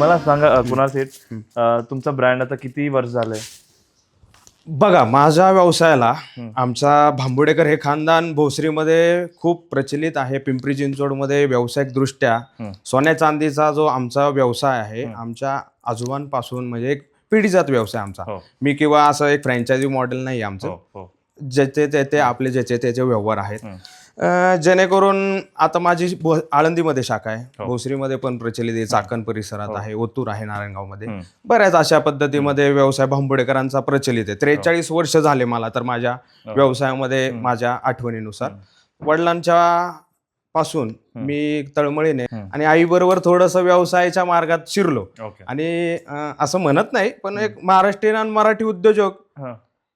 मला सांगा कुणाल सेठ, तुमचा ब्रँड आता किती वर्ष झालंय? बघा, माझ्या व्यवसायाला आमचा भांबुडेकर हे खानदान भोसरीमध्ये खूप प्रचलित आहे. पिंपरी चिंचवडमध्ये व्यावसायिक दृष्ट्या सोन्या चांदीचा जो आमचा व्यवसाय आहे, आमच्या आजोबांपासून म्हणजे एक पिढीजात व्यवसाय आमचा. मी किंवा असं एक फ्रँचायझी मॉडेल नाही आमचं. ज्याचे ते आपले ज्याचे त्याचे व्यवहार आहेत. जेणेकरून आता माझी आळंदीमध्ये शाखा आहे, भोसरीमध्ये पण प्रचलित आहे, चाकण परिसरात आहे, ओतूर आहे, नारायणगावमध्ये बऱ्याच अशा पद्धतीमध्ये व्यवसाय भांबुडेकरांचा प्रचलित आहे. 43 वर्ष झाले मला तर माझ्या व्यवसायामध्ये. माझ्या आठवणीनुसार वडिलांच्या पासून मी तळमळीने आणि आई बरोबर थोडस व्यवसायाच्या मार्गात शिरलो. आणि असं म्हणत नाही, पण एक महाराष्ट्रीयन आणि मराठी उद्योजक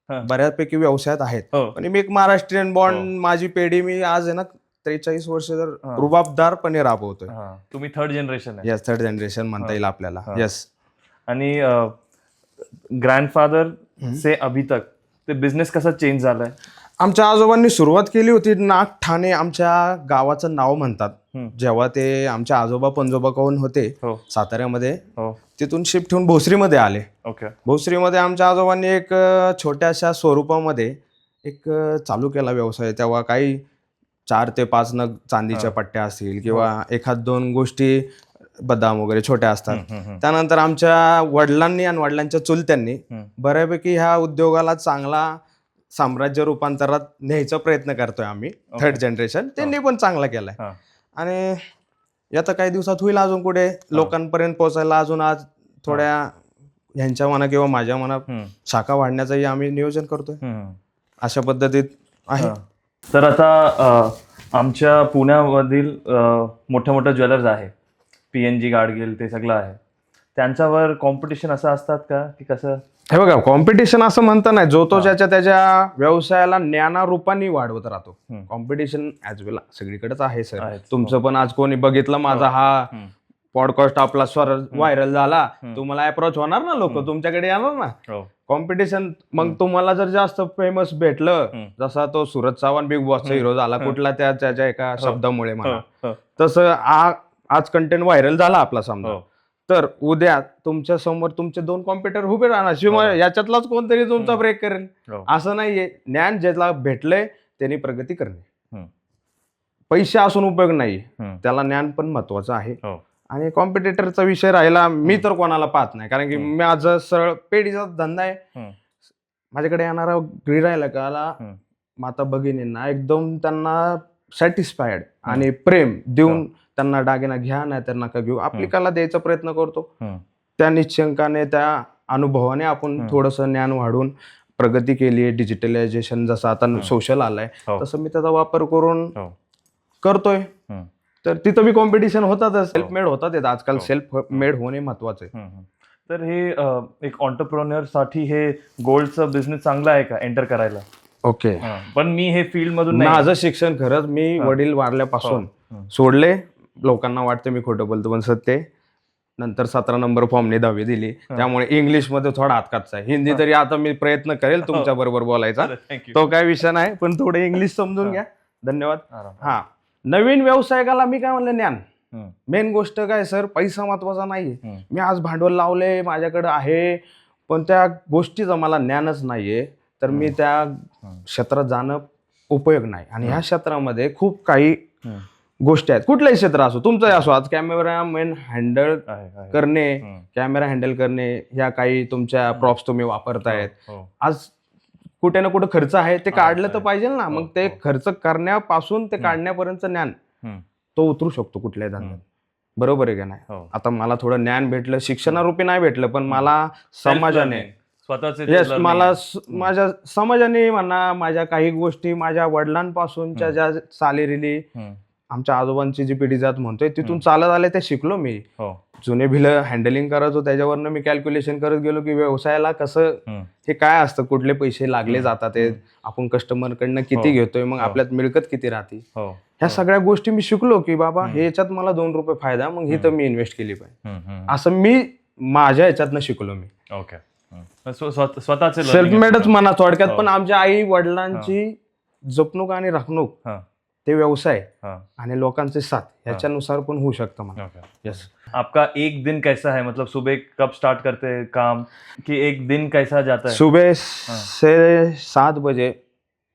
बऱ्यापैकी व्यवसायात आहेत. पण मी एक महाराष्ट्रीयन बॉन्ड, माझी पिढी मी आज आहे ना 43 वर्ष जर रुबाबदारपणे राबवतोय. तुम्ही थर्ड जनरेशन आहे? यस, थर्ड जनरेशन म्हणता येईल आपल्याला. यस. आणि ग्रँडफादर से अभी तक ते बिझनेस कसा चेंज झालाय? आमच्या आजोबांनी सुरुवात केली होती. नागठाणे आमच्या गावाचं नाव म्हणतात. जेव्हा ते आमच्या आजोबा पंजोबा करून होते साताऱ्यामध्ये, तिथून शिफ्ट होऊन भोसरीमध्ये आले. भोसरीमध्ये आमच्या आजोबांनी एक छोट्याशा स्वरूपामध्ये एक चालू केला व्यवसाय. तेव्हा काही 4 ते 5 नग चांदीच्या पट्ट्या असतील किंवा एखाद 2 गोष्टी बदाम वगैरे छोट्या असतात. त्यानंतर आमच्या वडिलांनी आणि वडिलांच्या चुलत्यांनी बऱ्यापैकी ह्या उद्योगाला चांगला साम्राज्य रूपांतरात न्यायचा प्रयत्न करतोय आम्ही. थर्ड जनरेशन त्यांनी पण चांगला केलाय. आणि यात काही दिवसात होईल अजून पुढे लोकांपर्यंत पोहोचायला. अजून आज थोड्या ह्यांच्या मना किंवा माझ्या मनात शाखा वाढण्याचंही आम्ही नियोजन करतोय. अशा पद्धतीत आहे. तर आता आमच्या पुण्यामधील मोठ्या मोठ्या ज्वेलर्स आहे, PNG गाडगिल, ते सगळं आहे, त्यांच्यावर कॉम्पिटिशन असं असतात का की कसं? हे बघा, कॉम्पिटिशन असं म्हणता नाही. जो तो ज्याच्या त्याच्या व्यवसायाला ज्ञानारूपाने वाढवत राहतो. कॉम्पिटिशन ऍज वेल सगळीकडेच आहे सर. तुमचं पण आज कोणी बघितलं माझा हा पॉडकास्ट आपला स्वर व्हायरल झाला, तुम्हाला अप्रोच होणार ना, लोक तुमच्याकडे येणार ना. कॉम्पिटिशन मग तुम्हाला जर जास्त फेमस भेटलं, जसा तो सूरज चव्हाण बिग बॉसचा हिरो झाला कुठला त्याच्या एका शब्दामुळे म्हणा, तसं आज कंटेंट व्हायरल झाला आपला समजा, तर उद्या तुमच्या समोर तुमचे 2 कॉम्प्युटर उभे राहणार. शिवाय याच्यातलाच कोणतरी तुमचा ब्रेक करेल. असं नाहीये. ज्ञान ज्याला भेटलंय त्यांनी प्रगती करणे. पैसे असून उपयोग नाही, त्याला ज्ञान पण महत्वाचं आहे. आणि कॉम्पिटिटरचा विषय राहिला, मी तर कोणाला पाहत नाही, कारण की माझं सरळ पेढीचा धंदा आहे. माझ्याकडे येणारा गिरायकाला, माता भगिनींना एकदम त्यांना सॅटिस्फाईड आणि प्रेम देऊन त्यांना दागिना घ्या, नाही तर नका घेऊ, आपली कला द्यायचा प्रयत्न करतो. त्या निश्चंकाने, त्या अनुभवाने आपण थोडंसं ज्ञान वाढून प्रगती केली आहे. डिजिटलायझेशन जसं आता सोशल आलंय, तसं मी त्याचा वापर करून करतोय. तर तिथं बी कॉम्पिटिशन होतातच. सेल्फ मेड होतात. आजकाल सेल्फ मेड होणे महत्वाचं आहे. तर हे एक ऑन्टरप्रेन्योर साठी हे गोल्डचं बिझनेस चांगला आहे का एंटर करायला? ओके. पण मी हे फील्ड मधून माझं शिक्षण खरंच मी वडील वारल्यापासून सोडले. लोकांना वाटतं मी खोटं बोलतो, पण सत्य. नंतर 17 नंबर फॉर्मने 10वी दिली, त्यामुळे इंग्लिश मध्ये थोडा हातकाचा आहे. हिंदी तरी आता मी प्रयत्न करेल तुमच्या बरोबर बोलायचा, तो काय विषय नाही, पण थोडं इंग्लिश समजून घ्या. धन्यवाद. हा, नवीन व्यवसायिकाला मी काय म्हणलं, ज्ञान मेन गोष्ट. काय सर, पैसा महत्वाचा नाहीये. मी आज भांडवल लावले, माझ्याकडे आहे, पण त्या गोष्टीचं मला ज्ञानच नाहीये, तर मी त्या क्षेत्रात जाणं उपयोग नाही. आणि ह्या क्षेत्रामध्ये खूप काही गोष्टी आहेत. कुठलंही क्षेत्र असो, तुमचंही असो. आज कॅमेरामॅन हँडल करणे, कॅमेरा हँडल करणे, ह्या काही तुमच्या प्रॉप्स तुम्ही वापरतायत, आज कुठे ना कुठे खर्च आहे, ते काढलं तर पाहिजे ना. मग ते खर्च करण्यापासून ते काढण्यापर्यंत ज्ञान तो उतरू शकतो कुठल्याही धंद्यात. बरोबर आहे का नाही? आता मला थोडं ज्ञान भेटलं, शिक्षणारूपी नाही भेटलं, पण मला समाजाने मला माझ्या समाजाने म्हणा, माझ्या काही गोष्टी माझ्या वडिलांपासूनच्या ज्या चालीरीली, आमच्या आजोबांची जी पिढी जात म्हणतोय तिथून चालत आले, ते शिकलो मी. जुने भिलं हँडलिंग करायचो, त्याच्यावरनं मी कॅल्क्युलेशन करत गेलो की व्यवसायाला कसं हे काय असतं, कुठले पैसे लागले जातात, आपण कस्टमर कडनं किती घेतोय, मग आपल्यात मिळकत किती राहते, ह्या सगळ्या गोष्टी मी शिकलो की बाबा हे याच्यात मला 2 रुपये फायदा, मग ही तर मी इन्व्हेस्ट केली पाहिजे. असं मी माझ्या याच्यातनं शिकलो मी. स्वतःचे सेल्फ मेडच म्हणा थोडक्यात. पण आमच्या आई वडिलांची जपणूक आणि राखणूक ते व्यवसाय हाँ आणि लोकांचे साथ ह्याच्यानुसार पण होऊ शकतं मला. ओके. यस. आपका एक दिन कैसा है, मतलब सुबह कब स्टार्ट करते हैं काम, कि एक दिन कैसा जाता है? सुबह से 7 बजे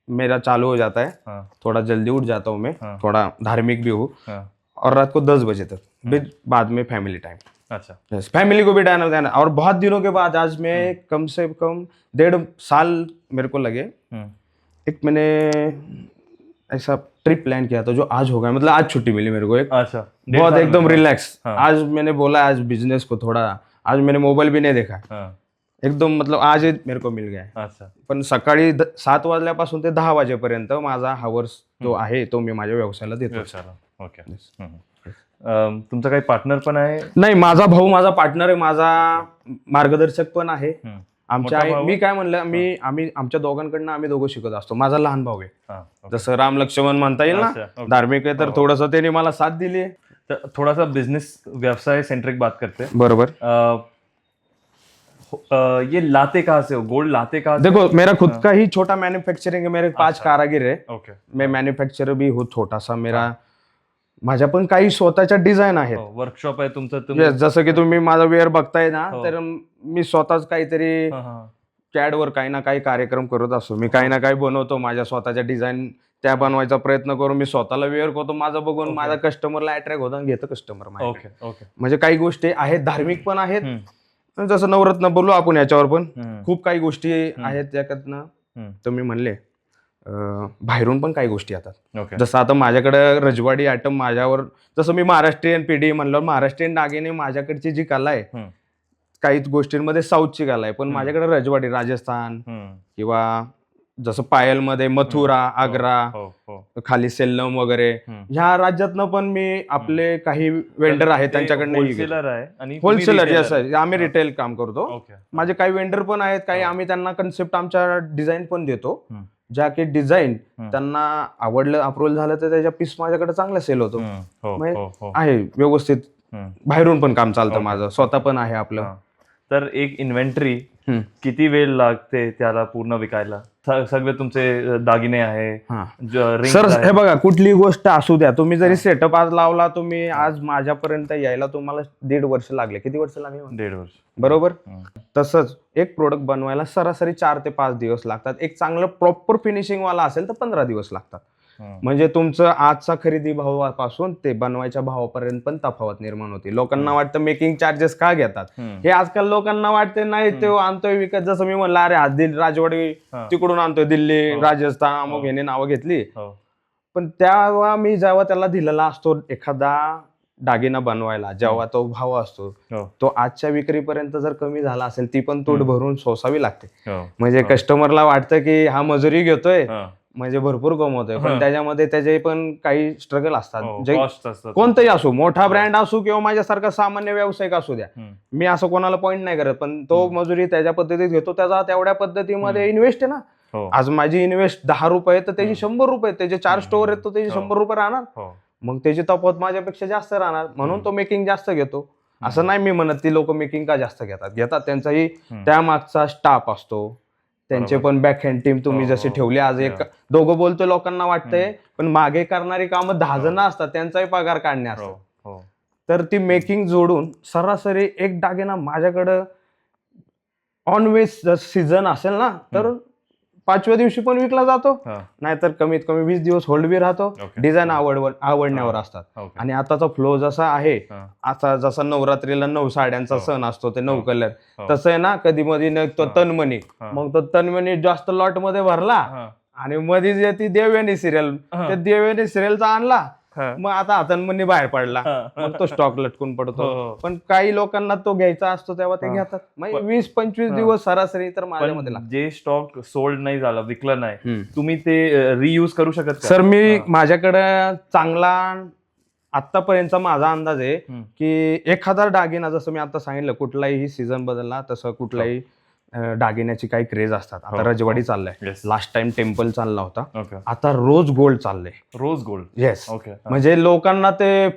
मेरा चालू हो जाता है. हाँ थोड़ा जल्दी उठ जाता हूँ मैं, हाँ. थोड़ा धार्मिक भी हूँ, हाँ और रात को 10 बजे तक बाद में फैमिली टाइम. अच्छा. यस, फैमिली को भी टाइम देना. और बहुत दिनों के बाद आज मैं कम से कम 1.5 साल मेरे को लगे, एक मैंने ऐसा ट्रिप प्लान किया था जो आज हो गया. मतलब आज छुट्टी मिली मेरे को एक, अच्छा. बहुत एकदम रिलैक्स. हाँ. आज मैंने बोला आज बिजनेस को थोड़ा, आज मैंने मोबाईल भी नाही देखा हाँ. एकदम, मतलब आज मेरे को मिल गया. अच्छा. पण सकाळी 7 वाजल्यापासून ते 10 वाजेपर्यंत माझा हावर्स जो आहे तो मी माझ्या व्यवसायाला देतो. व्यवसायाला. ओके. तुमचा काही पार्टनर पण आहे? नाही, माझा भाऊ माझा पार्टनर आहे, माझा मार्गदर्शक पण आहे. आमच्या मोठा भाऊ? मी काय म्हणलं, आम्ही आमच्या दोघांकडनं आम्ही दोघं शिकत असतो. माझा लहान भाऊ आहे, हाँ, ओके. जसं राम लक्ष्मण म्हणता येईल अच्छा, ना, ओके. धार्मिक आहे, तर हो. थोडंसं त्यांनी मला साथ दिली. तर थोड़ा सा बिजनेस व्यवसाय सेंट्रिक बात करते हैं. बरोबर. ये लाते कहाँ से हो, गोल्ड लाते कहाँ से? देखो, मेरा खुद का ही छोटा मैन्युफॅक्चरिंग आहे. मेरे 5 कारागीर है. ओके. मैं मैन्युफॅक्चरर भी हूँ छोटा सा. माझ्या पण काही स्वतःच्या डिझाईन आहेत. वर्कशॉप आहे तुमचं? Yes, जसं की तुम्ही माझा वेअर बघताय ना, हो. तर मी स्वतःच काहीतरी कॅडवर काही ना काही कार्यक्रम करत असतो. मी काही ना काही बनवतो, माझ्या स्वतःच्या डिझाईन त्या बनवायचा प्रयत्न करून मी स्वतःला वेअर करतो. माझं बघून माझ्या कस्टमरला अट्रॅक्ट होतं आणि घेतं कस्टमर. Okay okay. म्हणजे काही गोष्टी आहेत धार्मिक पण आहेत, जसं नवरत्न बोलू आपण याच्यावर पण खूप काही गोष्टी आहेत त्याच्यातनं. तुम्ही म्हणले बाहेरून पण काही गोष्टी येतात. ओके. जसं आता माझ्याकडे रजवाडी आयटम माझ्यावर, जसं मी महाराष्ट्रीयन पिढी म्हणलं, महाराष्ट्रीयन दागिने माझ्याकडची जी कला आहे, काही गोष्टींमध्ये साऊथची कला आहे, पण माझ्याकडे रजवाडी, राजस्थान किंवा जसं पायलमध्ये मथुरा, आग्रा, खाली सेल्लम वगैरे, ह्या राज्यातनं पण मी आपले काही वेंडर आहेत त्यांच्याकडनं होलसेलर आहे आणि होलसेलर. यस, आम्ही रिटेल काम करतो. ओके. माझे काही वेंडर पण आहेत, काही आम्ही त्यांना कन्सेप्ट आमच्या डिझाईन पण देतो, ज्या की डिझाईन त्यांना आवडलं, अप्रूव्हल झालं तर त्याच्या पीस माझ्याकडे चांगला सेल होतो. आहे व्यवस्थित. बाहेरून पण काम चालतं माझं, स्वतः पण आहे आपलं. तर एक इन्व्हेंटरी किती वेळ लागते त्याला पूर्ण विकायला? सगळे तुमचे दागिने आहे, सर हे बघा, कुठली गोष्ट असू द्या, तुम्ही जरी सेटअप आज लावला, तुम्ही आज माझ्यापर्यंत यायला तुम्हाला 1.5 वर्ष लागले. किती वर्ष लागले? 1.5 वर्ष. बरोबर. तसंच एक प्रोडक्ट बनवायला सरासरी 4 ते 5 दिवस लागतात. एक चांगलं प्रॉपर फिनिशिंग वाला असेल तर 15 दिवस लागतात. म्हणजे तुमचं आजचा खरेदी भावापासून ते बनवायच्या भावापर्यंत पण तफावत निर्माण होती. लोकांना वाटतं मेकिंग चार्जेस का घेतात, हे आजकाल लोकांना वाटते. नाही, तो आणतोय विकत, जसं मी म्हणलं, अरे आज राजवाडी तिकडून आणतोय, दिल्ली, राजस्थान, अमुक ह्याने नावं घेतली. पण जेव्हा त्याला दिलेला असतो एखादा दागिना बनवायला, जेव्हा तो भाव असतो, तो आजच्या विक्रीपर्यंत जर कमी झाला असेल, ती पण तोड भरून सोसावी लागते. म्हणजे कस्टमरला वाटतं की हा मजुरी घेतोय, म्हणजे भरपूर कमवतोय, पण त्याच्यामध्ये त्याचे पण काही स्ट्रगल असतात. जे कोणताही असो, मोठा ब्रँड असो किंवा माझ्यासारखा सामान्य व्यावसायिक असू द्या, मी असं कोणाला पॉईंट नाही करत, पण तो मजुरी त्याच्या पद्धतीत घेतो, त्याचा तेवढ्या पद्धतीमध्ये इन्व्हेस्ट आहे ना. आज माझी इन्व्हेस्ट 10 रुपये तर त्याची 100 रुपये, त्याचे 4 स्टोअर आहेत, तो त्याचे 100 रुपये राहणार. मग त्याची तफावत माझ्यापेक्षा जास्त राहणार, म्हणून तो मेकिंग जास्त घेतो. असं नाही मी म्हणत ती लोक मेकिंग का जास्त घेतात. त्यांचाही त्यामागचा स्टाफ असतो, त्यांचे पण बॅक हँड टीम तुम्ही जशी ठेवली. आज एक दोघं बोलतोय, लोकांना वाटतंय, पण मागे करणारी कामं 10 जण असतात, त्यांचाही पगार काढणे असतो. तर ती मेकिंग जोडून सरासरी एक दागिना माझ्याकडं ऑन वेज जर सीझन असेल ना, तर 5व्या दिवशी पण विकला जातो, नाहीतर कमीत कमी 20 दिवस होल्ड बी राहतो. डिझाईन आवडण्यावर असतात. आणि आताचा फ्लो जसा आहे, आता जसा नवरात्रीला 9 साड्यांचा सण असतो, ते 9 कलर, तसं आहे ना, कधी मध्ये तो तन्मणी, मग तो तन्मणी जास्त लॉट मध्ये भरला आणि मध्ये जे ती देवयानी सिरियल, त्या देवयानी सिरियलचा आणला, मग आता हातांमध्ये बाहेर पडला, मग तो स्टॉक लटकून पडतो. पण काही लोकांना तो घ्यायचा असतो तेव्हा ते घेतात. मग 20-25 दिवस सरासरी तर माझ्यामध्ये लागतात. जे स्टॉक सोल्ड नाही झाला, विकलं नाही, तुम्ही ते रियूज करू शकत का? सर, मी माझ्याकडे चांगला आतापर्यंतचा माझा अंदाज आहे की 1000 दागिना, जसं मी आता सांगितलं, कुठलाही सीझन बदलला तसं कुठलाही दागिन्याची काही क्रेज असतात. आता रजवाडी चाललाय, लास्ट टाइम टेम्पल चालला होता, आता रोज गोल्ड चाललंय. Rose gold? येस. म्हणजे लोकांना ते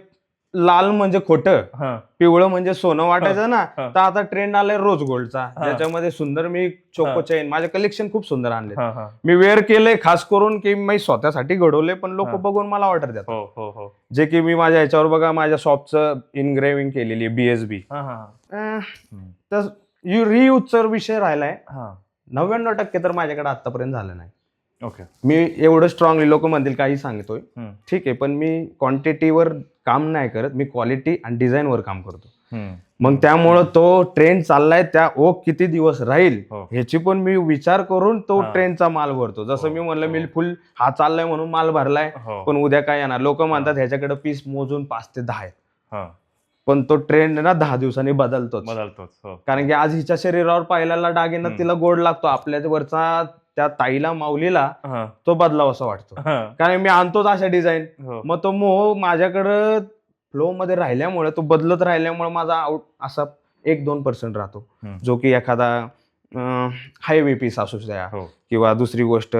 लाल म्हणजे खोटं, हा पिवळं म्हणजे सोनं वाटायचं ना, हा. तर आता ट्रेंड आलाय रोज गोल्डचा, हा. ज्याच्यामध्ये सुंदर मी चोको चेन, माझे कलेक्शन खूप सुंदर आणले. हा हा मी वेअर केले खास करून की मी स्वतःसाठी घडवले, पण लोक हा. बघून मला ऑर्डर देतात. हो हो हो जे की मी माझ्या ह्याच्यावर बघा माझ्या शॉपचं इनग्रेविंग केलेली आहे BSB. हा हा हम्म. तर रियूजचा विषय राहिलाय, हा 99% तर माझ्याकडे आतापर्यंत झालं नाही. ओके मी एवढं स्ट्रॉंगली, लोक म्हणतील काही सांगतोय, हम्म. ठीक आहे, पण मी क्वांटिटीवर काम नाही करत, मी क्वालिटी आणि डिझाईनवर काम करतो. हम्म. मग त्यामुळं तो ट्रेंड चाललाय, त्या किती दिवस राहील हो. ह्याची पण मी विचार करून तो हा. ट्रेंडचा माल भरतो. जसं हो, मी म्हणलं हो. मी फुल हा चाललाय म्हणून माल भरलाय, हो पण उद्या काय येणार, लोक म्हणतात ह्याच्याकडे पीस मोजून 5 ते 10 आहेत, हा पण तो ट्रेंड ना 10 दिवसांनी बदलतोच. बदलतोच हो कारण की आज हिच्या शरीरावर पाहिलेला दागिना हम्म. तिला गोड लागतो, आपल्या वरचा त्या ताईला माऊलीला हा तो बदलावा असं वाटतो. हा कारण मी आणतोच अशा डिझाईन, हो मग तो मोह माझ्याकडं फ्लो मध्ये राहिल्यामुळे, तो बदलत राहिल्यामुळे माझा आउट असा 1-2% राहतो, हम्म. जो की एखादा हायवे पीस असू द्या, हो किंवा दुसरी गोष्ट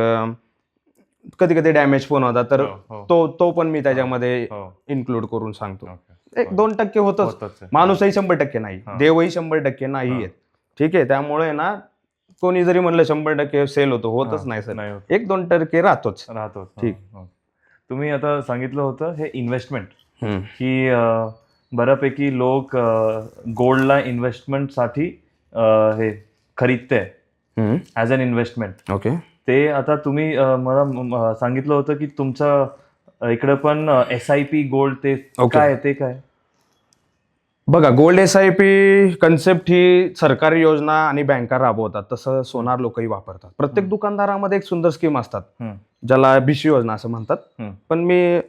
कधी कधी डॅमेज पण होता, तर हो, हो. तो पण मी त्याच्यामध्ये हो इन्क्लूड करून सांगतो. ओके 1-2% होतच. होतच आहे. माणूसही 100% नाही, हा. देवही 100% नाही हा. आहेत. ठीक आहे, त्यामुळे ना कोणी जरी म्हणलं 100% सेल होतो, होतच हा, नाही सर, नाही होत. 1-2% राहतोच. राहतोच ठीक. तुम्ही आता सांगितलं होतं हे इन्व्हेस्टमेंट हम्म. की बऱ्यापैकी लोक गोल्डला इन्व्हेस्टमेंटसाठी हे खरीदते ॲज अन इन्व्हेस्टमेंट. ओके. ते आता तुम्ही मला सांगितलं होतं की तुमचं इकडे पण SIP गोल्ड ते Okay. काय आहे, ते काय? बघा, गोल्ड SIP कन्सेप्ट ही सरकारी योजना आणि बँका राबवतात, तसं सोनार लोकही वापरतात. प्रत्येक दुकानदारामध्ये एक सुंदर स्कीम असतात, हम्म. ज्याला BC योजना असं म्हणतात, हम्म. पण मी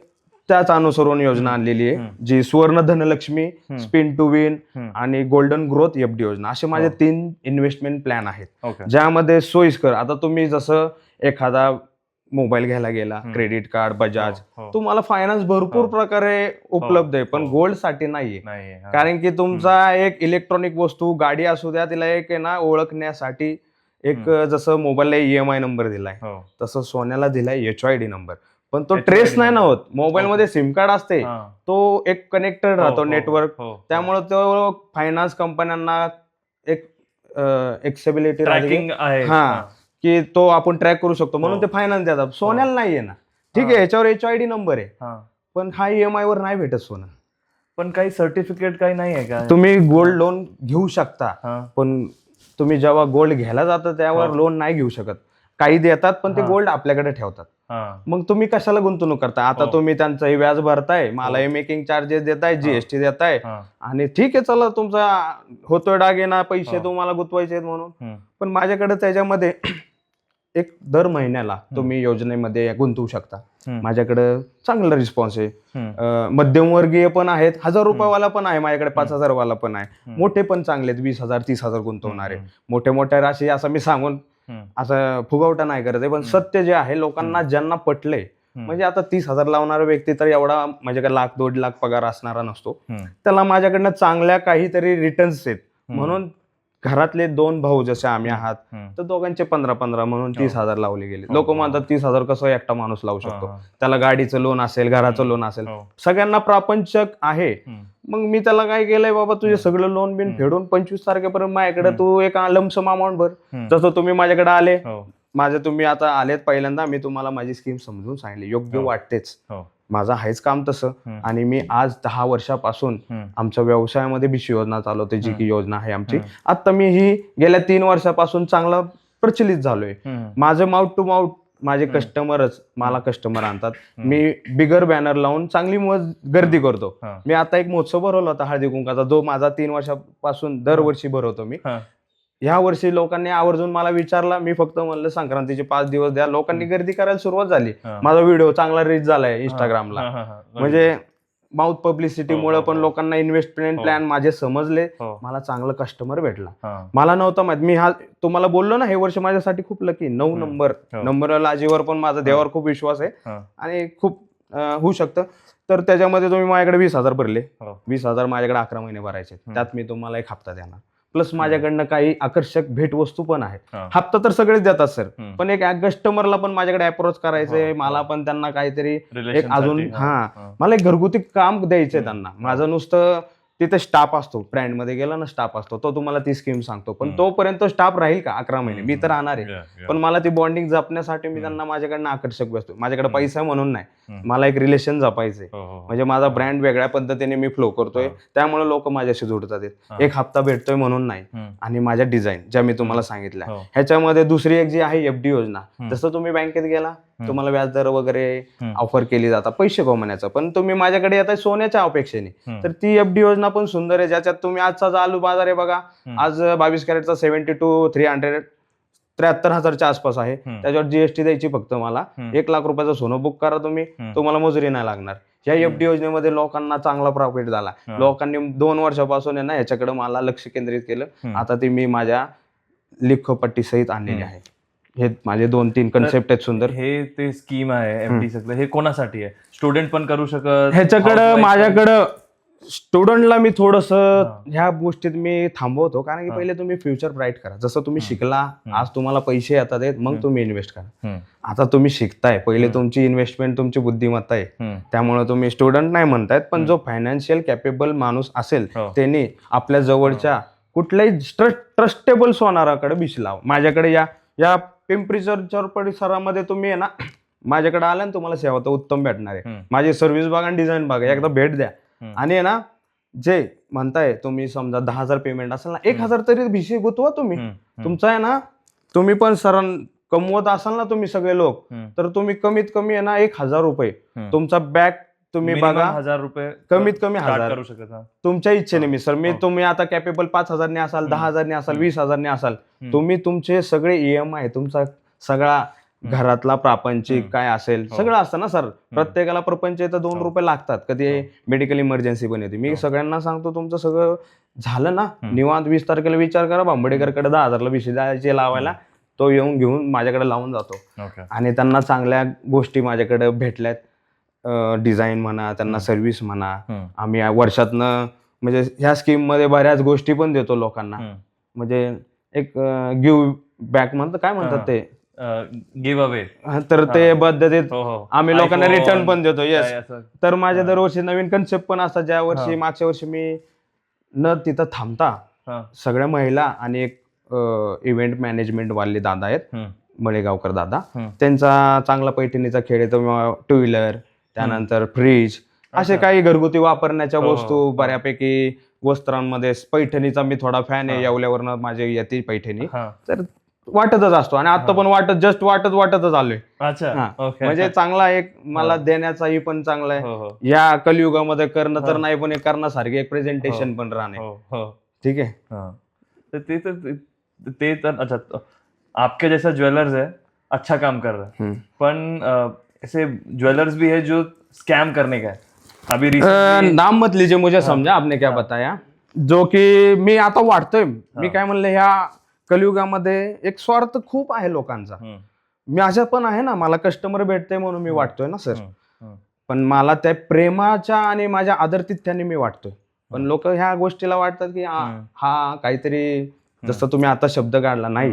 त्याच अनुसरून योजना आणलेली आहे, जी सुवर्ण धनलक्ष्मी, स्पिन टू विन आणि गोल्डन ग्रोथ FD योजना, असे माझे 3 इन्व्हेस्टमेंट प्लॅन आहेत, ओके ज्यामध्ये सोयीस्कर, आता तुम्ही जसं एखादा मोबाईल घ्यायला गेला, क्रेडिट कार्ड, बजाज, हो. तुम्हाला फायनान्स भरपूर हो. प्रकारे उपलब्ध आहे, पण हो. गोल्ड साठी नाहीये. नाही हा. कारण की तुमचा एक इलेक्ट्रॉनिक वस्तू, गाडी असू द्या, तिला एक आहे ना ओळखण्यासाठी एक जसं मोबाईलला EMI नंबर दिलाय, हो तसं सोन्याला दिलाय HYD नंबर, पण तो HYD ट्रेस नाही ना नंबर. होत. मोबाईल मध्ये सिम कार्ड असते, हा. तो एक कनेक्टेड राहतो नेटवर्क, हो त्यामुळे तो फायनान्स कंपन्यांना एक एक्सेबिलिटी ट्रॅकिंग आहे. हा, की तो आपण ट्रॅक करू शकतो, म्हणून ते फायनान्स देतात. सोन्याला नाहीये ना, ठीक आहे, याच्यावर HYD नंबर आहे, हा. पण हा EMI वर नाही भेटत सोनं. पण काही सर्टिफिकेट काही नाही आहे का? तुम्ही गोल्ड लोन घेऊ शकता, हा. पण तुम्ही जेव्हा गोल्ड घ्यायला जाता त्यावर लोन नाही घेऊ शकत. काही देतात, पण ते गोल्ड आपल्याकडे ठेवतात. हा. मग तुम्ही कशाला गुंतवणूक करता? आता तुम्ही त्यांचंही व्याज भरताय, मलाही मेकिंग चार्जेस देताय, GST देताय, हा. आणि ठीक आहे, चला तुमचा होतोय दागिना, पैसे तुम्हाला गुंतवायचे आहेत म्हणून, हम्म. पण माझ्याकडे त्याच्यामध्ये एक दर महिन्याला तुम्ही योजनेमध्ये गुंतवू शकता. माझ्याकडे चांगला रिस्पॉन्स आहे. मध्यमवर्गीय पण आहेत, 1000 रुपयावाला पण आहे माझ्याकडे, 5000 वाला पण आहे, मोठे पण चांगले आहेत, 20,000 30,000 गुंतवणारे, मोठे मोठ्या राशी, असं मी सांगून असं फुगवटा नाही करत आहे, पण सत्य जे आहे, लोकांना ज्यांना पटले, म्हणजे आता 30,000 लावणारा व्यक्ती तर एवढा माझ्याकडे 1,00,000-1.5 लाख पगार असणारा नसतो, त्याला माझ्याकडनं चांगल्या काहीतरी रिटर्न्स आहेत, म्हणून घरातले 2 भाऊ जसे आम्ही आहात, तर दोघांचे 15-15 म्हणून 30,000 लावले गेले. लोक म्हणतात 30,000 कसं एकटा माणूस लावू शकतो, त्याला गाडीचं लोन असेल, घराचं लोन असेल, सगळ्यांना प्रापंचक आहे. मग मी त्याला काय केलंय, बाबा तुझे सगळं लोन बिन फेडून 25 तारखेपर्यंत माझ्याकडे तू एक लमसम अमाऊंट भर. जसं तुम्ही माझ्याकडे आले, माझे तुम्ही आता आलेत पहिल्यांदा, मी तुम्हाला माझी स्कीम समजून सांगितली, योग्य वाटतेच, माझं आहेच काम तसं, आणि मी आज 10 वर्षापासून आमच्या व्यवसायामध्ये BC योजना चालवते, जी की योजना आहे आमची. आता मी ही गेल्या 3 वर्षापासून चांगला प्रचलित झालोय. माझं माउथ टू माउथ, माझे कस्टमरच मला कस्टमर आणतात. मी बिगर बॅनर लावून चांगली गर्दी करतो. मी आता एक महोत्सव भरवला होता हळदी कुंकाचा, जो माझा 3 वर्षापासून दरवर्षी भरवतो मी. ह्या वर्षी लोकांनी आवर्जून मला विचारला, मी फक्त म्हणलं संक्रांतीचे 5 दिवस द्या, लोकांनी गर्दी करायला सुरुवात झाली. माझा व्हिडिओ चांगला रीच झालाय इंस्टाग्रामला, म्हणजे माउथ पब्लिसिटीमुळे पण लोकांना इन्व्हेस्टमेंट प्लॅन माझे समजले, मला चांगला कस्टमर भेटला. मला नव्हतं माहित, मी हा तुम्हाला बोललो ना, हे वर्ष माझ्यासाठी खूप लकी. 9 नंबर लाजीवर पण माझा देवावर खूप विश्वास आहे, आणि खूप होऊ शकतं. तर त्याच्यामध्ये तुम्ही माझ्याकडे 20,000 भरले, 20,000 माझ्याकडे 11 महिने भरायचे, त्यात मी तुम्हाला 1 हप्ता देणार. प्लस माझ्याकडनं काही आकर्षक भेटवस्तू पण आहेत. हा. हप्ता तर सगळेच देतात सर, हम्म. पण एक कस्टमरला पण माझ्याकडे अप्रोच करायचंय, हो, मला हो. पण त्यांना काहीतरी एक Relation अजून साठी, हा, हा मला एक घरगुती काम द्यायचंय हम्म. त्यांना. माझं नुसतं तिथे स्टाफ असतो, ब्रँड मध्ये गेला ना स्टाफ असतो, तो तुम्हाला ती स्कीम सांगतो, पण तोपर्यंत स्टाफ राहील का 11 महिने? मी तर राहणार आहे, Yeah, yeah. पण मला ती बॉन्डिंग जपण्यासाठी मी त्यांना माझ्याकडनं आकर्षक वस्तू, माझ्याकडे पैसा म्हणून नाही, हम्म. मला एक रिलेशन जपायचंय. हो, हो, हो. म्हणजे माझा ब्रँड वेगळ्या पद्धतीने मी फ्लो करतोय, त्यामुळे लोक माझ्याशी जोडतात आहेत. हा. एक हप्ता भेटतोय म्हणून नाही. हम्म. आणि माझ्या डिझाईन ज्या मी तुम्हाला सांगितल्या, हो. ह्याच्यामध्ये दुसरी एक जी आहे एफडी योजना. जसं तुम्ही बँकेत गेला, तुम्हाला व्याजदर वगैरे ऑफर केली जातात पैसे कमवण्याचं, पण तुम्ही माझ्याकडे येत आहे सोन्याच्या अपेक्षेने, तर ती एफडी योजना पण सुंदर आहे, ज्याच्यात तुम्ही आजचा चालू बाजार आहे बघा, आज 22 कॅरेटचा 72 300 73,000च्या आसपास आहे. त्याच्यावर जीएसटी द्यायची फक्त मला. 1 लाख रुपयाचं सोनं बुक करा तुम्ही, तुम्हाला मजुरी नाही लागणार. या एफडी योजनेमध्ये लोकांना चांगला प्रॉफिट झाला. लोकांनी 2 वर्षापासून आहे ना याच्याकडे मला लक्ष केंद्रित केलं. आता ती मी माझ्या लिखोपट्टी सहित आणलेली आहे. हे माझे 2-3 कन्सेप्ट आहेत सुंदर. हे ते स्कीम आहे एफडी सगळं, हे कोणासाठी आहे? स्टुडंट पण करू शकत? ह्याच्याकडं माझ्याकडं स्टुडंटला मी थोडस ह्या गोष्टीत मी थांबवतो, कारण की पहिले तुम्ही फ्युचर ब्राईट करा. जसं तुम्ही शिकला, आज तुम्हाला पैसे येतात आहेत, मग तुम्ही इन्व्हेस्ट करा. आता तुम्ही शिकताय, पहिले तुमची इन्व्हेस्टमेंट तुमची बुद्धिमत्ता आहे, त्यामुळे तुम्ही स्टुडंट नाही म्हणतायत, पण जो फायनान्शियल कॅपेबल माणूस असेल त्यांनी आपल्या जवळच्या कुठल्याही ट्रस्टेबल सोनाराकडे बिश लावा. माझ्याकडे या पिंपरी चिंचवड परिसरामध्ये तुम्ही आहे ना, माझ्याकडे आला ना तुम्हाला सेवा तर उत्तम भेटणार आहे. माझी सर्व्हिस बघा आणि डिझाईन बघा, एकदा भेट द्या. आणि आहे ना, जे म्हणताय तुम्ही समजा 10,000 पेमेंट असेल ना, 1,000 तरी भिशी गुतवा तुम्ही. तुमचा आहे ना, तुम्ही पण कमवत असाल ना तुम्ही सगळे लोक, तर तुम्ही कमीत कमी आहे ना 1,000 रुपये तुमचा बॅग तुम्ही बघा, 1,000 रुपये कमीत कमी 1,000 करू शकत. तुमच्या इच्छेने. मी सर मी तुम्ही आता कॅपेबल 5,000 ने असाल, 10,000 ने असाल, 20,000 ने असाल, तुम्ही तुमचे सगळे EMI तुमचा सगळा घरातला प्रापंचिक काय असेल सगळं असतं ना सर. प्रत्येकाला प्रपंच तर 2 रुपये लागतात, कधी मेडिकल इमर्जन्सी पण येते. मी सगळ्यांना सांगतो तुमचं सगळं झालं ना निवांत 20 तारखेला विचार करा, भांबडेकरकडे 10,000ला भिशी द्यायचे लावायला, तो येऊन घेऊन माझ्याकडे लावून जातो. आणि त्यांना चांगल्या गोष्टी माझ्याकडे भेटल्यात, डिझाईन म्हणा, त्यांना सर्व्हिस म्हणा. आम्ही वर्षातनं म्हणजे ह्या स्कीम मध्ये बऱ्याच गोष्टी पण देतो लोकांना, म्हणजे एक गिव्ह बॅक म्हणतात, काय म्हणतात ते, गिव्ह अवे. तर ते पद्धतीत आम्ही लोकांना रिटर्न पण देतो. येस. तर माझ्या दरवर्षी नवीन कन्सेप्ट पण असतात. ज्या वर्षी मागच्या वर्षी मी न तिथं थांबता सगळ्या महिला आणि एक इव्हेंट मॅनेजमेंट वाले दादा आहेत, मळेगावकर दादा, त्यांचा चांगला पैठणीचा खेळ आहे. टू व्हीलर, त्यानंतर फ्रीज, असे काही घरगुती वापरण्याच्या वस्तू बऱ्यापैकी वस्त्रांमध्ये. पैठणीचा मी थोडा फॅन आहे, येवल्यावरनं माझी येते पैठणी, तर वाटतच असतो. आणि आता पण वाटतच आलोय. म्हणजे चांगला एक मला देण्याचाही पण चांगला आहे. या कलियुगामध्ये करणं तर नाही, पण एक करण्यासारखे एक प्रेझेंटेशन पण राहणे. ठीक है. ते तर अच्छा, आपके जैसा ज्वेलर्स है, अच्छा काम कर रहा है, पण ऐसे ज्वेलर्स भी है जो स्कैम करने का है. अभी नाम मत लीजिए, मुझे समझा आपने क्या बताया. जो की मी आता वाटतोय, मी काय म्हणलं, ह्या कलियुगामध्ये एक स्वार्थ खूप आहे लोकांचा. माझ्या पण आहे ना, मला कस्टमर भेटते म्हणून मी वाटतोय ना सर, पण मला त्या प्रेमाच्या आणि माझ्या आदरातिथ्याने मी वाटतोय. पण लोक ह्या गोष्टीला वाटतात की हा काहीतरी, जसं तुम्ही आता शब्द काढला, नाही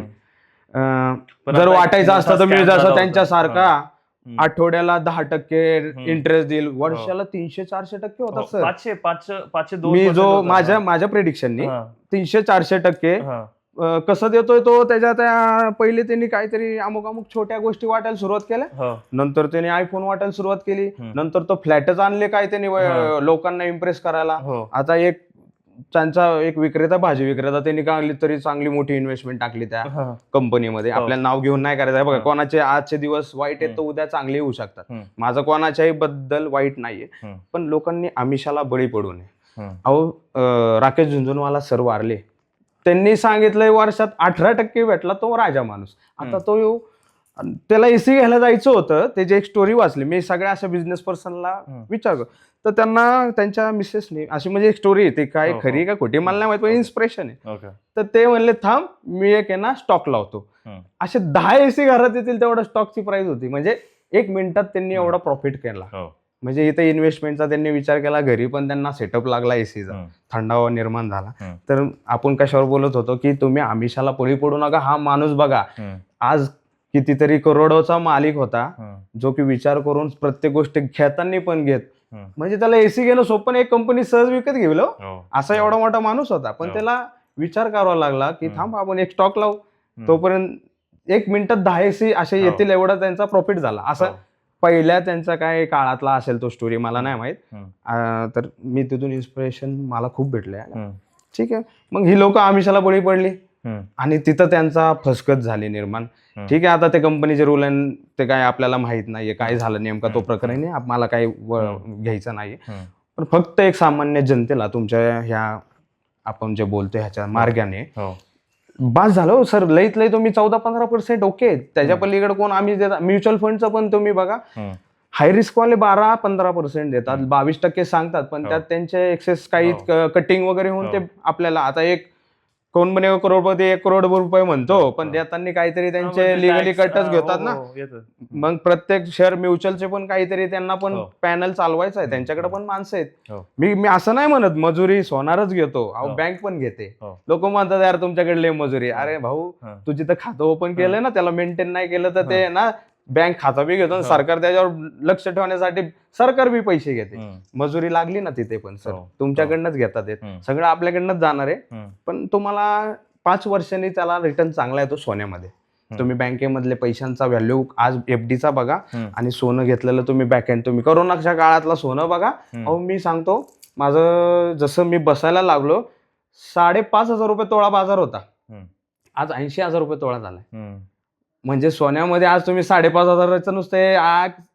जर वाटायचं असतं तर मी जसं त्यांच्यासारखा आठवड्याला 10% इंटरेस्ट देईल, वर्षाला 300-400% होता सर. 500-200 मी जो माझ्या प्रेडिक्शननी 300-400% कसं देतोय तो, त्याच्या पहिले त्यांनी काहीतरी अमुक छोट्या गोष्टी वाटायला सुरुवात केल्या, नंतर त्यांनी आयफोन वाटायला सुरुवात केली, नंतर तो फ्लॅटच आणले काय त्यांनी लोकांना इम्प्रेस करायला. आता त्यांचा एक विक्रेता, भाजी विक्रेता, त्यांनी काढली तरी चांगली मोठी इन्व्हेस्टमेंट टाकली त्या कंपनीमध्ये. आपल्याला नाव घेऊन नाही करायचं आहे बघा, कोणाचे आजचे दिवस वाईट आहेत तर उद्या चांगले येऊ शकतात. माझं कोणाच्याही बद्दल वाईट नाहीये, पण लोकांनी आमिषाला बळी पडू नये. अहो राकेश झुंझुनवाला सर वारले, त्यांनी सांगितलंय वर्षात 18% भेटला, तो राजा माणूस. आता तो त्याला एसी घ्यायला जायचं होतं, त्याची एक स्टोरी वाचली मी, सगळ्या अशा बिझनेस पर्सनला विचारतो, तर त्यांना त्यांच्या मिसेसने अशी म्हणजे एक स्टोरी येते, काय खरी का खोटी मला नाही माहित, पण इन्स्पिरेशन आहे. तर ते म्हणले, थांब मी एक आहे ना स्टॉक लावतो. असे 10 एसी घरात येतील तेवढा स्टॉकची प्राइस होती. म्हणजे 1 मिनिटात त्यांनी एवढा प्रॉफिट केला. म्हणजे इथे इन्व्हेस्टमेंटचा त्यांनी विचार केला, घरी पण त्यांना सेटअप लागला एसीचा, थंडावा निर्माण झाला. तर आपण कशावर बोलत होतो की तुम्ही आमिषाला बळी पडू नका. हा माणूस बघा आज कितीतरी करोडोचा मालिक होता, जो की विचार करून प्रत्येक गोष्ट घेताना पण घेत, म्हणजे त्याला एसी घेणं सोपं नाही, एक कंपनी सहज विकत घेईल असा एवढा मोठा माणूस होता. पण त्याला विचार करावा लागला की थांब आपण एक स्टॉक लावू, तोपर्यंत 1 मिनिटात 10 एसी असे येतील एवढा त्यांचा प्रॉफिट झाला. असं पहिल्या त्यांचा काय काळातला असेल तो स्टोरी, मला नाही माहित. तर मी तिथून इन्स्पिरेशन मला खूप भेटलंय. ठीक आहे, मग ही लोक आमिषाला बळी पडली आणि तिथं त्यांचा फसगत झाली निर्माण. ठीक आहे, आता ते कंपनीचे रूल ते काय आपल्याला माहित नाहीये काय झालं नेमका, तो प्रकरण नाही, मला काही घ्यायचं नाहीये. पण फक्त एक सामान्य जनतेला तुमच्या ह्या आपण जे बोलतोय ह्याच्या मार्गाने बास झालं सर. लईत लई तुम्ही 14-15% ओके, त्याच्या पलीकडे कोण आम्ही देतात. म्युच्युअल फंडचं पण तुम्ही बघा, हाय रिस्क वाले 12-15% देतात, 22% सांगतात, पण त्यात त्यांचे एक्सेस काही कटिंग वगैरे होऊन ते आपल्याला आता एक कोण म्हणे करोडपती 1 करोड रुपये म्हणतो, पण देताना काहीतरी त्यांचे लिगली कटच घेतात ना. मग प्रत्येक शेअर म्युच्युअलचे पण काहीतरी त्यांना पण पॅनल चालवायचं आहे, त्यांच्याकडे पण माणसं आहेत. मी असं नाही म्हणत मजुरी सोनारच घेतो, बँक पण घेते. लोक म्हणतात यार तुमच्याकडे लय मजुरी. अरे भाऊ, तू जिथं खातं ओपन केलंय ना, त्याला मेंटेन नाही केलं तर ते ना बँक खातं बी घेतो, सरकार त्याच्यावर लक्ष ठेवण्यासाठी सरकार बी पैसे घेते. मजुरी लागली ना तिथे पण सर तुमच्याकडनंच घेतात, सगळं आपल्याकडनंच जाणार आहे. पण तुम्हाला 5 वर्षांनी त्याला रिटर्न चांगला येतो सोन्यामध्ये. तुम्ही बँकेमधले पैशांचा व्हॅल्यू आज FDचा बघा आणि सोनं घेतलेलं तुम्ही बॅकएंड, तुम्ही कोरोनाच्या काळातला सोनं बघा. अहो मी सांगतो, माझं जसं मी बसायला लागलो 5,500 रुपये तोळा बाजार होता, आज 80,000 रुपये तोळा झालाय. म्हणजे सोन्यामध्ये आज तुम्ही 5,500 नुसते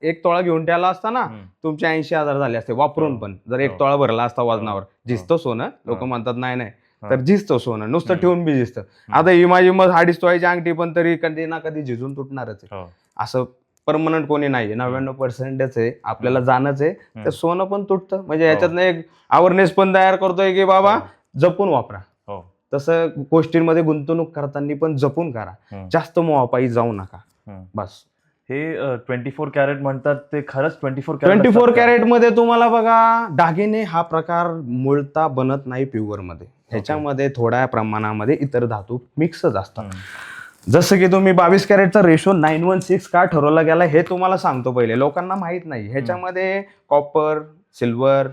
1 तोळा घेऊन ठेवला असता ना, तुमचे 80,000 झाले असते वापरून. पण जर 1 तोळा भरला असता वजनावर, झिजतं सोनं. लोक म्हणतात नाही नाही, तर झिजतं सोनं, नुसतं ठेवून बी झिजतं. आता ही माझी मग 2.5 तोळ्याची अंगठी पण तरी कधी ना कधी झिजून तुटणारच आहे. असं परमनंट कोणी नाहीये, 99% आहे, आपल्याला जाणच आहे. तर सोनं पण तुटतं, म्हणजे याच्यातनं एक अवेअरनेस पण तयार करतोय की बाबा जपून वापरा. तसं गोष्टींमध्ये गुंतवणूक करताना पण जपून करा, जास्त मोहापायी जाऊ नका. बस. हे 24 कॅरेट म्हणतात, ते खरंच 24 कॅरेट मध्ये तुम्हाला बघा, दागिने हा प्रकार मूळता बनत नाही प्युअर मध्ये. ह्याच्यामध्ये थोड्या प्रमाणामध्ये इतर धातू मिक्सच असतात. जसं की तुम्ही 22 कॅरेटचा रेशो 916 का ठरवला गेला हे तुम्हाला सांगतो. पहिले लोकांना माहित नाही, ह्याच्यामध्ये कॉपर, सिल्वर,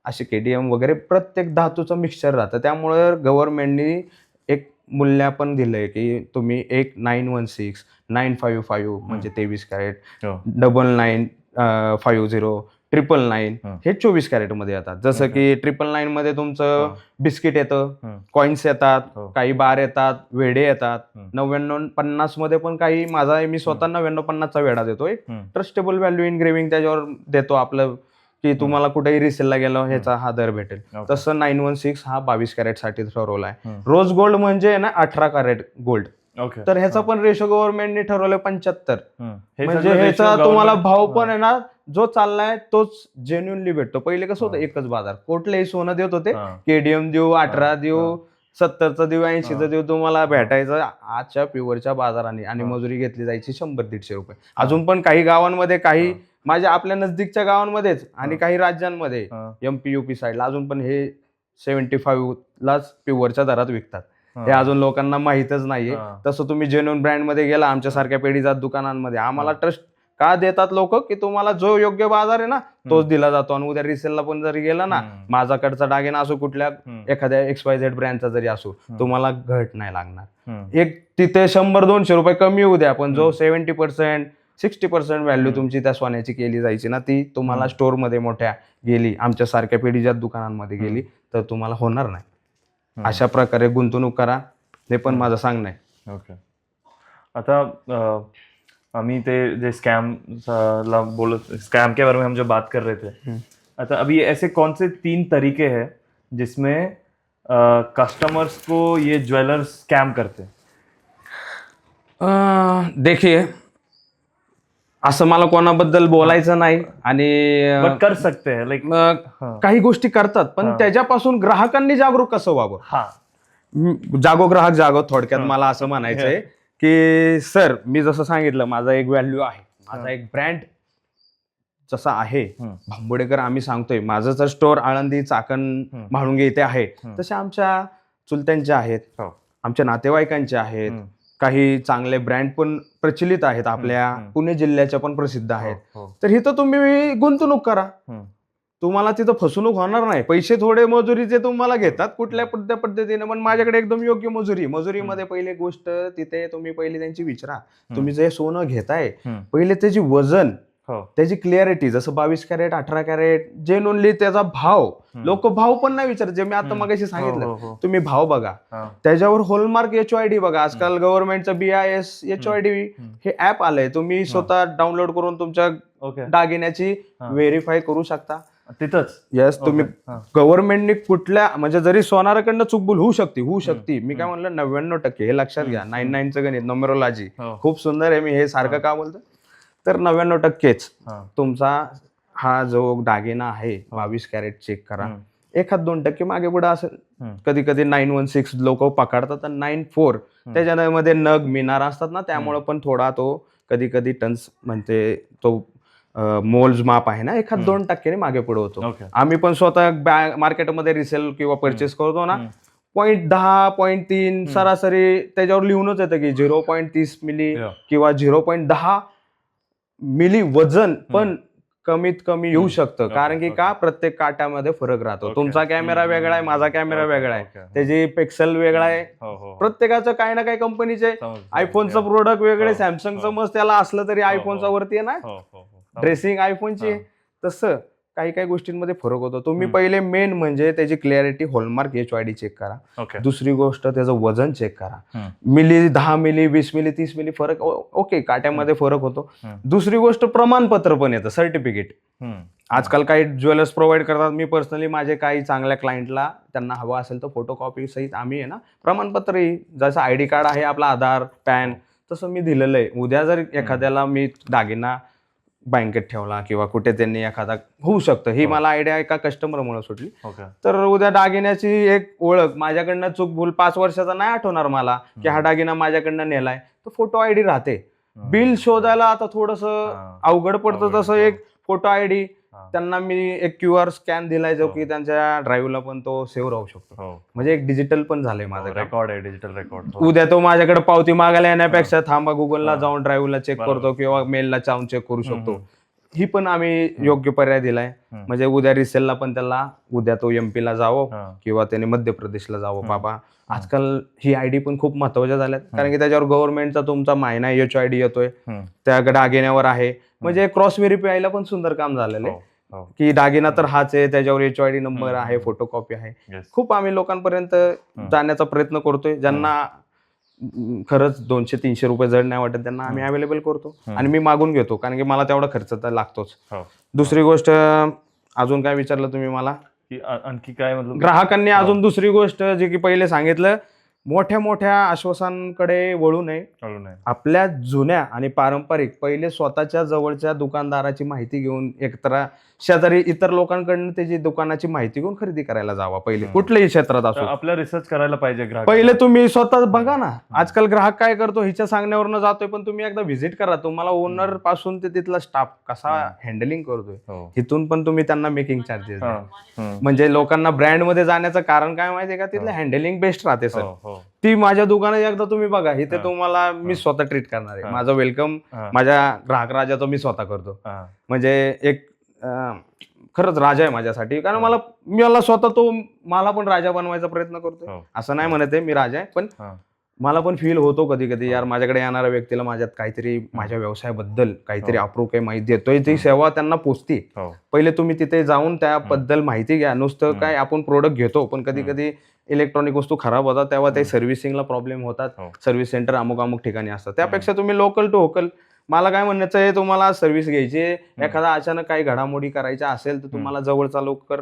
असे KDM वगैरे प्रत्येक धातूचं मिक्सचर राहतं. त्यामुळे गव्हर्नमेंटनी एक मूल्यापन दिलंय की तुम्ही एक 916, 955 म्हणजे 23 कॅरेट, 9950, 999 हे 24 कॅरेट मध्ये येतात. जसं की 999 मध्ये तुमचं बिस्किट येतं, कॉइन्स येतात, काही बार येतात, वेडे येतात. 9950 मध्ये पण काही, मी स्वतः 9950चा वेडा देतोय. ट्रस्टेबल व्हॅल्यू इनग्रेविंग त्याच्यावर देतो आपलं, की तुम्हाला कुठेही रिसेलला गेलो ह्याचा हा दर भेटेल. तसं 916 हा 22 कॅरेट साठी ठरवला आहे. रोज गोल्ड म्हणजे ना 18 कॅरेट गोल्ड. तर ह्याचा पण रेशो गव्हर्नमेंटने ठरवलाय 75. म्हणजे ह्याचा तुम्हाला भाव पण आहे ना, जो चाललाय तोच जेन्युनली भेटतो. पहिले कसं होतं, एकच बाजार, कुठलेही सोनं देत होते, KDM देऊ, 18 देऊ, 70चं देऊ, 80चं देऊ, तुम्हाला भेटायचं आजच्या प्युअरच्या बाजाराने. आणि मजुरी घेतली जायची 100-150 रुपये. अजून पण काही गावांमध्ये, काही माझ्या आपल्या नजदीकच्या गावांमध्येच आणि काही राज्यांमध्ये MP UP साईडला अजून पण हे 75 लाच प्युअरच्या दरात विकतात. हे अजून लोकांना माहितच नाहीये. तसं तुम्ही जेन्युइन ब्रँड मध्ये गेला, आमच्यासारख्या पेढीजात दुकानांमध्ये, आम्हाला ट्रस्ट का देतात लोक, की तुम्हाला जो योग्य बाजार आहे ना तोच दिला जातो. आणि उद्या रिसेलला पण जरी गेला ना, माझ्याकडचा दागिना असो, कुठल्या एखाद्या XYZ ब्रँडचा जरी असो, तुम्हाला घट नाही लागणार. एक तिथे 100-200 रुपये कमी होऊ द्या, पण जो 70%, 60% व्हॅल्यू तुमची त्या सोन्याची केली जायची ना, ती तुम्हाला स्टोर मध्ये मोठ्या गेली, आमच्या सारख्या पेढीजात दुकानांमध्ये गेली, तर तुम्हाला होणार नाही. अशा प्रकारे गुंतवणूक करा, हे पण माझं सांगणं आहे. ओके. आता अभी ते जो स्कैम स्कैम के बारे में हम जो बात कर रहे थे, अच्छा अभी ऐसे कौन से 3 तरीके हैं जिसमें कस्टमर्स को ये ज्वेलर्स स्कैम करते? देखिए, असं मला कोणाबद्दल बोलायचं नाही, आणि कर सकते हैं लाईक काही गोष्टी करतात, पण त्याच्यापासून ग्राहकांनी जागरूक कसं व्हावं. जागो ग्राहक जागो, थोडक्यात मला असं म्हणायचंय की सर, मी जसं सांगितलं, माझा एक व्हॅल्यू आहे, माझा एक ब्रँड जसा आहे भांबोडेकर आम्ही सांगतोय, माझं जर स्टोअर आळंदी, चाकण, म्हाळुंगे इथे आहे, तसे आमच्या चुलत्यांचे आहेत, आमच्या नातेवाईकांचे आहेत, काही चांगले ब्रँड पण प्रचलित आहेत, आपल्या पुणे जिल्ह्याच्या पण प्रसिद्ध आहेत. तर इथं तुम्ही गुंतवणूक करा, तुम्हाला तिथं फसवणूक होणार नाही. पैसे थोडे मजुरीचे तुम्हाला घेतात कुठल्या पद्धतीने, पण माझ्याकडे एकदम योग्य मजुरीमध्ये पहिली गोष्ट तिथे तुम्ही पहिली त्यांची विचारा, तुम्ही जे सोनं घेताय पहिले त्याची वजन, त्याची क्लिअरिटी, जसं 22 कॅरेट 18 कॅरेट जेन्युइनली त्याचा भाव, लोक भाव पण नाही विचारत. जे मी आता मगाशी सांगितलं, तुम्ही भाव बघा, त्याच्यावर हॉलमार्क HOID बघा. आजकाल गव्हर्नमेंटचं BIS HOID हे ऍप आलंय, तुम्ही स्वतः डाउनलोड करून तुमच्या दागिन्याची व्हेरीफाय करू शकता तिथंच. येस, तुम्ही गव्हर्नमेंटने कुठल्या, म्हणजे जरी सोनाराकडनं चुकबुल होऊ शकते, मी काय म्हणलं 99% हे लक्षात घ्या. 99चं गणित, न्यूमरोलॉजी खूप सुंदर आहे, मी हे सारखं का बोलतो, तर 99%च तुमचा हा जो दागिना आहे 22 कॅरेट चेक करा. 1-2% मागे पुढे असेल, कधी कधी 916 लोक पकडतात, 94 त्याच्यामध्ये नग मिनार असतात ना, त्यामुळे पण थोडा तो कधी कधी टन्स म्हणते तो मोल्स माप आहे ना, 1-2% मागे पुढे होतो. आम्ही पण स्वतः मार्केटमध्ये रिसेल किंवा परचेस करतो ना, 0.10 0.3 सरासरी त्याच्यावर लिहूनच येतं की 0.30 मिली किंवा 0.10 मिली वजन पण कमीत कमी येऊ शकतं. कारण की का, प्रत्येक काट्यामध्ये फरक राहतो. तुमचा कॅमेरा वेगळा आहे, माझा कॅमेरा वेगळा आहे, त्याची पिक्सल वेगळा आहे, प्रत्येकाचं काही ना काही कंपनीचे. आयफोनचं प्रोडक्ट वेगळे, सॅमसंगचं मस्त त्याला असलं तरी आयफोनचा वरती आहे ना ड्रेसिंग आयफोनची, तसं काही काही गोष्टींमध्ये फरक होतो. तुम्ही पहिले मेन म्हणजे त्याची क्लिअरिटी, हॉलमार्क HOID चेक करा. दुसरी गोष्ट त्याचं वजन चेक करा. मिली, 10 मिली, 20 मिली, 30 मिली फरक, ओके, काट्यामध्ये फरक होतो. दुसरी गोष्ट प्रमाणपत्र पण येतं, सर्टिफिकेट. आजकाल काही ज्वेलर्स प्रोव्हाइड करतात. मी पर्सनली माझे काही चांगल्या क्लायंटला त्यांना हवं असेल तर फोटोकॉपी सहित आम्ही आहे ना प्रमाणपत्र, जसं ID कार्ड आहे आपला, आधार, पॅन, तसं मी दिलेलं आहे. उद्या जर एखाद्याला मी दागिना बँकेत ठेवला किंवा कुठे त्यांनी एखादा, होऊ शकतं, ही मला आयडिया एका कस्टमरमुळे सुटली, तर उद्या दागिन्याची एक ओळख, माझ्याकडनं चूक 5 वर्षाचा नाही आठवणार मला की हा दागिना माझ्याकडनं नेलाय, तर फोटो ID राहते. बिल शोधायला आता थोडस अवघड पडतं, तसं एक फोटो ID त्यांना मी एक QR स्कॅन दिलाय, जो की त्यांच्या ड्राईव्हला पण तो सेव्ह राहू शकतो. म्हणजे एक डिजिटल पण झालंय माझं रेकॉर्ड आहे, डिजिटल रेकॉर्ड. उद्या तो माझ्याकडे पावती मागायला येण्यापेक्षा थांबा, गुगलला जाऊन ड्राईव्हला चेक करतो किंवा मेलला जाऊन चेक करू शकतो. ही पण आम्ही योग्य पर्याय दिलाय. म्हणजे उद्या रिसेलला पण त्याला, उद्या तो MP ला जावं किंवा त्याने मध्य प्रदेशला जावं, बाबा आजकाल ही ID पण खूप महत्वाच्या झाल्यात. कारण की त्याच्यावर गव्हर्नमेंटचा तुमचा महिना HOID येतोय, त्या दागिन्यावर आहे. म्हणजे क्रॉस व्हेरिफायला पण सुंदर काम झालेलं आहे की दागिना तर हाच आहे, त्याच्यावर HOID नंबर आहे, फोटोकॉपी आहे. खूप आम्ही लोकांपर्यंत जाण्याचा प्रयत्न करतोय. ज्यांना खरंच 200-300 रुपये जड नाही वाटत त्यांना आम्ही अवेलेबल करतो, आणि मी मागून घेतो, कारण की मला तेवढा खर्च तर लागतोच. दुसरी गोष्ट, अजून काय विचारलं तुम्ही मला, आणखी काय, मतलब ग्राहकांनी अजून दुसरी गोष्ट जे की पहिले सांगितलं, मोठ्या मोठ्या आश्वासांकडे वळू नये. आपल्या जुन्या आणि पारंपरिक, पहिले स्वतःच्या जवळच्या दुकानदाराची माहिती घेऊन, एकतर शेजारी इतर लोकांकडून त्याची दुकानाची माहिती घेऊन खरेदी करायला जावा. पहिले कुठल्याही क्षेत्रात असो, आपला रिसर्च करायला पाहिजे. पहिले तुम्ही स्वतः बघा ना. आजकाल ग्राहक काय करतो, हिच्या सांगण्यावरनं जातोय, पण तुम्ही एकदा व्हिजिट करा, तुम्हाला ओनर पासून ते तिथला स्टाफ कसा हँडलिंग करतोय, इथून पण तुम्ही त्यांना मेकिंग चार्जेस द्या. म्हणजे लोकांना ब्रँड मध्ये जाण्याचं कारण काय माहितीये का, तिथलं हँडलिंग बेस्ट राहते सर. ती माझ्या दुकानात एकदा तुम्ही बघा, इथे तुम्हाला मी स्वतः ट्रीट करणार आहे. माझं वेलकम माझ्या ग्राहक राजाचं मी स्वतः करतो. म्हणजे एक खरंच राजा आहे माझ्यासाठी, कारण मला स्वतः तो, मला पण राजा बनवायचा प्रयत्न करतो. असं नाही म्हणत आहे मी राजा आहे, पण मला पण फील होतो कधी कधी, यार माझ्याकडे येणाऱ्या व्यक्तीला माझ्यात काहीतरी, माझ्या व्यवसायाबद्दल काहीतरी अप्रूव्ह काही माहिती देतोय, ती सेवा त्यांना पोचते. पहिले तुम्ही तिथे जाऊन त्याबद्दल माहिती घ्या. नुसतं काय आपण प्रोडक्ट घेतो, पण कधी कधी इलेक्ट्रॉनिक वस्तू खराब होतात, तेव्हा ते सर्व्हिसिंगला प्रॉब्लेम होतात. सर्व्हिस सेंटर अमुक ठिकाणी असतात. त्यापेक्षा तुम्ही लोकल टू होकल, मला काय म्हणायचं आहे, तुम्हाला सर्व्हिस घ्यायची, एखादा अचानक काही घडामोडी करायच्या असेल तर तुम्हाला जवळचा लवकर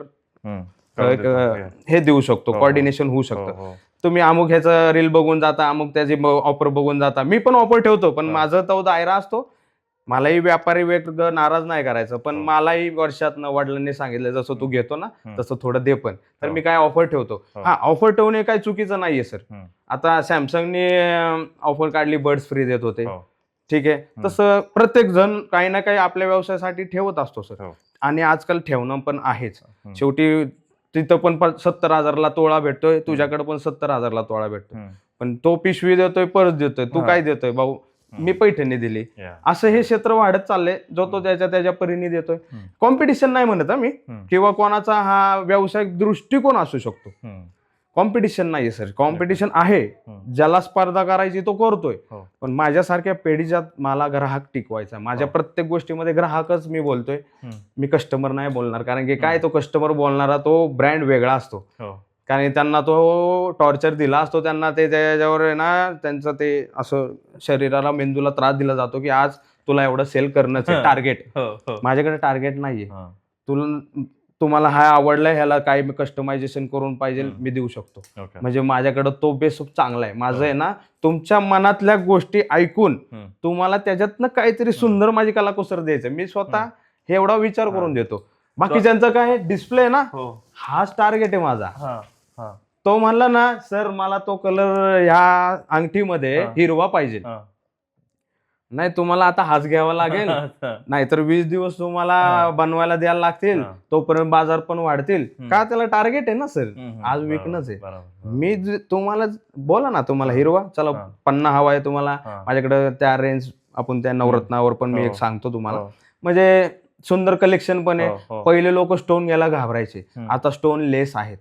हे देऊ शकतो, कोऑर्डिनेशन होऊ शकतं. तुम्ही अमुक ह्याचं रील बघून जाता, अमुक त्याची ऑफर बघून जाता. मी पण ऑफर ठेवतो, पण माझा तो दायरा असतो. मलाही व्यापारी वेगळं नाराज नाही करायचं, पण मलाही वर्षातनं वडिलांनी सांगितलं, जसं तू घेतो ना तसं थोडं दे पण, तर मी काय ऑफर ठेवतो. हा, ऑफर ठेवणे काही चुकीचं नाहीये सर. आता सॅमसंगने ऑफर काढली, बर्ड्स फ्री देत होते, ठीक आहे. तसं प्रत्येक जण काही ना काही आपल्या व्यवसायासाठी ठेवत असतो सर. हो. आणि आजकाल ठेवणं पण आहेच. शेवटी तिथं पण 70,000ला तोळा भेटतोय, तुझ्याकडे पण 70,000ला तोळा भेटतोय, पण तो पिशवी देतोय, परत देतोय, तू काय देतोय भाऊ, मी पैठणी दिली. असं हे क्षेत्र वाढत चाललंय, जो तो त्याच्या परीने देतोय. कॉम्पिटिशन नाही म्हणत मी, किंवा कोणाचा हा व्यावसायिक दृष्टिकोन असू शकतो, कॉम्पिटिशन नाहीये सर. कॉम्पिटिशन आहे, ज्याला स्पर्धा करायची तो करतोय, पण माझ्यासारख्या पेढीच्या मला ग्राहक टिकवायचा. माझ्या प्रत्येक गोष्टीमध्ये ग्राहकच मी बोलतोय, मी कस्टमर नाही बोलणार. कारण की काय, तो कस्टमर बोलणारा तो ब्रँड वेगळा असतो. कारण त्यांना तो टॉर्चर दिला असतो, त्यांना ते त्याच्यावर आहे ना, त्यांचं ते असं शरीराला, मेंदूला त्रास दिला जातो की आज तुला एवढं सेल करणंच आहे, टार्गेट. माझ्याकडे टार्गेट नाहीये. तुम्हाला हा आवडलाय, ह्याला काही कस्टमायझेशन करून पाहिजे, मी देऊ शकतो. म्हणजे माझ्याकडे तो बेस चांगला आहे. माझं आहे ना, तुमच्या मनातल्या गोष्टी ऐकून तुम्हाला त्याच्यातनं काहीतरी सुंदर माझी कलाकुसर द्यायचं. मी स्वतः हे एवढा विचार करून देतो. बाकीच्यांचं काय, डिस्प्ले ना, हाच टार्गेट आहे माझा. तो म्हणला ना, सर मला तो कलर ह्या अंगठीमध्ये हिरवा पाहिजे, नाही तुम्हाला आता हाच घ्यावा लागेल, नाहीतर 20 दिवस तुम्हाला बनवायला द्यायला लागतील, तोपर्यंत बाजार पण वाढतील. का, त्याला टार्गेट आहे ना सर, आज विकणंच आहे. मी तुम्हाला बोला ना, तुम्हाला हिरवा, चला पन्ना हवा आहे तुम्हाला, माझ्याकडे त्या रेंज, आपण त्या नवरत्नावर पण मी एक सांगतो तुम्हाला. म्हणजे सुंदर कलेक्शन पण आहे. पहिले लोक स्टोन घ्यायला घाबरायचे, आता स्टोन लेस आहेत.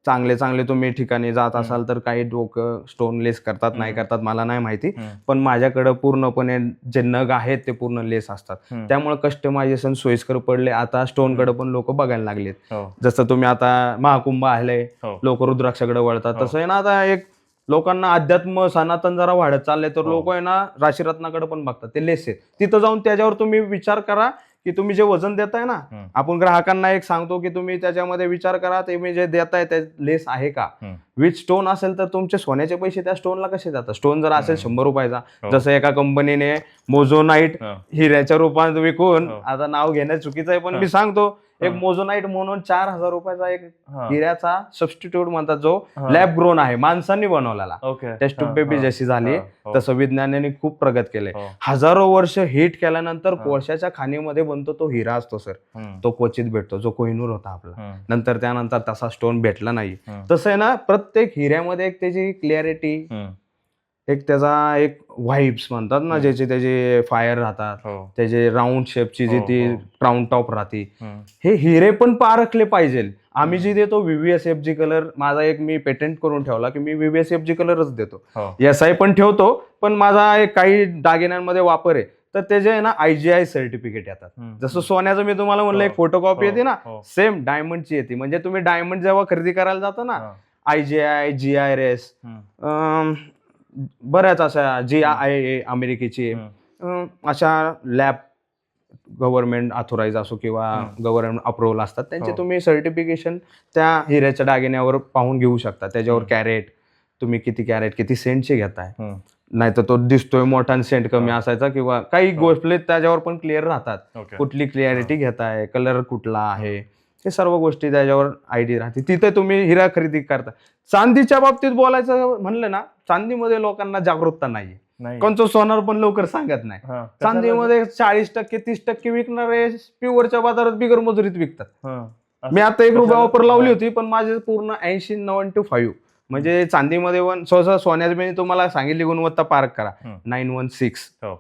चांगले चांगले तुम्ही ठिकाणी जात असाल तर काही लोक स्टोन लेस करतात, नाही करतात मला नाही माहिती, पण माझ्याकडे पूर्णपणे जे नग आहेत ते पूर्ण लेस असतात. त्यामुळे कस्टमायझेशन सोयीस्कर पडले. आता स्टोन कडे पण लोक बघायला लागलेत. जसं तुम्ही आता महाकुंभ आले, लोक रुद्राक्षाकडे वळतात, तसं आहे ना, आता एक लोकांना अध्यात्म सनातन जरा वाढत चाललंय, तर लोक आहे ना राशीरत्नाकडे पण बघतात, ते लेस आहेत. तिथं जाऊन त्याच्यावर तुम्ही विचार करा की तुम्ही जे वजन देताय ना, आपण ग्राहकांना एक सांगतो की तुम्ही त्याच्यामध्ये विचार करा, तुम्ही जे देताय ते लेस आहे का. विथ स्टोन असेल तर तुमचे सोन्याचे पैसे त्या स्टोनला कसे जातात. स्टोन जर असेल 100 रुपयाचा, जसं एका कंपनीने मोझोनाईट हिऱ्याच्या रूपात विकून, आता नाव घेणं चुकीचं आहे पण मी सांगतो, एक मोझोनाईट म्हणून 4,000 रुपयाचा एक हिऱ्याचा सबस्टिट्यूट म्हणतात, जो लॅब ग्रोन आहे, माणसांनी बनवलेला. टेस्ट ट्यूब बेबी जशी झाली तसं विज्ञानाने खूप प्रगत केलंय. हजारो वर्ष हीट केल्यानंतर कोळशाच्या खाणीमध्ये बनतो तो हिरा असतो सर, तो क्वचित भेटतो, जो कोहिनूर होता आपला. नंतर त्यानंतर तसा स्टोन भेटला नाही. तसं आहे ना, प्रत्येक हिऱ्यामध्ये एक त्याची क्लिअरिटी, एक त्याचा एक व्हाईब्स म्हणतात ना, ज्याचे त्याचे फायर राहतात, त्याचे राऊंड शेपची जी ती क्राऊन टॉप राहते, हे हिरे पण पारखले पाहिजे. आम्ही जी देतो VVSFG कलर, माझा एक मी पेटेंट करून ठेवला की मी VVSFG कलरच देतो. SI पण ठेवतो, पण माझा एक काही दागिन्यांमध्ये वापर आहे, तर त्याचे आहे ना IGI सर्टिफिकेट येतात. जसं सोन्याचं मी तुम्हाला म्हणलं एक फोटोकॉपी येते ना, सेम डायमंडची येते. म्हणजे तुम्ही डायमंड जेव्हा खरेदी करायला जाता ना, IGI, GRS, बऱ्याच अशा GIA अमेरिकेची, अशा लॅब गव्हर्नमेंट ऑथोराइज असो किंवा गव्हर्नमेंट अप्रुव्हल असतात, त्यांचे तुम्ही सर्टिफिकेशन त्या हिऱ्याच्या दागिन्यावर पाहून घेऊ शकता. त्याच्यावर कॅरेट, तुम्ही किती कॅरेट, किती सेंटचे घेताय, नाहीतर तो दिसतोय मोठा सेंट कमी असायचा, किंवा काही गोष्टी त्याच्यावर पण क्लिअर राहतात. कुठली क्लिअरिटी घेताय, कलर कुठला आहे, हे सर्व गोष्टी त्याच्यावर आयडी राहते. तिथे तुम्ही हिरा खरेदी करता. चांदीच्या बाबतीत बोलायचं म्हणलं ना, चांदीमध्ये लोकांना जागरूकता नाहीये. कोणतं सोनार पण लवकर सांगत नाही. चांदीमध्ये 40% 30% विकणारे प्युअरच्या बाजारात बिगर मजुरीत विकतात. मी आता 1 रुपया ऑफर लावली होती, पण माझे पूर्ण 80-915, म्हणजे चांदीमध्ये सोन्याची मी तुम्हाला सांगितली गुणवत्ता पार्क करा 916,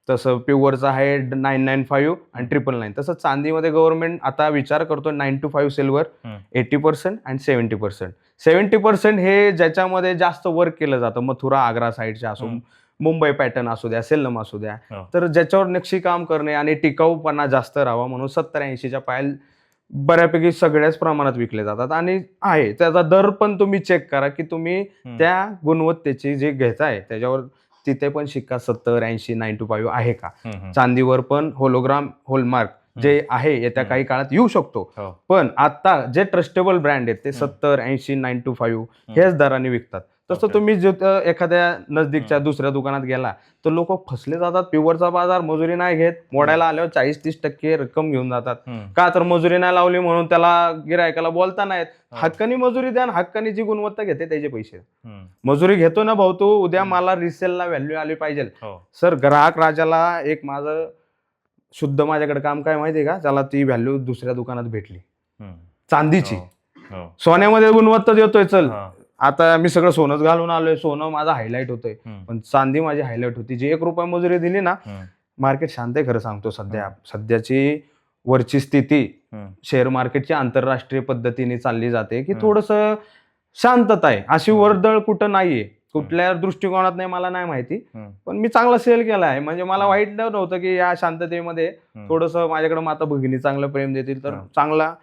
तसं प्युअरचं आहे 995 आणि 999. तसं चांदीमध्ये गव्हर्नमेंट आता विचार करतो 9 to 5 सिल्वर, 80% आणि 70%. 70% हे ज्याच्यामध्ये जास्त वर्क केलं जातं, मथुरा आग्रा साईडच्या असो, मुंबई पॅटर्न असू द्या, सेलम असू द्या, तर ज्याच्यावर नक्षी काम करणे आणि टिकाऊपणा जास्त राहावा म्हणून 70-80च्या पायल बऱ्यापैकी सगळ्याच प्रमाणात विकले जातात. आणि आहे त्याचा दर पण तुम्ही चेक करा की तुम्ही त्या गुणवत्तेची जे घेताय त्याच्यावर तिथे पण शिक्का 70-80 9 to 5 आहे का. चांदीवर पण होलोग्राम हॉलमार्क जे आहे येत्या काही काळात येऊ शकतो, पण आता जे ट्रस्टेबल ब्रँड आहेत ते 70-80 9 to 5 हेच दराने विकतात. तसं तुम्ही एखाद्या नजदीकच्या दुसऱ्या दुकानात गेला तर लोक फसले जातात. प्युअरचा बाजार, मजुरी नाही घेत, मोडायला आल्यावर 40-30% रक्कम घेऊन जातात. का तर मजुरी नाही लावली म्हणून त्याला गिरायकाला बोलता नाहीत. हक्कानी मजुरी द्या, हक्कानी जी गुणवत्ता घेते त्याचे पैसे. मजुरी घेतो ना भाऊ तू, उद्या मला रिसेलला व्हॅल्यू आली पाहिजे. सर ग्राहक राजाला एक माझं शुद्ध माझ्याकडे काम काय माहितीये का, त्याला ती व्हॅल्यू दुसऱ्या दुकानात भेटली चांदीची. सोन्यामध्ये गुणवत्ता देतोय, चल आता मी सगळं सोनंच घालून आलोय, सोनं माझा हायलाइट होतोय, पण चांदी माझी हायलाइट होती. जी 1 रुपया मजुरी दिली ना, मार्केट शांत आहे खरं सांगतो. सध्याची वरची स्थिती शेअर मार्केटची आंतरराष्ट्रीय पद्धतीने चालली जाते की थोडस शांतता आहे. अशी वर्दळ कुठं नाहीये, कुठल्या दृष्टिकोनात नाही मला नाही माहिती, पण मी चांगला सेल केला आहे. म्हणजे मला वाईट नव्हतं की या शांततेमध्ये थोडस माझ्याकडे माता भगिनी चांगलं प्रेम देतील तर चांगला.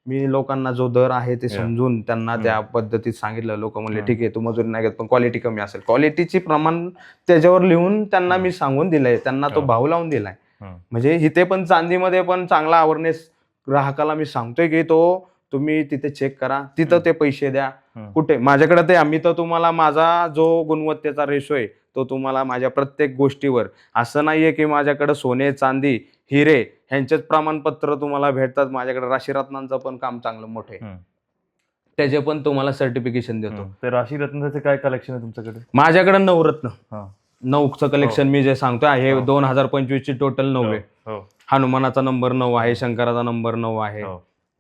मी लोकांना जो दर आहे ते समजून त्यांना त्या पद्धतीत सांगितलं. लोक म्हणले ठीक आहे तू मजुरी नाही घेत पण क्वालिटी कमी असेल, क्वालिटीची प्रमाण त्याच्यावर लिहून त्यांना मी सांगून दिलंय, त्यांना तो भाव लावून दिलाय. म्हणजे इथे पण चांदीमध्ये पण चांगला अवेअरनेस ग्राहकाला मी सांगतोय की तुम्ही तिथे चेक करा, तिथं ते पैसे द्या. कुठे माझ्याकडे ते आम्ही तर तुम्हाला माझा जो गुणवत्तेचा रेशो आहे तो तुम्हाला माझ्या प्रत्येक गोष्टीवर, असं नाहीये की माझ्याकडे सोने चांदी हिरे ह्यांचेच प्रमाणपत्र तुम्हाला भेटतात. माझ्याकडे राशीरत्नांचं पण काम चांगलं मोठे, त्याचे पण तुम्हाला सर्टिफिकेशन देतो. ते राशीरत्नाचे काय कलेक्शन आहे तुमच्याकडे? माझ्याकडे नवरत्न 9चं कलेक्शन मी जे सांगतोय हे 2025 ची टोटल 9 आहे. हनुमानाचा नंबर 9 आहे, शंकराचा नंबर 9 आहे.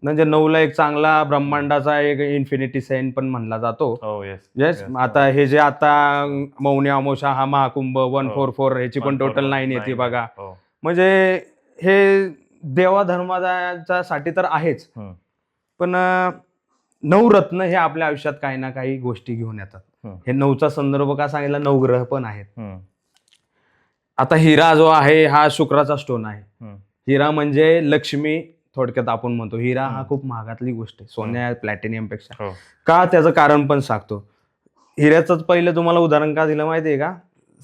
म्हणजे 9ला एक चांगला ब्रह्मांडाचा एक इन्फिनिटी साइन पण म्हणला जातो. येस. आता हे जे आता मौनी अमावस्या हा महाकुंभ 144 ह्याची पण टोटल 9 येते बघा. म्हणजे हे देवाधर्माच्या साठी तर आहेच, पण नवरत्न हे आपल्या आयुष्यात काही ना काही गोष्टी घेऊन येतात. हे 9चा संदर्भ का सांगितला, 9 ग्रह पण आहेत. आता हिरा जो आहे हा शुक्राचा स्टोन आहे. हिरा म्हणजे लक्ष्मी, थोडक्यात आपण म्हणतो. हिरा हा खूप महागातली गोष्ट आहे सोन्या प्लॅटिनियम पेक्षा. का त्याचं कारण पण सांगतो. हिऱ्याच पहिलं तुम्हाला उदाहरण का दिलं माहितीये का,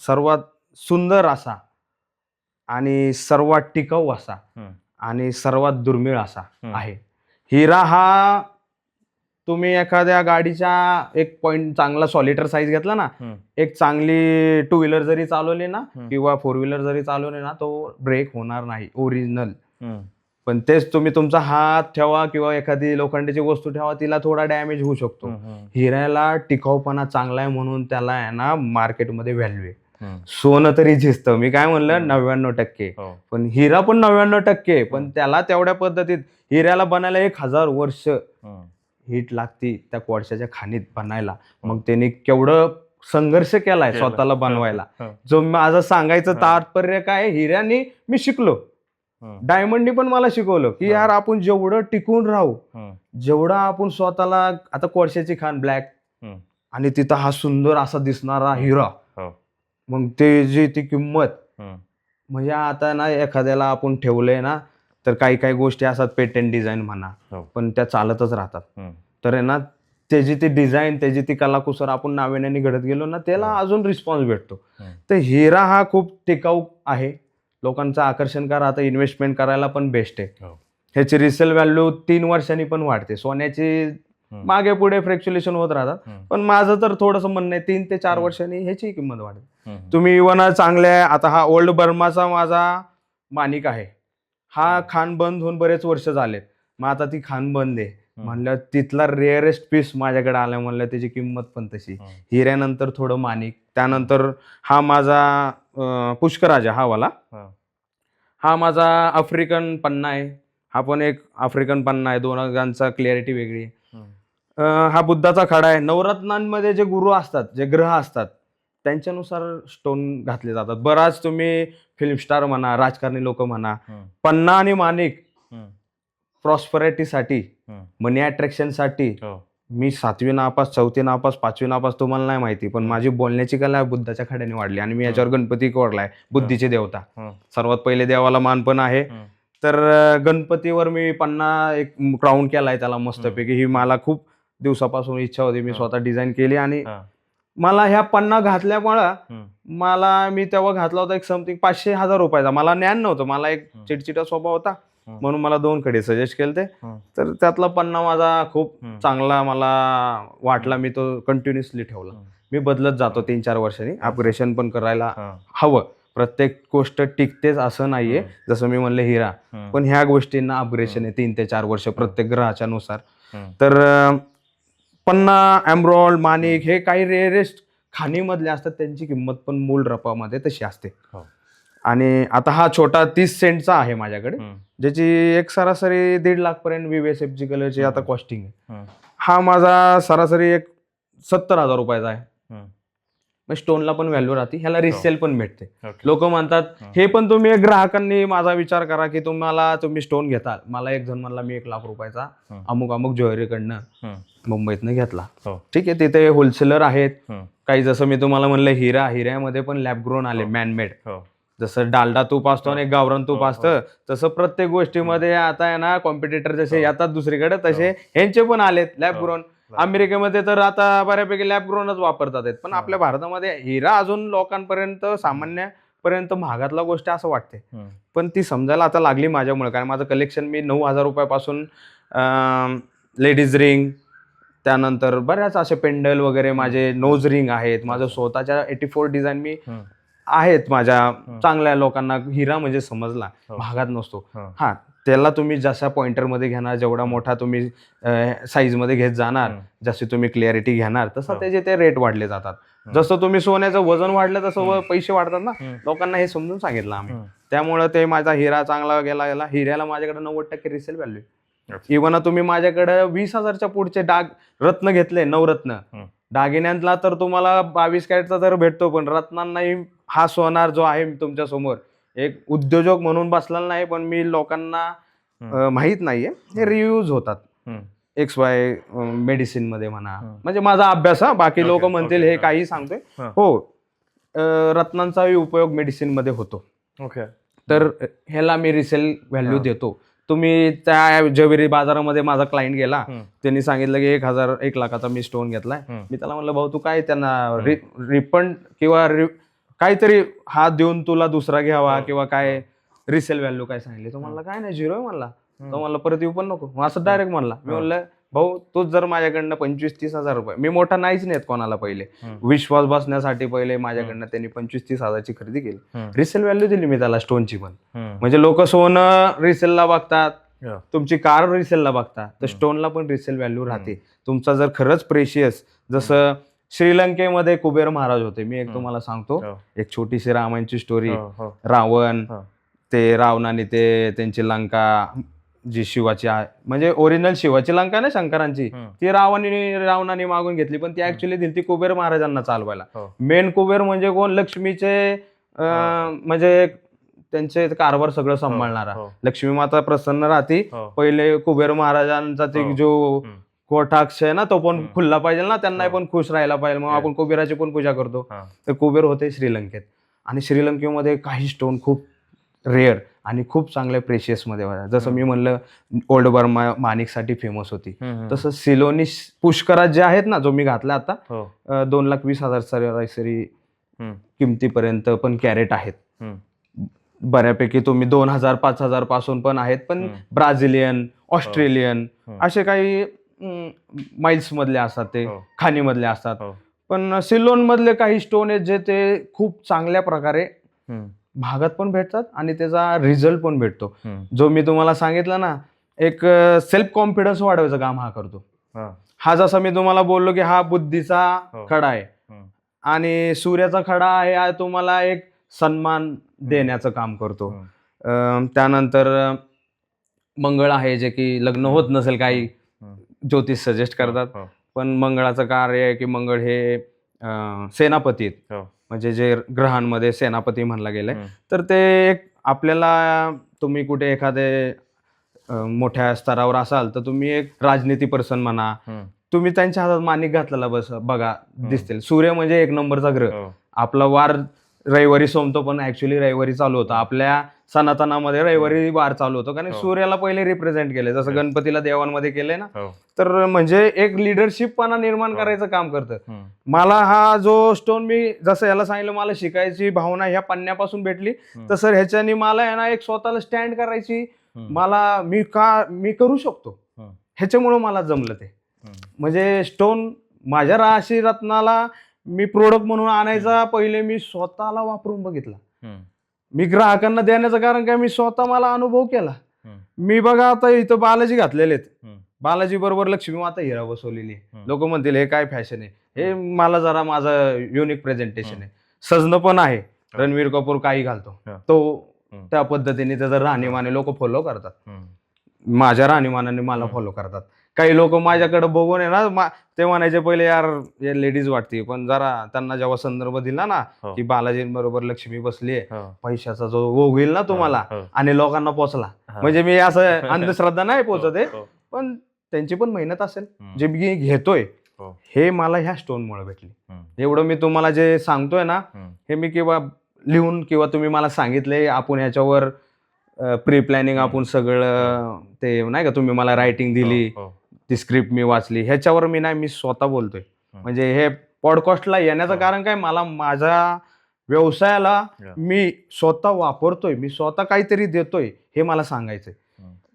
सर्वात सुंदर असा आणि सर्वात टिकाऊ असा आणि सर्वात दुर्मिळ असा आहे हिरा. हा तुम्ही एखाद्या गाडीच्या एक पॉइंट चांगला सॉलिटर साईज घेतला ना, एक चांगली 2 व्हीलर जरी चालवली ना किंवा 4 व्हीलर जरी चालवली ना, तो ब्रेक होणार नाही ओरिजिनल. पण तेच तुम्ही तुमचा हात ठेवा किंवा एखादी लोखंडाची वस्तू ठेवा, तिला थोडा डॅमेज होऊ शकतो. हिऱ्याला टिकाऊपणा चांगला आहे म्हणून त्याला आहे ना मार्केटमध्ये व्हॅल्यू आहे. सोनं तरी झिजतं, मी काय म्हणलं 99%, पण हिरा पण 99%, पण त्याला तेवढ्या पद्धतीत हिऱ्याला बनायला 1000 वर्ष हीट लागती त्या कोळशाच्या खाणीत बनायला. मग त्यांनी केवढं संघर्ष केलाय स्वतःला बनवायला. जो माझं सांगायचं तात्पर्य काय, हिऱ्यानी मी शिकलो, डायमंडनी पण मला शिकवलं की यार आपण जेवढं टिकून राहू, जेवढं आपण स्वतःला, आता कोळशाची खाण ब्लॅक आणि तिथं हा सुंदर असा दिसणारा हिरा, मग ते जी ती किंमत. म्हणजे आता ना एखाद्याला आपण ठेवलंय ना तर काही काही गोष्टी असतात पेटंट डिझाईन म्हणा, पण त्या चालतच राहतात. तर आहे ना त्याची ती डिझाईन, त्याची ती कलाकुसर आपण नाविन्याने घडत गेलो ना, त्याला अजून रिस्पॉन्स भेटतो. तर हिरा हा खूप टिकाऊ आहे, लोकांचं आकर्षण करा. आता इन्व्हेस्टमेंट करायला पण बेस्ट आहे. ह्याची रिसेल व्हॅल्यू 3 वर्षांनी पण वाढते. सोन्याची मागे पुढे फ्लक्च्युएशन होत राहतात, पण माझं तर थोडंसं म्हणणं आहे 3 ते 4 वर्षांनी ह्याची किंमत वाढते. तुम्ही इव्हन चांगल्या, आता हा ओल्ड बर्माचा माझा माणिक आहे, हा खान बंद होऊन बरेच वर्ष झालेत. मग आता ती खान बंद आहे म्हणलं, तिथला रेअरेस्ट पीस माझ्याकडे आला म्हणलं, त्याची किंमत पण तशी. हिऱ्यानंतर थोडं माणिक, त्यानंतर हा माझा पुष्कराजा हा वाला, हा माझा आफ्रिकन पन्ना आहे. हा पण एक आफ्रिकन पन्ना आहे, 2 अंगांचा क्लिअरिटी वेगळी आहे. हा बुद्धाचा खडा आहे. नवरत्नांमध्ये जे गुरु असतात, जे ग्रह असतात, त्यांच्यानुसार स्टोन घातले जातात. बराच तुम्ही फिल्म स्टार म्हणा, राजकारणी लोक म्हणा, पन्ना आणि माणिक प्रॉस्परिटीसाठी, मनी अट्रॅक्शनसाठी. मी 7वी नापास, 4थी नापास, 5वी नापास, तुम्हाला नाही माहिती, पण माझी बोलण्याची कला बुद्धाच्या खड्याने वाढली आणि मी याच्यावर गणपती कोरलाय, बुद्धीची देवता. सर्वात पहिले देवाला मान पण आहे. तर गणपतीवर मी पन्ना एक क्राऊन केलाय त्याला मस्तपैकी. ही मला खूप दिवसापासून इच्छा होती, मी स्वतः डिझाईन केली आणि मला ह्या पन्ना घातल्यामुळं मला, मी तेव्हा घातला होता एक समथिंग 500,000 रुपयाचा. मला ज्ञान नव्हतं, मला एक चिडचिडा स्वभाव होता म्हणून मला 2 कडे सजेस्ट केले ते. तर त्यातला पन्ना माझा खूप चांगला मला वाटला, मी तो कंटिन्युअसली ठेवला. मी बदलत जातो 3-4 वर्षांनी. अपग्रेडेशन पण करायला हा. हवं. प्रत्येक गोष्ट टिकतेच असं नाहीये. जसं मी म्हणलं हिरा, पण ह्या गोष्टींना अपग्रेडेशन आहे 3 ते 4 वर्ष प्रत्येक ग्रहाच्या नुसार. तर पन्ना, एमरॉल्ड, माणिक हे काही रेअरेस्ट खाणीमधले असतात, त्यांची किंमत पण मूळ रपामध्ये तशी असते. आणि आता हा छोटा 30 सेंटचा आहे माझ्याकडे, ज्याची एक सरासरी 1.5 लाख पर्यंत VVSFG कलरची आता कॉस्टिंग आहे. हा माझा सरासरी एक 70,000 रुपयाचा आहे. मग स्टोनला पण व्हॅल्यू राहते, ह्याला रिसेल पण भेटते. लोक म्हणतात हे पण तुम्ही ग्राहकांनी माझा विचार करा की तुम्ही स्टोन घेताल. मला एक जण म्हणला मी 1 लाख रुपयाचा अमुक ज्वेलरीकडनं मुंबईतनं घेतला. ठीक आहे, तिथे होलसेलर आहेत काही. जसं मी तुम्हाला म्हणलं हिऱ्यामध्ये पण लॅब ग्रोन आले, मॅनमेड. जसं डालडा तूप असतो आणि गावरान तूप असतं, तसं प्रत्येक गोष्टीमध्ये आता आहे ना कॉम्पिटिटर जसे येतात दुसरीकडे, तसे ह्यांचे पण आलेत लॅब ग्रोन. अमेरिकेमध्ये तर आता बऱ्यापैकी लॅब ग्रोनच वापरतात आहेत, पण आपल्या भारतामध्ये हिरा अजून लोकांपर्यंत, सामान्यपर्यंत महागातला गोष्ट असं वाटते. पण ती समजायला आता लागली माझ्यामुळे, कारण माझं कलेक्शन मी 9,000 रुपयापासून लेडीज रिंग, त्यानंतर बऱ्याच असे पेंडल वगैरे, माझे नोज रिंग आहेत, माझं स्वतःच्या 84 डिझाईन मी आहेत माझ्या. चांगल्या लोकांना हिरा म्हणजे समजला, महागात नसतो. हा, त्याला तुम्ही जशा पॉइंटरमध्ये घेणार, जेवढा मोठा तुम्ही साईजमध्ये घेत जाणार, जशी तुम्ही क्लिअरिटी घेणार, तसं त्याचे ते रेट वाढले जातात. जसं तुम्ही सोन्याचं वजन वाढलं तसं पैसे वाढतात ना. लोकांना हे समजून सांगितलं आम्ही. त्यामुळे ते माझा हिरा चांगला गेला. हिऱ्याला माझ्याकडे 90% रिसेल व्हॅल्यू. इव्हन तुम्ही माझ्याकडे 20,000च्या पुढचे रत्न घेतले, नवरत्न दागिन्यांतला, तर तुम्हाला 22 कॅरेटचा तर भेटतो, पण रत्नांनाही हा सोनार जो आहे तुमच्या समोर, एक उद्योजक म्हणून बसलेला नाही, पण मी लोकांना माहित नाहीये, हे रिव्ह्यूज होतात XY मेडिसिन मध्ये म्हणा, म्हणजे माझा अभ्यास. बाकी लोक म्हणतील हे काही सांगतोय, हो, रत्नांचाही उपयोग मेडिसिन मध्ये होतो. तर ह्याला मी रिसेल व्हॅल्यू देतो. तुम्ही त्या ज्वेलरी बाजारामध्ये माझा क्लायंट गेला, त्यांनी सांगितलं की 1 लाखाचा मी स्टोन घेतलाय. मी त्याला म्हणलं भाऊ तू काय त्यांना रिफंड किंवा काहीतरी हात देऊन तुला दुसरा घ्यावा किंवा काय रिसेल व्हॅल्यू काय सांगितली? तो म्हणला काय नाही, 0 आहे म्हणला. तो म्हणला परत येऊ पण नको, असं डायरेक्ट म्हणला. मी म्हणलं भाऊ तूच जर माझ्याकडनं 25-30 हजार रुपये, मी मोठा नाहीच नेत कोणाला, पहिले विश्वास बसण्यासाठी पहिले माझ्याकडनं त्यांनी 25-30 हजारची खरेदी केली. रिसेल व्हॅल्यू दिली मी त्याला स्टोनची पण. म्हणजे लोक सोनं रिसेलला बघतात, तुमची कार रिसेलला बघतात, तर स्टोनला पण रिसेल व्हॅल्यू राहते. तुमचा जर खरंच प्रेशियस, जसं श्रीलंकेमध्ये कुबेर महाराज होते. मी एक तुम्हाला सांगतो, एक छोटीशी रामायणची स्टोरी. रावण, ते रावणाने त्यांची लंका जी शिवाची आहे, म्हणजे ओरिजिनल शिवाची लंका नाही शंकरांची, ती रावणाने मागून घेतली, पण ती ऍक्च्युली दिली ती कुबेर महाराजांना चालवायला. मेन कुबेर म्हणजे कोण? लक्ष्मीचे, म्हणजे त्यांचे कारभार सगळं सांभाळणारा. लक्ष्मी माता प्रसन्न राहते. पहिले कुबेर महाराजांचा ते जो कोठाक्ष आहे ना, तो पण खुलला पाहिजे ना, त्यांना पण खुश राहायला पाहिजे. मग आपण कुबेराची पण पूजा करतो. तर कुबेर होते श्रीलंकेत, आणि श्रीलंकेमध्ये काही स्टोन खूप रेअर आणि खूप चांगल्या प्रेशियस मध्ये होत्या. जसं मी म्हणलं ओल्ड बर्मा माणिकसाठी फेमस होती, तसं सिलोनी पुष्करात जे आहेत ना, जो मी घातला आता, 2,20,000 सरासरी किमतीपर्यंत पण कॅरेट आहेत. बऱ्यापैकी तुम्ही 2,000, 5,000 पासून पण आहेत, पण ब्राझिलियन, ऑस्ट्रेलियन असे काही माइल्स मधले असतात, ते खाणीमधले असतात. पण सिलोन मधले काही स्टोन आहेत जे ते खूप चांगल्या प्रकारे भागात पण भेटतात आणि त्याचा रिझल्ट पण भेटतो. जो मी तुम्हाला सांगितलं ना, एक सेल्फ कॉन्फिडन्स वाढवायचं काम हा करतो. हा जसा मी तुम्हाला बोललो की हा बुद्धीचा खडा आहे आणि सूर्याचा खडा आहे, हा तुम्हाला एक सन्मान देण्याचं काम करतो. त्यानंतर मंगळ आहे, जे की लग्न होत नसेल, काही ज्योतिष सजेस्ट करतात, पण मंगळाचं कार्य आहे की मंगळ हे सेनापती आहेत, म्हणजे जे ग्रहांमध्ये सेनापती म्हणला गेलाय. तर ते एक आपल्याला, तुम्ही कुठे एखादे मोठ्या स्तरावर असाल तर तुम्ही एक राजनीती पर्सन म्हणा, तुम्ही त्यांच्या हातात माणिक घातलेला बघा दिसतील. सूर्य म्हणजे 1 नंबरचा ग्रह. आपला वार रविवारी सोमतो, पण ऍक्च्युली रविवारी चालू होतं. आपल्या सनातनामध्ये रविवारी वार चालू होतो, कारण सूर्याला पहिले रिप्रेझेंट केले, जसं गणपतीला देवांमध्ये केलंय ना. तर म्हणजे एक लिडरशिपपणा निर्माण करायचं काम करतं. मला हा जो स्टोन, मी जसं याला सांगितलं, मला शिकायची भावना ह्या पन्न्यापासून भेटली, तसं ह्याच्यानी मला आहे ना एक स्वतःला स्टँड करायची, मला मी करू शकतो, ह्याच्यामुळं मला जमलं ते. म्हणजे स्टोन माझ्या राशी रत्नाला मी प्रोडक्ट म्हणून आणायचा पहिले मी स्वतःला वापरून बघितला. हम्म. मी ग्राहकांना देण्याचं कारण काय, मी स्वतः मला अनुभव केला. हम्म. मी बघा आता इथं बालाजी घातलेले आहेत, हम्म. बालाजी बरोबर लक्ष्मी माता हिरा बसवलेली आहे. हम्म. लोक म्हणतील हे काय फॅशन आहे, हे मला जरा माझं युनिक प्रेझेंटेशन आहे. सजणं पण आहे, रणवीर कपूर काही घालतो तो त्या पद्धतीने त्याचं राहणीमाने लोक फॉलो करतात. माझ्या राहणीमानाने मला फॉलो करतात. काही लोक माझ्याकडे बघून आहे ना ते म्हणायचे पहिले यार हे लेडीज वाटते, पण जरा त्यांना जेव्हा संदर्भ दिला ना की बालाजींबरोबर लक्ष्मी बसली, पैशाचा जो होईल ना तुम्हाला आणि लोकांना पोचला, म्हणजे मी असं अंधश्रद्धा नाही पोचत आहे, पण त्यांची पण मेहनत असेल जे मी घेतोय हे मला ह्या स्टोनमुळे भेटली. एवढं मी तुम्हाला जे सांगतोय ना हे मी किंवा लिहून किंवा तुम्ही मला सांगितले आपण ह्याच्यावर प्री प्लॅनिंग आपण सगळं ते नाही का तुम्ही मला रायटिंग दिली, ती स्क्रिप्ट मी वाचली, ह्याच्यावर मी नाही, मी स्वतः बोलतोय. म्हणजे हे पॉडकास्टला येण्याचं कारण काय, मला माझ्या व्यवसायाला मी स्वतः वापरतोय, मी स्वतः काहीतरी देतोय हे मला सांगायचंय.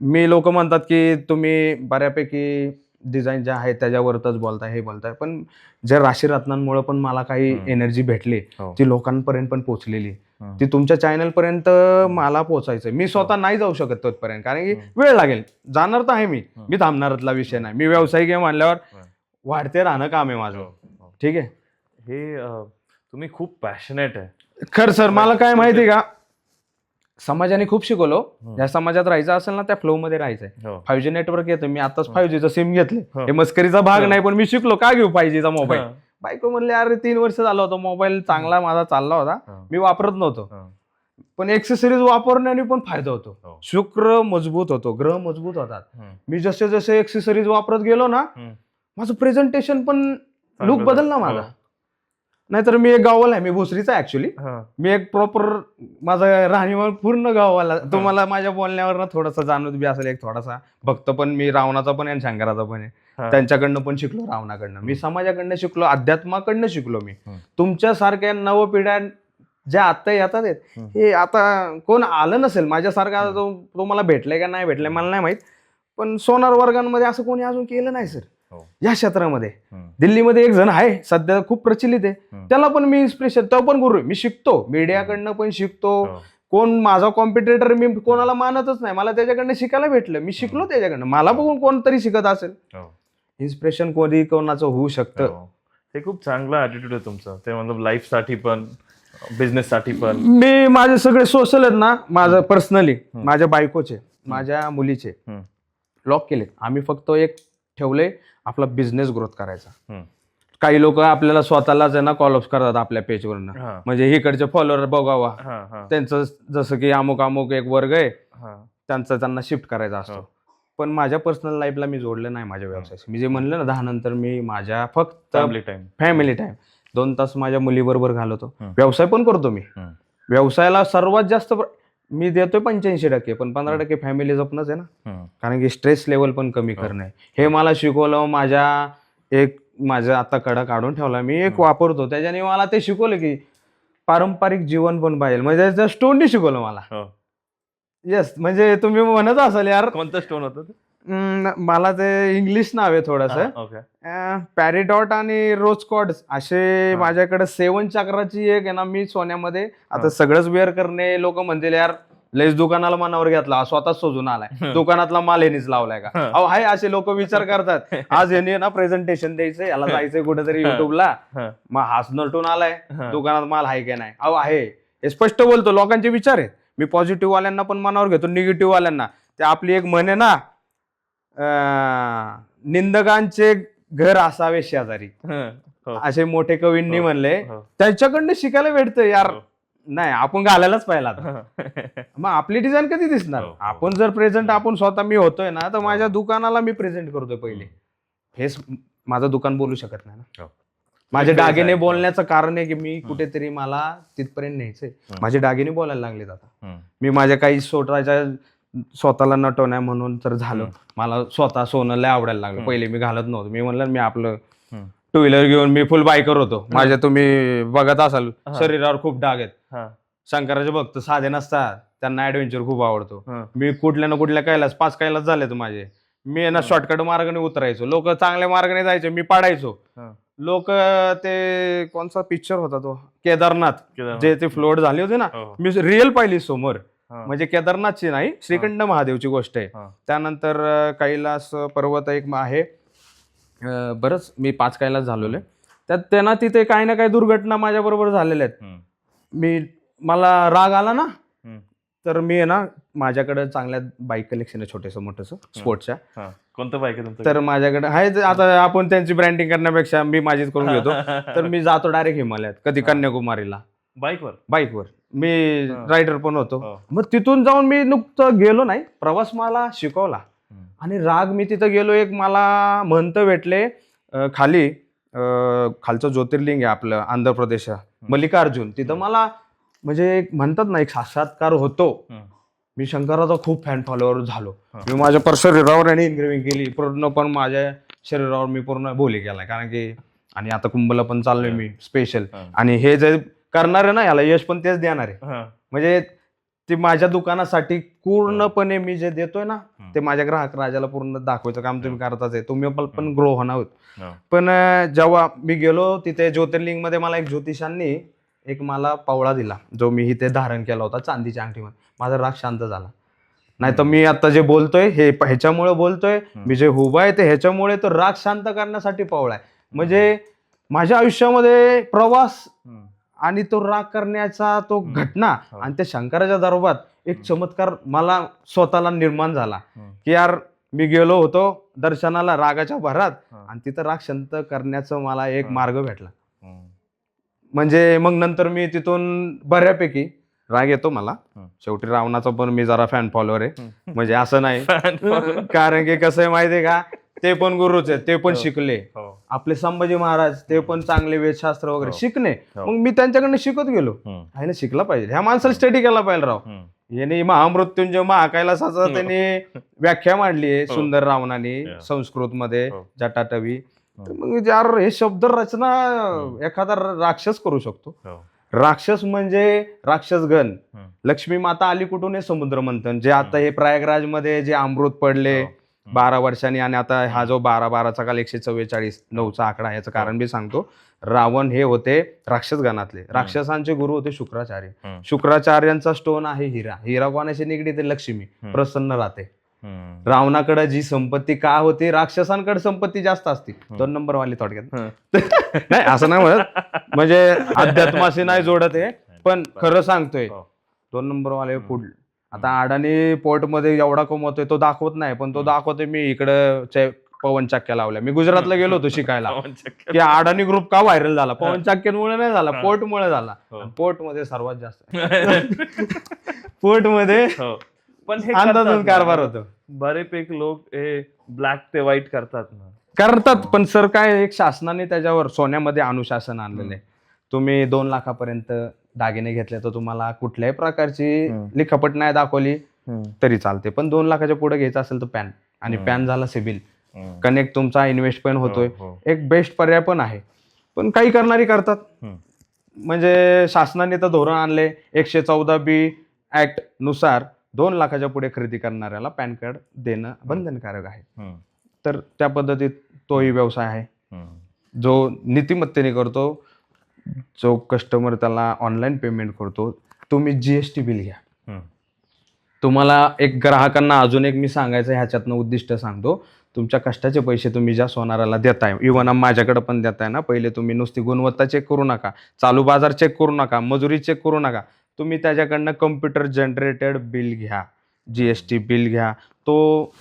मी लोक म्हणतात की तुम्ही बऱ्यापैकी डिझाईन ज्या आहेत त्याच्यावरच बोलताय, हे बोलताय, पण ज्या राशीरत्नांमुळे पण मला काही एनर्जी भेटली ती लोकांपर्यंत पण पोहोचलेली, ती तुमच्या चॅनल पर्यंत मला पोहोचायचंय. मी स्वतः नाही जाऊ शकत तिथपर्यंत कारण की वेळ लागेल, जाणार तर आहे मी थांबणारतला विषय नाही. मी व्यावसायिक आहे म्हणल्यावर वाढते राहणं काम आहे माझं. ठीक आहे. हे तुम्ही खूप पॅशनेट आहे. खरं सर मला काय माहिती का, समाजाने खूप शिकवलं. ज्या समाजात राहायचं असेल ना त्या फ्लो मध्ये राहायचंय. 5G नेटवर्क येतं, मी आताच 5Gचं सिम घेतले, हे मस्करीचा भाग नाही, पण मी शिकलो का घेऊ 5Gचा मोबाईल. बायको म्हणले अरे 3 वर्ष झालं होतं मोबाईल चांगला माझा चालला होता, मी वापरत नव्हतो, पण एक्सेसरीज वापरण्याने पण फायदा होतो. शुक्र मजबूत होतो, ग्रह मजबूत होतात. मी जसे जसे एक्सेसरीज वापरत गेलो ना माझं प्रेझेंटेशन पण लुक बदलला माझा. नाहीतर मी एक गावाला आहे, मी भोसरीचा ऍक्च्युली, मी एक प्रॉपर माझा राहणीमान पूर्ण गावाला. तुम्हाला माझ्या बोलण्यावर थोडासा जाणवत बी असेल, एक थोडासा भक्त पण मी रावणाचा पण आहे आणि शंकराचा पण आहे, त्यांच्याकडनं पण शिकलो, रावणाकडनं मी समाजाकडनं शिकलो, अध्यात्माकडनं शिकलो. मी तुमच्यासारख्या नवपिढ्या ज्या आता येतात हे आता कोण आलं नसेल माझ्यासारखा, तो मला भेटलाय का नाही भेटलाय मला नाही माहित, पण सोनार वर्गांमध्ये असं कोणी अजून केलं नाही सर या क्षेत्रामध्ये. दिल्लीमध्ये एक जण आहे सध्या खूप प्रचलित आहे, त्याला पण मी इन्स्पिरेशन, तो पण गुरु, मी शिकतो मीडियाकडनं पण शिकतो. कोण माझा कॉम्पिटिटर मी कोणाला मानतच नाही, मला त्याच्याकडनं शिकायला भेटलं, मी शिकलो त्याच्याकडनं. मला बघून कोणतरी शिकत असेल, इन्स्पिरेशन कोणी कोणाचं होऊ शकतं. ते खूप चांगला ऍटिट्यूड आहे तुमचं, ते मतलब लाईफ साठी पण बिझनेस साठी पण. मी माझे सगळे सोशल आहेत ना, माझं पर्सनली माझ्या बायकोचे माझ्या मुलीचे लॉक केले. आम्ही फक्त एक ठेवले आपला बिझनेस ग्रोथ करायचा. काही लोक आपल्याला स्वतःलाच आहे ना कॉल करतात आपल्या पेजवरनं, म्हणजे इकडचे फॉलोअर बघावा, त्यांचं जसं की अमुक अमुक एक वर्ग आहे त्यांचा त्यांना शिफ्ट करायचा असतो. पण माझ्या पर्सनल लाईफला मी जोडलं नाही माझ्या व्यवसायाशी. मी जे म्हणलं ना 10 नंतर मी माझ्या फक्त फॅमिली टाइम 2 तास माझ्या मुलीबरोबर घालवतो. व्यवसाय पण करतो मी, व्यवसायाला सर्वात जास्त मी देतोय 85%, पण 15% फॅमिली जपणंच आहे ना, कारण की स्ट्रेस लेवल पण कमी करणं आहे. हे मला शिकवलं माझ्या आता कडा काढून ठेवला मी, एक वापरतो, त्याच्याने मला ते शिकवलं की पारंपरिक जीवन पण पाहिजे, म्हणजे स्टोनने शिकवलं मला. येस, म्हणजे तुम्ही म्हणत असाल यार कोणतं स्टोन होतं, मला ते इंग्लिश नाव आहे थोडंसं, पॅरिडॉट आणि रोज कॉर्ड्स असे माझ्याकडे 7 चक्राची एक आहे ना. मी सोन्यामध्ये आता सगळंच वेअर करणे, लोक म्हणतील यार लयच दुकानाला मनावर घेतला, स्वतःच सोजून आलाय, दुकानातला माल यांनीच लावलाय का. अहो हाय, असे लोक विचार करतात. आज यांनी ना प्रेझेंटेशन द्यायचंय, याला जायचंय कुठेतरी युट्यूबला, मग हाच नटून आलाय, दुकानात माल आहे का नाही. अहो आहे, हे स्पष्ट बोलतो, लोकांचे विचार आहेत. मी पॉझिटिव्ह वाल्यांना पण मनावर घेतो, निगेटिव्ह वाल्यांना. ते आपली एक म्हण आहे ना, निंदकांचे घर असावे शेजारी, असे मोठे कवींनी म्हणले. त्यांच्याकडनं शिकायला भेटतं यार. नाही, आपण घालायलाच पाहिजे. मग आपली डिझाईन कधी दिसणार. आपण जर प्रेझेंट आपण स्वतः मी होतोय ना, तर माझ्या दुकानाला मी प्रेझेंट करतोय पहिले. हेच माझं दुकान बोलू शकत नाही ना. माझे दागिने बोलण्याचं कारण आहे की मी कुठेतरी मला तिथपर्यंत न्यायचंय. माझे दागिने बोलायला लागलेत आता. मी माझ्या काही स्वतःला नटवण्या म्हणून तर झालं, मला स्वतः सोनं लय आवडायला लागलं. पहिले मी घालत नव्हतो. मी म्हणलं मी आपलं 2 व्हीलर घेऊन मी फुल बायकर होतो. माझ्या तुम्ही बघत असाल शरीरावर खूप डाग आहेत. शंकराचे भक्त साधे नसतात, त्यांना ऍडव्हेंचर खूप आवडतो. मी कुठल्या ना कुठल्या कैलास 5 कैलास झाले माझे. मी ना शॉर्टकट मार्गाने उतरायचो, लोक चांगल्या मार्गाने जायचे, मी पाडायचो. लोक ते कोणचा पिक्चर होता तो केदारनाथ, केदारनाथ. जे ते फ्लोट झाले होते ना, हो. मी रिअल पाहिली समोर. हा. म्हणजे केदारनाथची नाही, श्रीखंड महादेवची गोष्ट आहे. हा. त्यानंतर कैलास पर्वत एक आहे, बरंच मी 5 कैलास झालेलो आहे. त्यात त्यांना तिथे काही ना काही दुर्घटना माझ्या बरोबर झालेल्या आहेत. मला राग आला ना, तर मी आहे ना, माझ्याकडे चांगल्या बाईक कलेक्शन आहे, छोटेसं मोठंसं स्पोर्ट्सच्या. कोणतं बाईक आहे तुमचं? तर माझ्याकडे आहे, आता आपण त्यांची ब्रँडिंग करण्यापेक्षा मी माझीच करून घेतो. तर मी जातो डायरेक्ट हिमालयात, कधी कन्याकुमारीला बाईकवर. मी रायडर पण होतो. मग तिथून जाऊन मी नुकतं गेलो नाही, प्रवास मला शिकवला. आणि राग, मी तिथं गेलो, एक मला महंत भेटले खाली, खालचं ज्योतिर्लिंग आहे आपलं आंध्र प्रदेश, मल्लिकार्जुन. तिथं मला म्हणजे एक म्हणतात ना, एक साक्षात्कार होतो. मी शंकराचा खूप फॅन फॉलोअर झालो. मी माझ्या शरीरावर आणि इन्ग्रेविंग केली पूर्ण, पण माझ्या शरीरावर मी पूर्ण बोली केलाय, कारण की आणि आता कुंभला पण चाललोय मी स्पेशल. आणि हे जे करणार आहे ना, याला यश पण तेच देणार आहे. म्हणजे ते माझ्या दुकानासाठी पूर्णपणे मी जे देतोय ना, ते माझ्या ग्राहक राजाला पूर्ण दाखवायचं काम तुम्ही करताच आहे. तुम्ही पण ग्रो होणार. पण जेव्हा मी गेलो तिथे ज्योतिर्लिंग मध्ये, मला एक ज्योतिषांनी एक मला पावळा दिला, जो मी इथे धारण केला होता चांदीच्या अंगठीमध्ये. माझा राग शांत झाला. नाही तर मी आता जे बोलतोय हे ह्याच्यामुळे बोलतोय, मी जे उभा आहे ते ह्याच्यामुळे, तो राग शांत करण्यासाठी पावळा आहे. म्हणजे माझ्या आयुष्यामध्ये प्रवास आणि तो राग करण्याचा तो घटना आणि त्या शंकराच्या दरबारात एक चमत्कार मला स्वतःला निर्माण झाला, की यार मी गेलो होतो दर्शनाला रागाच्या भरात, आणि तिथं राग शांत करण्याचा मला एक मार्ग भेटला. म्हणजे मग नंतर मी तिथून बऱ्यापैकी, राग येतो मला शेवटी, रावणाचा पण मी जरा फॅन फॉलोअर आहे, म्हणजे असं नाही, कारण की कसं आहे माहितीये का, ते पण गुरुच आहेत, ते पण शिकले. आपले संभाजी महाराज ते पण चांगले वेदशास्त्र वगैरे शिकणे. मग मी त्यांच्याकडनं शिकत गेलो. ह्याला शिकला पाहिजे, ह्या माणसाला स्टडी केला पाहिजे राव. याने महामृत्युंजय महाकैलासाचं त्यांनी व्याख्या मांडली आहे सुंदर रावणाने संस्कृत मध्ये, जटाटवी. मग यार हे शब्द रचना एखादा राक्षस करू शकतो. राक्षस म्हणजे राक्षसगण. लक्ष्मी माता आली कुठून? हे समुद्र मंथन, जे आता हे प्रयागराज मध्ये जे अमृत पडले 12 वर्षांनी, आणि आता हा जो 12-12चा काल 144, 9चा आकडा, याचं कारण मी सांगतो. रावण हे होते राक्षसगणातले, राक्षसांचे गुरु होते शुक्राचार्य. शुक्राचार्यांचा स्टोन आहे हिरा. हिरा कोणाशी निगडीत आहे? लक्ष्मी, प्रसन्न राहते. रावणाकडे जी संपत्ती का होती, राक्षसांकडे संपत्ती जास्त असते. 2 नंबर वाली थोडक्यात. नाही असं नाही म्हणत, म्हणजे अध्यात्माशी नाही जोडत आहे, पण खरं सांगतोय 2 नंबर वाले फुड. आता अडाणी पोर्ट मध्ये एवढा कमवतोय, तो दाखवत नाही, पण तो दाखवतोय मी इकडे पवन चक्क्या लावल्या. मी गुजरातला गेलो होतो शिकायला, की अडाणी ग्रुप का व्हायरल झाला. पवन चक्क्यांमुळे नाही झाला, पोर्ट मुळे झाला. पोर्ट मध्ये सर्वात जास्त पोर्ट मध्ये पण हे अंदाजून कारभार होतो. बरेपैकी लोक हे ब्लॅक ते व्हाईट करतात, पण सर काय, एक शासनाने त्याच्यावर सोन्यामध्ये अनुशासन आणलेलं आहे. तुम्ही 2 लाखापर्यंत दागिने घेतले तर तुम्हाला कुठल्याही प्रकारची लिखापट नाही दाखवली तरी चालते, पण 2 लाखाच्या पुढे घ्यायचं असेल तर पॅन, आणि पॅन झाला सिबिल कनेक्ट, तुमचा इन्व्हेस्ट पण होतोय. एक बेस्ट पर्याय पण आहे, पण काही करणारी करतात. म्हणजे शासनाने तर धोरण आणले 114B ऍक्ट नुसार 2 लाखाच्या पुढे खरेदी करणाऱ्याला पॅन कार्ड देणं बंधनकारक आहे. तर त्या पद्धतीत तोही व्यवसाय आहे, जो नीतिमत्तेने करतो, जो कस्टमर त्याला ऑनलाईन पेमेंट करतो. तुम्ही GST बिल घ्या. तुम्हाला एक ग्राहकांना अजून एक मी सांगायचं, ह्याच्यातनं उद्दिष्ट सांगतो. तुमच्या कष्टाचे पैसे तुम्ही ज्या सोनाराला देताय, इव्हन माझ्याकडे पण देताय ना, पहिले तुम्ही नुसती गुणवत्ता चेक करू नका, चालू बाजार चेक करू नका, मजुरी चेक करू नका. तुम्ही त्याच्याकडनं कम्प्युटर जनरेटेड बिल घ्या, GST बिल घ्या. तो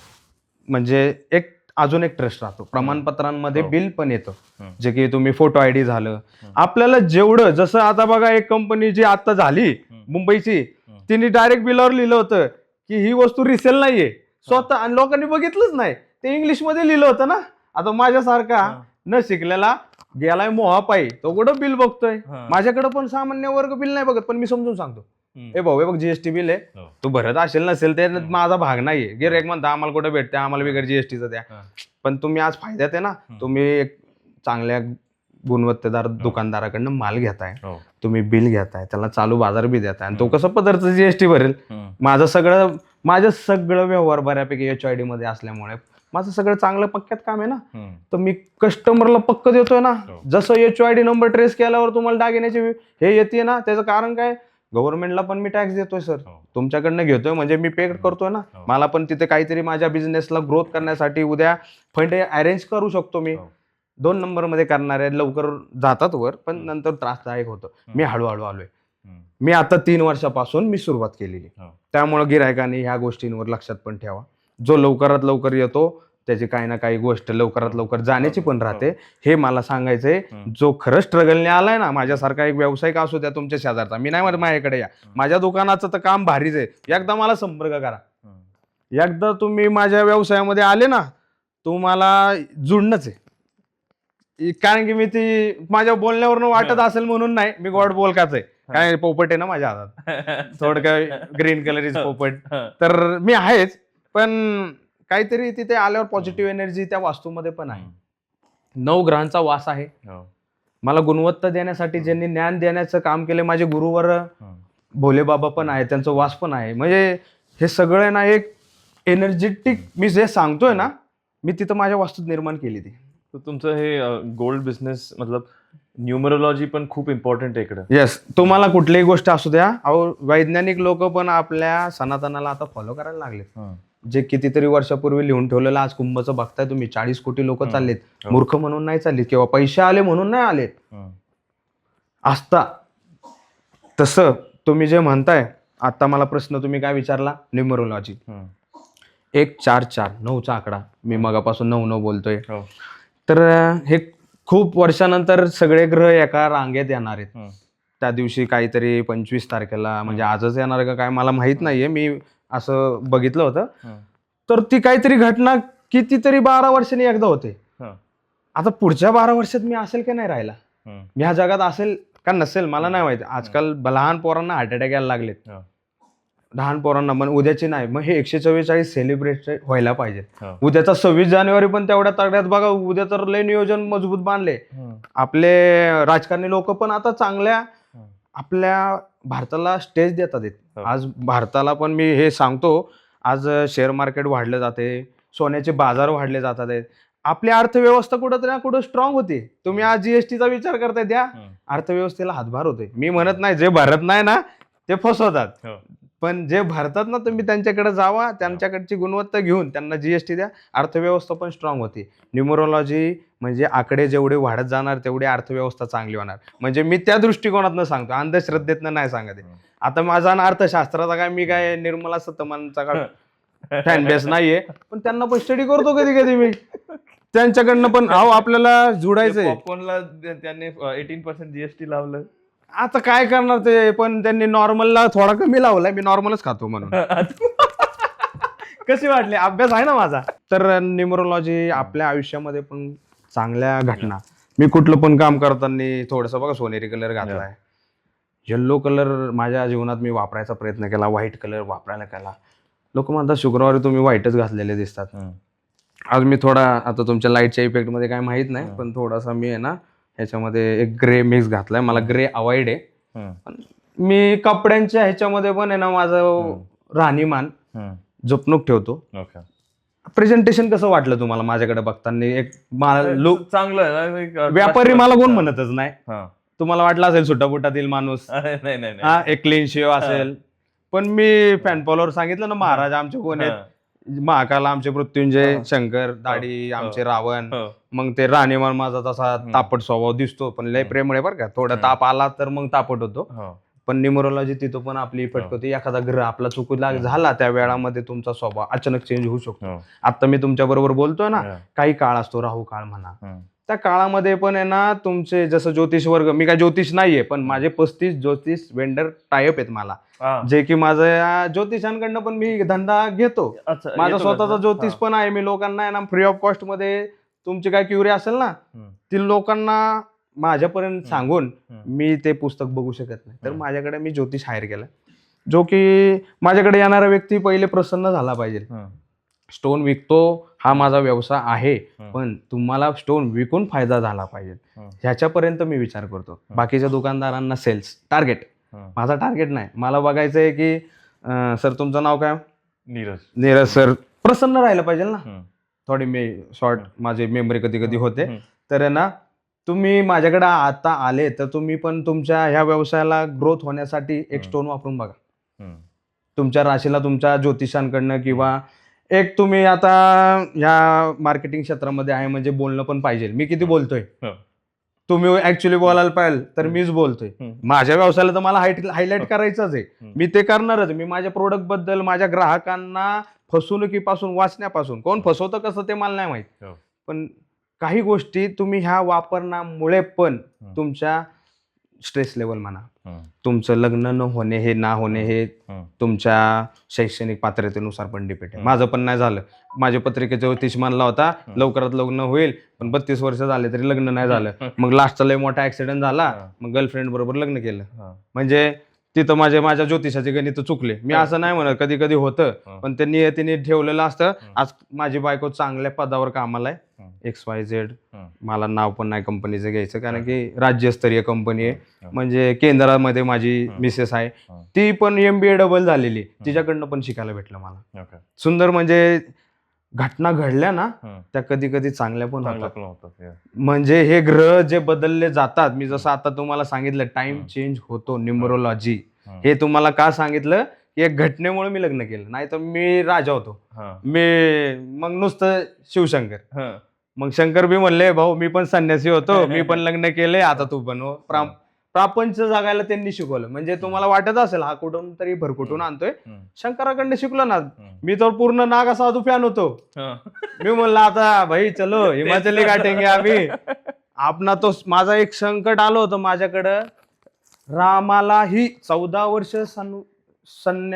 म्हणजे एक अजून एक ट्रस्ट राहतो. प्रमाणपत्रांमध्ये बिल पण येतं, जे की तुम्ही फोटो ID झालं. आपल्याला जेवढं, जसं आता बघा एक कंपनी जी आता झाली मुंबईची, तिने डायरेक्ट बिलावर लिहिलं होतं की ही वस्तू रिसेल नाहीये स्वतः, आणि लोकांनी बघितलंच नाही. ते इंग्लिश मध्ये लिहिलं होतं ना. आता माझ्यासारखा न शिकलेला गेलाय मोहापायी, तो कुठं बिल बघतोय. माझ्याकडे पण सामान्य वर्ग बिल नाही बघत, पण मी समजून सांगतो, ए भाऊ हे बघ GST बिल आहे, तू भरत असेल नसेल ते माझा भाग नाहीये. गिऱ्हाईक म्हणता आम्हाला कुठे भेटते, आम्हाला बिगर GSTचं द्या. पण तुम्ही आज फायद्यात आहे ना, तुम्ही एक चांगल्या गुणवत्तेदार दुकानदाराकडनं माल घेताय, तुम्ही बिल घेताय, त्याला चालू बाजार बी देताय, आणि तो कसं पदार्थ GST भरेल. माझं सगळं व्यवहार बऱ्यापैकी HID मध्ये असल्यामुळे माझं सगळं चांगलं पक्क्यात काम आहे ना, हम्म. तर मी कस्टमरला पक्क देतोय ना. हो. जसं HOID नंबर ट्रेस केल्यावर तुम्हाला दागिन्याची हे येते ना, त्याचं कारण काय, गव्हर्नमेंटला पण मी टॅक्स देतोय सर, हो. तुमच्याकडनं घेतोय म्हणजे मी पे करतोय ना. हो. मला पण तिथे काहीतरी माझ्या बिझनेसला ग्रोथ करण्यासाठी उद्या फंड अरेंज करू शकतो मी. हो. 2 नंबरमध्ये करणारे लवकर जातात वर, पण हम्म. नंतर त्रासदायक होतं. मी हळूहळू आलोय. हम्म. मी आता 3 वर्षापासून मी सुरुवात केलेली. हो. त्यामुळे गिरायकांनी ह्या गोष्टींवर लक्षात पण ठेवा. जो लवकरात लवकर येतो त्याची काही ना काही गोष्ट लवकरात लवकर जाण्याची पण राहते, हे मला सांगायचंय. हम्म. जो खरंच स्ट्रगलने आलाय ना, माझ्यासारखा एक व्यावसायिक असू द्या तुमच्या शेजारचा, मी नाही म्हणत माझ्याकडे या, माझ्या दुकानाचं तर काम भारीच आहे, एकदा मला संपर्क करा. हम्म. एकदा तुम्ही माझ्या व्यवसायामध्ये आले ना, तुम्हाला जुडणंच आहे. कारण की मी ती माझ्या बोलण्यावरून वाटत असेल म्हणून नाही, मी गॉड बोलकाच आहे. काय पोपट आहे ना माझ्या हातात, थोडं काय ग्रीन कलर इज पोपट, तर मी आहेच. पण काहीतरी तिथे आल्यावर पॉझिटिव्ह एनर्जी त्या वास्तूमध्ये पण आहे. 9 ग्रहांचा वास आहे. हो. मला गुणवत्ता देण्यासाठी ज्यांनी ज्ञान देण्याचं काम केलं, माझे गुरुवर भोले बाबा पण आहे, त्यांचा वास पण आहे. म्हणजे हे सगळं ना एक एनर्जेटिक, मी जे सांगतोय ना, मी तिथं माझ्या वास्तूत निर्माण केली ती. तर तुमचं हे गोल्ड बिझनेस मतलब न्यूमरोलॉजी पण खूप इम्पॉर्टंट आहे इकडे. येस, तुम्हाला कुठलीही गोष्ट असू द्या, अहो वैज्ञानिक लोक पण आपल्या सनातनाला आता फॉलो करायला लागले. जे कितीतरी वर्षापूर्वी लिहून ठेवलेलं आज कुंभचं बघताय तुम्ही, 40 कोटी लोक चाललेत. हो. मूर्ख म्हणून नाही चाललीत किंवा पैसे आले म्हणून नाही आलेत. असता तसं तुम्ही जे म्हणताय, आता मला प्रश्न तुम्ही काय विचारला, न्यूमरोलॉजी. 144 9चा आकडा, मी मगापासून 9 बोलतोय. हो. तर हे खूप वर्षानंतर सगळे ग्रह एका रांगेत येणार आहेत. त्या दिवशी काहीतरी 25 तारखेला, म्हणजे आजच येणार का काय मला माहित नाहीये, मी असं बघितलं होतं. तर ती काहीतरी घटना कितीतरी 12 वर्षांनी एकदा होते. आता पुढच्या 12 वर्षात मी असेल की नाही राहिला, मी ह्या जगात असेल का नसेल मला नाही माहिती. आजकाल लहान पोरांना हार्ट अटॅक यायला लागलेत, लहान पोरांना. पण उद्याची नाही, मग हे 144 सेलिब्रेट व्हायला पाहिजे. उद्याचा 26 जानेवारी पण तेवढ्या तगड्यात बघा. उद्या तर लय नियोजन मजबूत बांधले आपले राजकारणी लोक पण. आता चांगल्या आपल्या भारताला स्टेज देतात. आज भारताला पण मी हे सांगतो, आज शेअर मार्केट वाढलं जाते, सोन्याचे बाजार वाढले जातात. आपली अर्थव्यवस्था कुठं ना कुठं स्ट्रॉंग होते. तुम्ही आज जीएसटीचा विचार करताय, द्या अर्थव्यवस्थेला हातभार होते. मी म्हणत नाही जे भरत नाही ना ते फसवतात, पण जे भरतात ना तुम्ही त्यांच्याकडे जावा, त्यांच्याकडची गुणवत्ता घेऊन त्यांना जीएसटी द्या, अर्थव्यवस्था पण स्ट्रॉंग होती. न्यूमरोलॉजी म्हणजे आकडे जेवढे वाढत जाणार तेवढी अर्थव्यवस्था चांगली होणार. म्हणजे मी त्या दृष्टिकोनातनं सांगतो, अंधश्रद्धेतनं नाही सांगत. आता माझा ना अर्थशास्त्राचा काय, मी काय निर्मला सतमानचा काय फॅन बेस नाहीये, पण त्यांना पण स्टडी करतो कधी कधी मी त्यांच्याकडनं पण. अहो आपल्याला जुडायचंय. पॉपकॉर्नला त्यांनी 18% जीएसटी लावलं. आता काय करणार ते, पण त्यांनी नॉर्मलला थोडा कमी लावलाय, मी नॉर्मलच खातो म्हणून. कशी वाटली, अभ्यास आहे ना माझा. तर न्यूमरोलॉजी आपल्या आयुष्यामध्ये पण चांगल्या घटना. मी कुठलं पण काम करताना थोडंसं बघा, सोनेरी कलर घातलाय, येल्लो कलर माझ्या जीवनात मी वापरायचा प्रयत्न केला, व्हाईट कलर वापरायला केला. लोक म्हणतात शुक्रवारी तुम्ही व्हाईटच घातलेले दिसतात. आज मी थोडा, आता तुमच्या लाईटच्या इफेक्ट मध्ये काय माहित नाही, पण थोडासा मी आहे ना ह्याच्यामध्ये एक ग्रे मिक्स घातलाय. मला ग्रे अवॉइड आहे. मी कपड्यांच्या ह्याच्यामध्ये पण आहे ना माझं राहणीमान जपणूक ठेवतो. प्रेझेंटेशन कसं वाटलं तुम्हाला माझ्याकडे बघताना? एक लुक चांगलं आहे. व्यापारी मला कोण म्हणतच नाही. तुम्हाला वाटलं असेल सुटापुटातील माणूस, एक क्लीन शेव असेल. पण मी फॅन फॉलोअर सांगितलं ना, महाराज आमचे कोण आहेत, महाकाल आमचे मृत्युंजय, शंकर, दाढी आमचे रावण. मग ते राहणीमान माझा तसा तापट स्वभाव दिसतो, पण लय प्रेमळ आहे बरं का. थोडा ताप आला तर मग तापट होतो. पण न्यूमरोलॉजी तिथं पण आपली इफेक्ट होते. एखादा ग्रह आपला चुकला झाला त्या वेळामध्ये तुमचा स्वभाव अचानक चेंज होऊ शकतो. आता मी तुमच्या बरोबर बोलतोय ना, काही काळ असतो, राहू काळ म्हणा, त्या काळामध्ये पण आहे ना तुमचे जसं ज्योतिष वर्ग, मी काय ज्योतिष नाहीये, पण माझे 35 ज्योतिष वेंडर टायअप आहेत मला, जे की माझ्या ज्योतिषांकडनं पण मी धंदा घेतो. माझा स्वतःचा ज्योतिष पण आहे. मी लोकांना आहे ना फ्री ऑफ कॉस्ट मध्ये तुमची काय क्युरी असेल ना ती लोकांना माझ्यापर्यंत सांगून मी ते पुस्तक बघू शकत नाही. तर माझ्याकडे मी ज्योतिष हायर केला, जो की माझ्याकडे येणारा व्यक्ती पहिले प्रसन्न झाला पाहिजे. स्टोन विकतो हा माझा व्यवसाय आहे, पण तुम्हाला स्टोन विकून फायदा झाला पाहिजे ह्याच्यापर्यंत मी विचार करतो. बाकीच्या दुकानदारांना सेल्स टार्गेट, माझा टार्गेट नाही. मला बघायचंय की सर तुमचं नाव काय? नीरज. नीरज सर प्रसन्न राहिलं पाहिजे ना. थोडी शॉर्ट माझे मेमरी कधी कधी होते. तर आहे ना, तुम्ही माझ्याकडे आता आले तर तुम्ही पण तुमच्या ह्या व्यवसायाला ग्रोथ होण्यासाठी एक स्टोन वापरून बघा. तुमच्या राशीला तुमच्या ज्योतिषांकडनं किंवा एक तुम्ही आता ह्या मार्केटिंग क्षेत्रामध्ये आहे म्हणजे बोलणं पण पाहिजे. मी किती बोलतोय, तुम्ही ऍक्च्युली बोलायला पाहिजे तर मीच बोलतोय. माझ्या व्यवसायाला तर मला हायलाईट करायचंच आहे, मी ते करणारच. मी माझ्या प्रोडक्ट बद्दल माझ्या ग्राहकांना फसवणुकीपासून वाचण्यापासून, कोण फसवतं कसं ते मला नाही माहित, पण काही गोष्टी तुम्ही ह्या वापरण्यामुळे पण तुमच्या स्ट्रेस लेवल म्हणा, तुमचं लग्न न होणे हे ना होणे हे तुमच्या शैक्षणिक पात्रतेनुसार पण डिपेंड आहे. माझं पण नाही झालं, माझ्या पत्रिकेचा ज्योतिष मानला होता लवकरात लग्न होईल, पण 32 वर्ष झाले तरी लग्न नाही झालं. मग लास्टचा लय मोठा ऍक्सिडेंट झाला, मग गर्लफ्रेंड बरोबर लग्न केलं. म्हणजे तिथं माझ्या ज्योतिषाचे गणित चुकले. मी असं नाही म्हणत, कधी कधी होतं, पण ते नियतीने ठेवलेलं असतं. आज माझी बायको चांगल्या पदावर कामाला आहे, XYZ. मला नाव पण नाही कंपनीचं घ्यायचं, कारण की राज्यस्तरीय कंपनी आहे. म्हणजे केंद्रामध्ये माझी मिसेस आहे, ती पण MBA डबल झालेली, तिच्याकडनं पण शिकायला भेटलं मला. सुंदर म्हणजे घटना घडल्या ना त्या कधी कधी चांगल्या पण होतात. म्हणजे हे ग्रह जे बदलले जातात, मी जसं आता तुम्हाला सांगितलं टाइम चेंज होतो, न्यूमरोलॉजी. हे तुम्हाला का सांगितलं की एक घटनेमुळे मी लग्न केलं, नाही तर मी राजा होतो. मी मग नुसतं शिवशंकर, मग शंकर बी म्हणले भाऊ मी पण संन्यासी होतो, मी पण लग्न केले, आता तू बनव. प्रापंच जगायला त्यांनी शिकवलं. म्हणजे तुम्हाला वाटत असेल हा कुठून तरी भरकुटून आणतोय, शंकराकडनं शिकलो ना. मी तर पूर्ण नागा साधू फॅन होतो. मी म्हणलं आता भाई चलो हिमाचली गाठेंगे आम्ही. आपला तो माझा एक संकट आलं होतं माझ्याकडं. रामालाही 14 वर्ष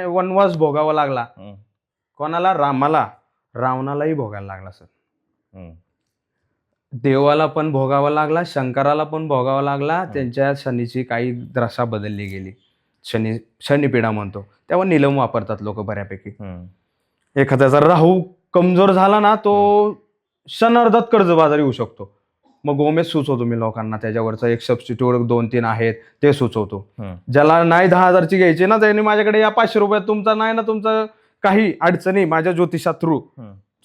वनवास भोगावा लागला. कोणाला? रामाला. रावणालाही भोगायला लागला सर. देवाला पण भोगावा लागला, शंकराला पण भोगावा लागला. त्यांच्या शनीची काही दशा बदलली गेली, शनिपीडा म्हणतो, तेव्हा निलम वापरतात लोक बऱ्यापैकी. एखाद्याचा राहू कमजोर झाला ना, तो क्षणार्धात कर्जबाजारी होऊ शकतो. मग गोमेज सुचवतो मी लोकांना, त्याच्यावरचा एक सबस्टिट्यूट 2-3 आहेत ते सुचवतो. ज्याला नाही 10,000ची घ्यायची ना, त्यांनी माझ्याकडे या 500 रुपयात तुमचा नाही ना तुमचं काही अडचणी माझ्या ज्योतिषा थ्रू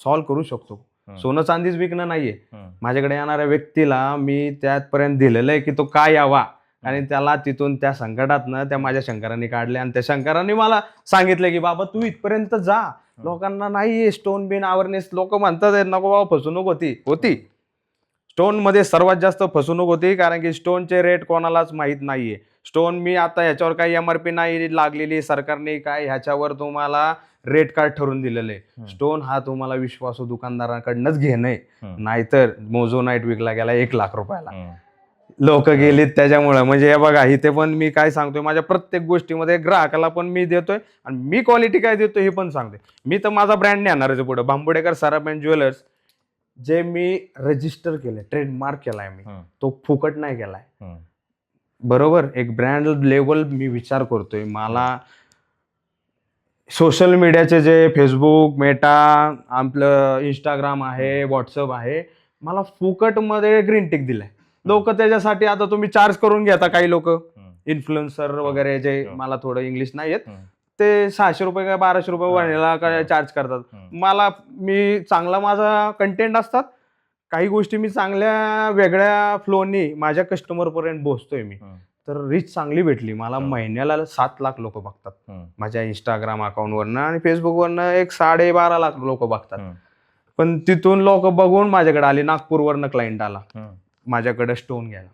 सॉल्व्ह करू शकतो. सोनं चांदीच विकणं नाहीये. माझ्याकडे येणाऱ्या व्यक्तीला मी त्यापर्यंत दिलेलं आहे की तो काय यावा, आणि त्याला तिथून त्या संकटातनं त्या माझ्या शंकरांनी काढले. आणि त्या शंकरांनी मला सांगितलं की बाबा तू इथपर्यंत जा. लोकांना नाही स्टोन बिन अवेअरनेस, लोक म्हणतात नको बाबा फसवणूक होती. स्टोन मध्ये सर्वात जास्त फसवणूक होती, कारण की स्टोनचे रेट कोणालाच माहित नाहीये. स्टोन मी आता ह्याच्यावर काही MRP नाही लागलेली सरकारने काय, ह्याच्यावर तुम्हाला रेट कार्ड ठरवून दिलेलं आहे. स्टोन हा तुम्हाला विश्वासू दुकानदाराकडनंच घेणं आहे, नाहीतर मोझोनाईट विकला गेला 1 लाख रुपयाला. लोक गेलीत त्याच्यामुळे. म्हणजे हे बघा, इथे पण मी काय सांगतोय, माझ्या प्रत्येक गोष्टीमध्ये ग्राहकाला पण मी देतोय आणि मी क्वालिटी काय देतोय हे पण सांगतोय. मी तर माझा ब्रँड नाही आणणार पुढे. बांबुडेकर सराफ अँड ज्वेलर्स जे मी रजिस्टर केलंय, ट्रेडमार्क केलाय मी, तो फुकट नाही केलाय. बरोबर, एक ब्रँड लेवल मी विचार करतोय. मला सोशल मीडियाचे जे फेसबुक, मेटा, आपलं इंस्टाग्राम आहे, व्हॉट्सअप आहे, मला फुकटमध्ये ग्रीन टिक दिलाय. लोक त्याच्यासाठी आता तुम्ही चार्ज करून घेता, काही लोक इन्फ्लुएन्सर वगैरे जे, मला थोडं इंग्लिश नाही येत, ते 600 रुपये काय 1200 रुपये महिन्याला काय चार्ज करतात. मी चांगला माझा कंटेंट असतात, काही गोष्टी मी चांगल्या वेगळ्या फ्लोनी माझ्या कस्टमर पर्यंत पोहोचतोय मी. तर रीच चांगली भेटली मला. महिन्याला 7 लाख लोक बघतात माझ्या इंस्टाग्राम अकाउंटवरनं, आणि फेसबुकवरनं एक 12.5 लाख लोक बघतात. पण तिथून लोक बघून माझ्याकडे आले. नागपूरवरनं क्लायंट आला माझ्याकडे स्टोन घ्यायला.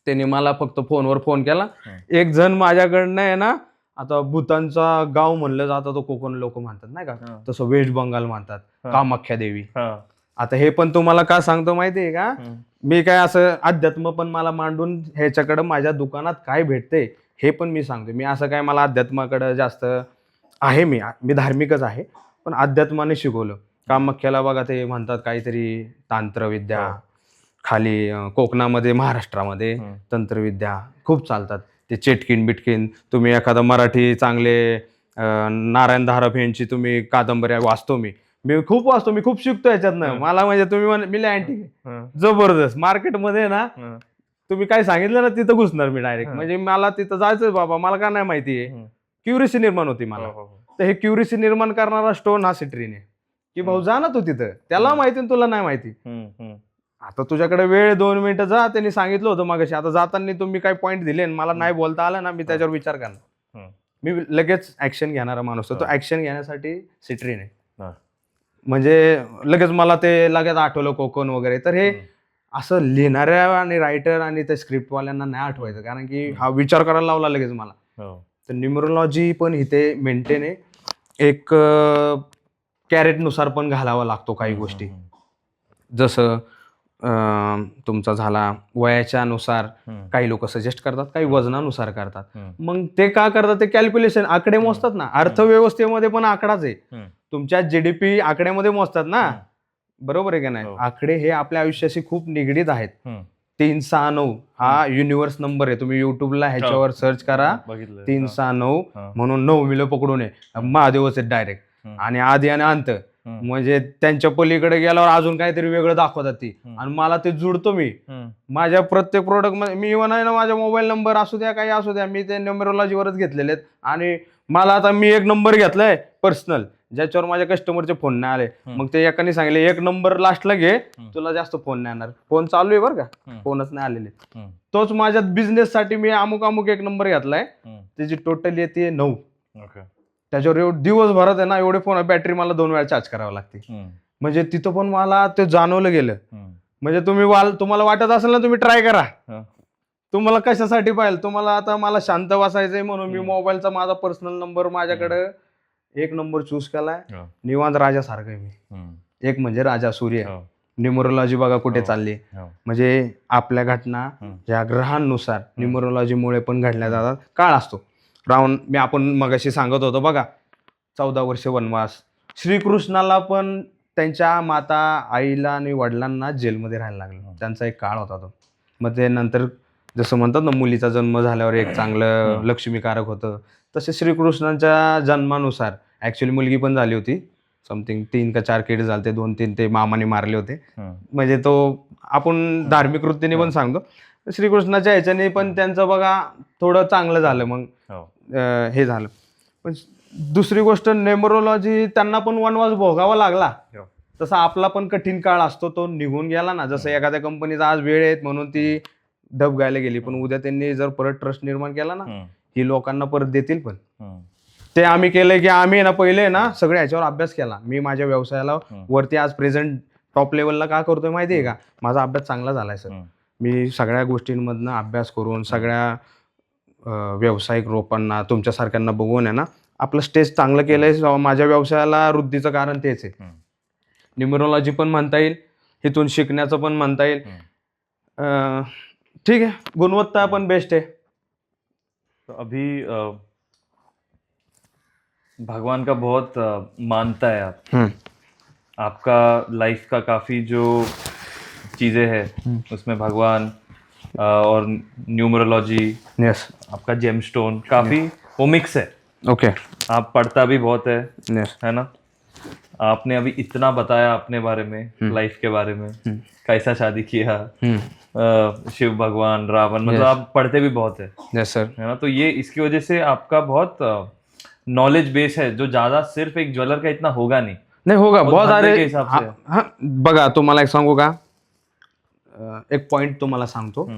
त्यांनी मला फक्त फोनवर फोन केला. एक जण माझ्याकडनं आहे ना, आता भूतानचा गाव म्हणलं जातं, तो कोकण लोक म्हणतात नाही का, तसं वेस्ट बंगाल म्हणतात कामाख्या देवी. आता हे पण तुम्हाला का सांगतो माहितीये का, मी काय असं अध्यात्म पण मला मांडून ह्याच्याकडं माझ्या दुकानात काय भेटते हे पण मी सांगतो. मी असं काय मला अध्यात्माकडं जास्त आहे, मी धार्मिकच आहे, पण अध्यात्माने शिकवलं. कामाख्याला बघा ते म्हणतात काहीतरी तांत्रविद्या, खाली कोकणामध्ये महाराष्ट्रामध्ये तंत्रविद्या खूप चालतात. ते चेटकिन बिटकिन, तुम्ही एखादा मराठी चांगले नारायण धारप यांची तुम्ही कादंबऱ्या वाचतो, मी खूप वाचतो, मी खूप शिकतो याच्यातनं. मला म्हणजे तुम्ही मी अँटी जबरदस्त मार्केटमध्ये ना, तुम्ही काय सांगितलं ना तिथं घुसणार मी डायरेक्ट. म्हणजे मला तिथं जायचंय बाबा, मला का नाही माहितीये, क्युरिसी निर्माण होती मला. तर हे क्युरिसी निर्माण करणारा स्टोन हा सिट्रीन आहे. की भाऊ जा ना तू तिथं, त्याला माहिती आणि तुला नाही माहिती. हम्म. आता तुझ्याकडे वेळ 2 मिनिटं जा, त्यांनी सांगितलं होतं मागाशी, आता जाताना तुम्ही काही पॉईंट दिले आणि मला नाही बोलता आलं ना, मी त्याच्यावर विचार करणार. हम्म. मी लगेच ऍक्शन घेणारा माणूस आहे. तो ऍक्शन घेण्यासाठी सिट्रीन आहे. हा. म्हणजे लगेच मला ते लगेच आठवलं कोकण वगैरे. तर हे असं लिहिणाऱ्या आणि रायटर आणि त्या स्क्रिप्टवाल्यांना नाही आठवायचं, कारण की हा विचार करायला लावला लगेच मला. हो. तर न्यूमरोलॉजी पण इथे मेंटेन आहे. एक कॅरेटनुसार पण घालावा लागतो काही गोष्टी. जसं तुमचा झाला वयाच्या नुसार, काही लोक सजेस्ट करतात, काही वजनानुसार करतात. मग ते का करतात? ते कॅल्क्युलेशन, आकडे मोजतात ना. अर्थव्यवस्थेमध्ये पण आकडाच आहे. तुमच्या जीडीपी आकड्यामध्ये मोजतात ना, बरोबर आहे का नाही? आकडे हे आपल्या आयुष्याशी खूप निगडीत आहेत. 369 हा युनिव्हर्स नंबर आहे. तुम्ही युट्यूबला ह्याच्यावर सर्च करा, 369 म्हणून 9 पकडून आहे, महादेवच आहे डायरेक्ट. आणि आधी आणि अंत, म्हणजे त्यांच्या पलीकडे गेल्यावर अजून काहीतरी वेगळं दाखवतात ती. आणि मला ते जुडतो. मी माझ्या प्रत्येक प्रोडक्ट मध्ये मी इव्हन आहे ना, माझा मोबाईल नंबर असू द्या, काही असू द्या, मी ते न्यूमरोलॉजीवरच घेतलेले आहेत. आणि मला आता मी एक नंबर घेतलाय पर्सनल, ज्याच्यावर माझ्या कस्टमरचे फोन नाही आले. मग ते एकाने सांगितले एक नंबर लास्टला घे, तुला जास्त फोन नाही येणार. फोन चालू आहे बरं का, फोनच नाही आलेले. तोच माझ्या बिझनेस साठी मी अमुक एक नंबर घेतलाय, त्याची टोटल येते 9. त्याच्यावर दिवसभरात आहे ना, एवढे फोन बॅटरी मला 2 वेळा चार्ज करावं लागते. म्हणजे तिथं पण मला ते जाणवलं गेलं. म्हणजे तुम्हाला वाटत असेल ना, तुम्ही ट्राय करा. तुम्हाला कशासाठी पाहिजे? तुम्हाला आता मला शांत बसायचंय म्हणून मी मोबाईलचा माझा पर्सनल नंबर माझ्याकडे एक नंबर चूज केलाय. निवांत राजासारखं आहे मी. एक म्हणजे राजा सूर्य. न्यूमरोलॉजी बघा कुठे चालली. म्हणजे आपल्या घटना या ग्रहांनुसार न्यूमरोलॉजीमुळे पण घडल्या जातात. काळ असतो आपण मगाशी सांगत होतो बघा, 14 वर्ष वनवास. श्रीकृष्णाला पण त्यांच्या माता आईला आणि वडिलांना जेलमध्ये राहायला लागलं. त्यांचा एक काळ होता तो. मग ते नंतर जसं म्हणतात ना, मुलीचा जन्म झाल्यावर एक चांगलं लक्ष्मीकारक होतं, तसे श्रीकृष्णांच्या जन्मानुसार ऍक्च्युली मुलगी पण झाली होती. समथिंग 3 का 4 किड झाले, 2-3 ते मामाने मारले होते. म्हणजे तो आपण धार्मिक वृत्तीने पण सांगतो. श्रीकृष्णाच्या ह्याच्याने पण त्यांचं बघा थोडं चांगलं झालं. मग हे झालं. पण दुसरी गोष्ट, न्यूमरोलॉजी त्यांना पण वनवास भोगावा लागला. तसा आपला पण कठीण काळ असतो, तो निघून गेला ना. जसं एखाद्या कंपनीचा आज वेळ आहेत म्हणून ती डबगायला गेली, पण उद्या त्यांनी जर परत ट्रस्ट निर्माण केला ना, ही लोकांना परत देतील. पण ते आम्ही केलंय की आम्ही ना पहिले ना सगळ्या ह्याच्यावर अभ्यास केला. मी माझ्या व्यवसायाला वरती आज प्रेझेंट टॉप लेवलला का करतोय माहितीये का? माझा अभ्यास चांगला झालाय सर. मी सगळ्या गोष्टींमधनं अभ्यास करून सगळ्या व्यावसायिक लोकांना, तुमच्यासारख्यांना बघून आहे ना, आपलं स्टेज चांगलं केलंय. माझ्या व्यवसायाला वृद्धीचं कारण तेच आहे. न्यूमरोलॉजी पण म्हणता येईल, इथून शिकण्याचं पण म्हणता येईल. ठीक आहे, गुणवत्ता पण बेस्ट आहे. तो अभी भगवान का बहुत मानता है आप. आपका लाइफ का काफी जो चीजें हैं उसमें भगवान और न्यूमरोलॉजी, यस, आपका जेमस्टोन काफी वो मिक्स है. ओके. आप पढ़ता भी बहुत है, यस, है ना. आपने अभी इतना बताया अपने बारे में, लाइफ के बारे में, कैसा शादी किया, शिव भगवान, रावण, मतलब आप पढ़ते भी बहुत है. यस सर, है ना. तो ये इसकी वजह से आपका बहुत नॉलेज बेस है, जो ज्यादा सिर्फ एक ज्वेलर का इतना होगा नहीं. नाही होगा बहुत धंधे सारे के हिसाब से. हा, बघा तुम्हाला एक सांगू का, एक पॉइंट तुम्हाला सांगतो.